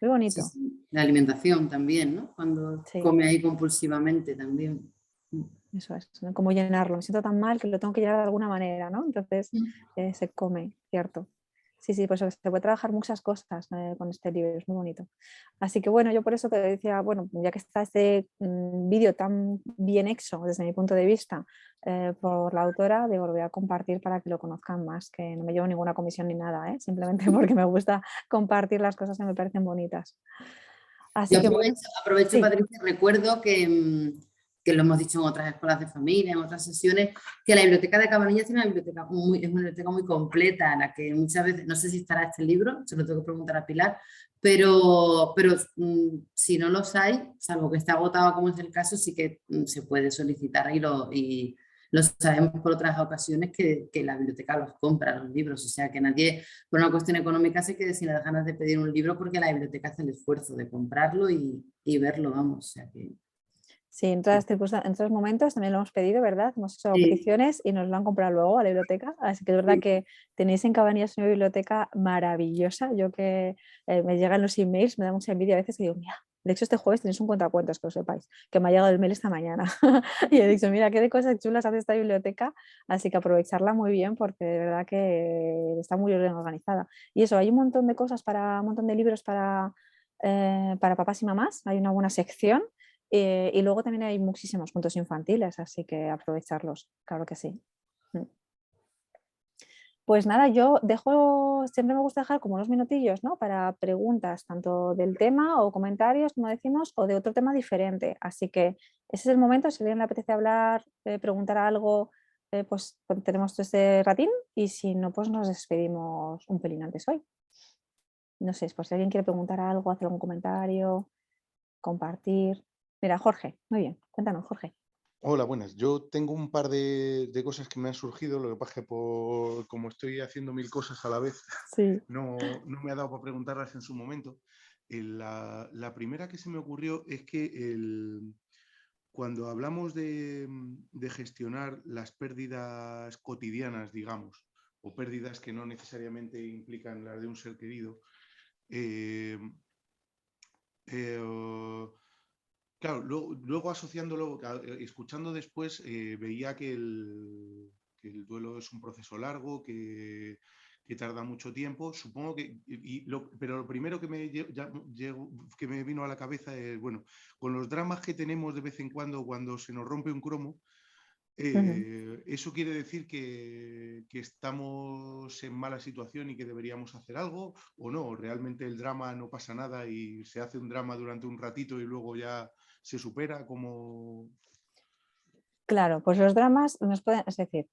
Muy bonito. Sí, sí. La alimentación también, ¿no? Cuando Sí. come ahí compulsivamente también. Eso es, ¿no? Como llenarlo. Me siento tan mal que lo tengo que llenar de alguna manera, ¿no? Entonces se come, ¿cierto? Sí, sí, pues se puede trabajar muchas cosas con este libro, es muy bonito. Así que bueno, yo por eso te decía, bueno, ya que está este vídeo tan bien hecho desde mi punto de vista por la autora, digo, lo voy a compartir para que lo conozcan más, que no me llevo ninguna comisión ni nada, simplemente porque me gusta compartir las cosas que me parecen bonitas. Así Yo que bueno, aprovecho, sí. Patricia, recuerdo que lo hemos dicho en otras escuelas de familia, en otras sesiones, que la biblioteca de Cabanillas tiene es una biblioteca muy completa, en la que muchas veces, no sé si estará este libro, se lo tengo que preguntar a Pilar, pero si no los hay, salvo que esté agotado como es el caso, sí que se puede solicitar y lo sabemos por otras ocasiones que la biblioteca los compra, los libros, o sea que nadie, por una cuestión económica, se quede sin las ganas de pedir un libro porque la biblioteca hace el esfuerzo de comprarlo y verlo, vamos, o sea que... Sí, en otros momentos también lo hemos pedido, ¿verdad? Hemos hecho Sí. peticiones y nos lo han comprado luego a la biblioteca. Así que es verdad que tenéis en Cabanillas una biblioteca maravillosa. Yo que me llegan los emails, me da mucha envidia a veces y digo, mira, de hecho este jueves tenéis un cuentacuentos, que lo sepáis, que me ha llegado el mail esta mañana. Y he dicho, mira, qué de cosas chulas hace esta biblioteca. Así que aprovecharla muy bien porque de verdad que está muy bien organizada. Y eso, hay un montón de cosas, un montón de libros para papás y mamás. Hay una buena sección. Y luego también hay muchísimos cuentos infantiles, así que aprovecharlos, claro que sí. Pues nada, yo siempre me gusta dejar como unos minutillos, ¿no? Para preguntas, tanto del tema o comentarios, como decimos, o de otro tema diferente. Así que ese es el momento, si a alguien le apetece hablar, preguntar algo, pues tenemos todo este ratín y si no, pues nos despedimos un pelín antes hoy. No sé, por si alguien quiere preguntar algo, hacer algún comentario, compartir. Mira, Jorge, muy bien, cuéntanos, Jorge. Hola, buenas. Yo tengo un par de cosas que me han surgido, lo que pasa es que como estoy haciendo 1000 cosas a la vez, Sí. no me ha dado para preguntarlas en su momento. La primera que se me ocurrió es que cuando hablamos de gestionar las pérdidas cotidianas, digamos, o pérdidas que no necesariamente implican las de un ser querido, claro, luego asociándolo, escuchando después, veía que el duelo es un proceso largo, que tarda mucho tiempo. Supongo que, pero lo primero que me vino a la cabeza es, bueno, con los dramas que tenemos de vez en cuando se nos rompe un cromo, ¿eso quiere decir que estamos en mala situación y que deberíamos hacer algo? ¿O no? ¿Realmente el drama no pasa nada y se hace un drama durante un ratito y luego ya se supera? Como... Claro, pues los dramas es decir,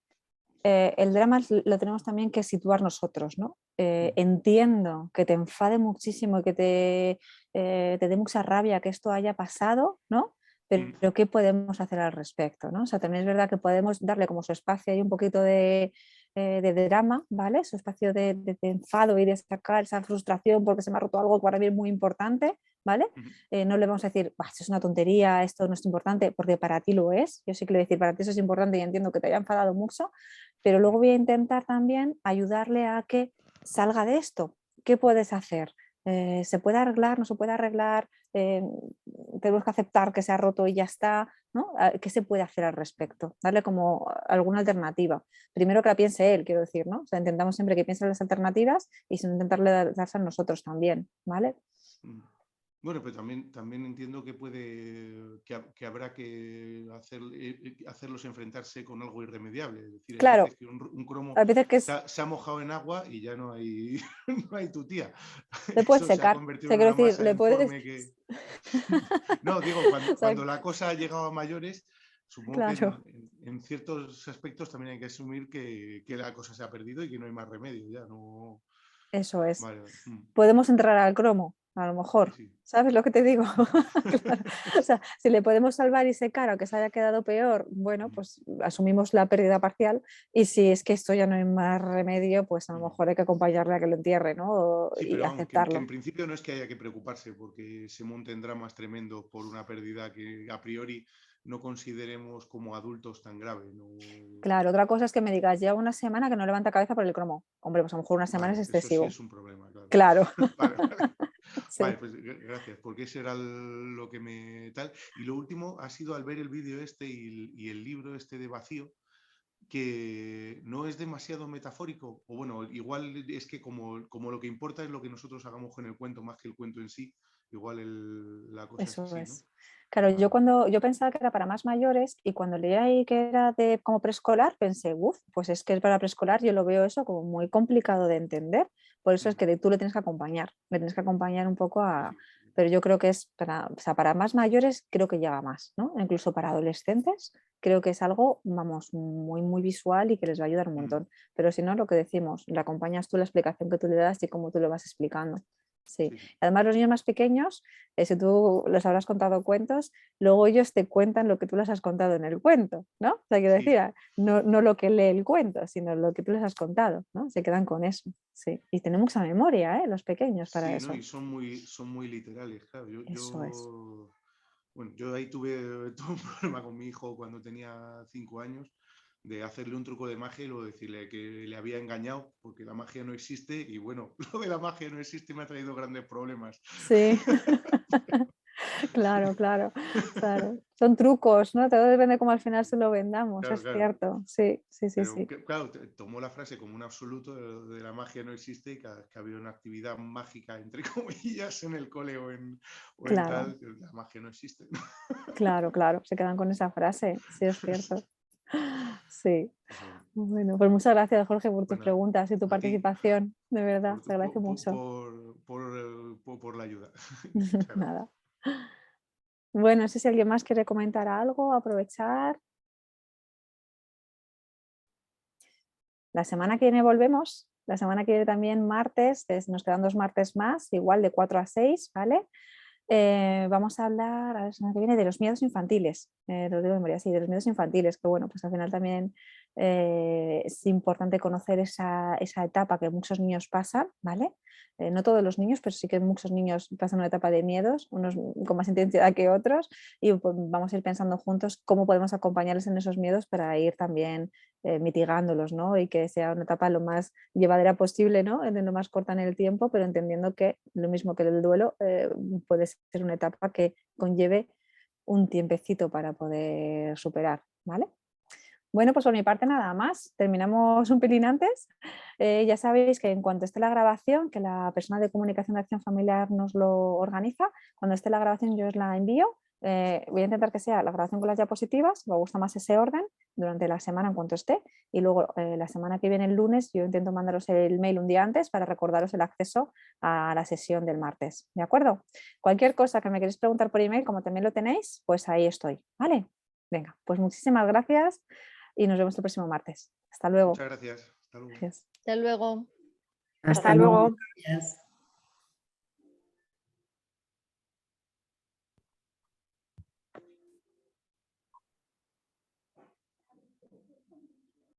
el drama lo tenemos también que situar nosotros, ¿no? Entiendo que te enfade muchísimo y que te dé mucha rabia que esto haya pasado, ¿no? Pero ¿qué podemos hacer al respecto, ¿no? O sea, también es verdad que podemos darle como su espacio y un poquito de drama, ¿vale? Su espacio de enfado y de sacar esa frustración porque se me ha roto algo que para mí es muy importante, ¿vale? No le vamos a decir, esto es una tontería, esto no es importante, porque para ti lo es. Yo sí que le voy a decir, para ti eso es importante y entiendo que te haya enfadado mucho, pero luego voy a intentar también ayudarle a que salga de esto. ¿Qué puedes hacer? ¿Se puede arreglar? ¿No se puede arreglar? ¿Tenemos que aceptar que se ha roto y ya está? ¿No? ¿Qué se puede hacer al respecto? Darle como alguna alternativa. Primero que la piense él, quiero decir, ¿no? O sea, intentamos siempre que piense en las alternativas y sin intentarle darse a nosotros también, ¿vale? Bueno, pero también entiendo que que habrá que hacerlos enfrentarse con algo irremediable. Es decir, hay Claro, veces que un cromo a veces que se ha mojado en agua y ya no hay, no hay tu tía. le puedes Eso se ha secar. O convertido sea, en quiero una decir, masa le puedes... informe que... No, digo, o sea, cuando la cosa ha llegado a mayores, supongo que claro, en ciertos aspectos también hay que asumir que la cosa se ha perdido y que no hay más remedio. Ya no... eso es. Vale. Podemos entrar al cromo, a lo mejor. Sí. ¿Sabes lo que te digo? Claro. O sea, si le podemos salvar y secar, aunque se haya quedado peor, bueno, pues asumimos la pérdida parcial y si es que esto ya no hay más remedio, pues a lo mejor hay que acompañarle a que lo entierre, ¿no? Sí, Y pero vamos, que en aceptarlo. principio no es que haya que preocuparse porque se monten dramas tremendos por una pérdida que a priori no consideremos como adultos tan grave. No... Claro, otra cosa es que me digas, lleva una semana que no levanta cabeza por el cromo. Hombre, pues a lo mejor una semana es Vale, eso sí excesivo. es un problema, claro. Claro. Vale, vale. Sí. Vale, pues gracias, porque eso era lo que me tal. Y lo último ha sido al ver el vídeo este y el libro este de Vacío, que no es demasiado metafórico, o bueno, igual es que como lo que importa es lo que nosotros hagamos con el cuento más que el cuento en sí, igual la cosa es Eso así, ¿no? es. Claro, Vale. yo pensaba que era para más mayores y cuando leí ahí que era de como preescolar, pensé, uff, pues es que es para preescolar, yo lo veo eso como muy complicado de entender. Por eso es que tú le tienes que acompañar un poco Sí, a... sí. Pero yo creo que es para, o sea, para más mayores, creo que llega más, ¿no? Incluso para adolescentes, creo que es algo, vamos, muy visual y que les va a ayudar un montón. Pero si no, lo que decimos, le acompañas tú la explicación que tú le das y cómo tú lo vas explicando. Sí. Sí, sí. Además, los niños más pequeños, si tú les habrás contado cuentos, luego ellos te cuentan lo que tú les has contado en el cuento, ¿no? O sea, quiero decir, Sí, no lo que lee el cuento, sino lo que tú les has contado, ¿no? Se quedan con eso, sí. Y tienen mucha memoria, ¿eh? Los pequeños para sí, ¿no? eso. Y son muy literales, claro. Eso es. Bueno, yo ahí tuve un problema con mi hijo cuando tenía 5 años, de hacerle un truco de magia y luego decirle que le había engañado porque la magia no existe y bueno, lo de la magia no existe me ha traído grandes problemas. Sí. Claro, claro. Son trucos, ¿no? Todo depende cómo al final se lo vendamos, Claro, es claro. cierto. Sí, sí, sí, Pero sí. claro, tomó la frase como un absoluto de la magia no existe y cada vez que había una actividad mágica, entre comillas, en el cole o en Claro, tal, la magia no existe. claro, claro. Se quedan con esa frase, sí, es cierto. Sí. Bueno, Bueno, pues muchas gracias, Jorge, por tus bueno, preguntas y tu a ti participación. De verdad, por, te agradezco mucho. por la ayuda. Muchas gracias. Nada. Bueno, no sé si alguien más quiere comentar algo, aprovechar. La semana que viene volvemos. La semana que viene también martes, nos quedan 2 martes más, igual de 4 a 6, ¿vale? Vamos a hablar a la semana que viene de los miedos infantiles, lo digo de memoria, sí, de los miedos infantiles, que bueno, pues al final también es importante conocer esa etapa que muchos niños pasan, ¿vale? No todos los niños, pero sí que muchos niños pasan una etapa de miedos, unos con más intensidad que otros, y pues, vamos a ir pensando juntos cómo podemos acompañarles en esos miedos para ir también mitigándolos, ¿no? Y que sea una etapa lo más llevadera posible, ¿no? Lo más corta en el tiempo, pero entendiendo que lo mismo que el duelo puede ser una etapa que conlleve un tiempecito para poder superar, ¿vale? Bueno, pues por mi parte nada más. Terminamos un pelín antes. Ya sabéis que en cuanto esté la grabación, que la persona de comunicación de acción familiar nos lo organiza, cuando esté la grabación yo os la envío. Voy a intentar que sea la grabación con las diapositivas, me gusta más ese orden durante la semana en cuanto esté y luego la semana que viene el lunes yo intento mandaros el mail un día antes para recordaros el acceso a la sesión del martes, ¿de acuerdo? Cualquier cosa que me queréis preguntar por email, como también lo tenéis, pues ahí estoy, ¿vale? Venga, pues muchísimas gracias y nos vemos el próximo martes. Hasta luego. Muchas gracias. Hasta luego. Adiós. Hasta luego. Hasta Hasta luego. luego. Gracias.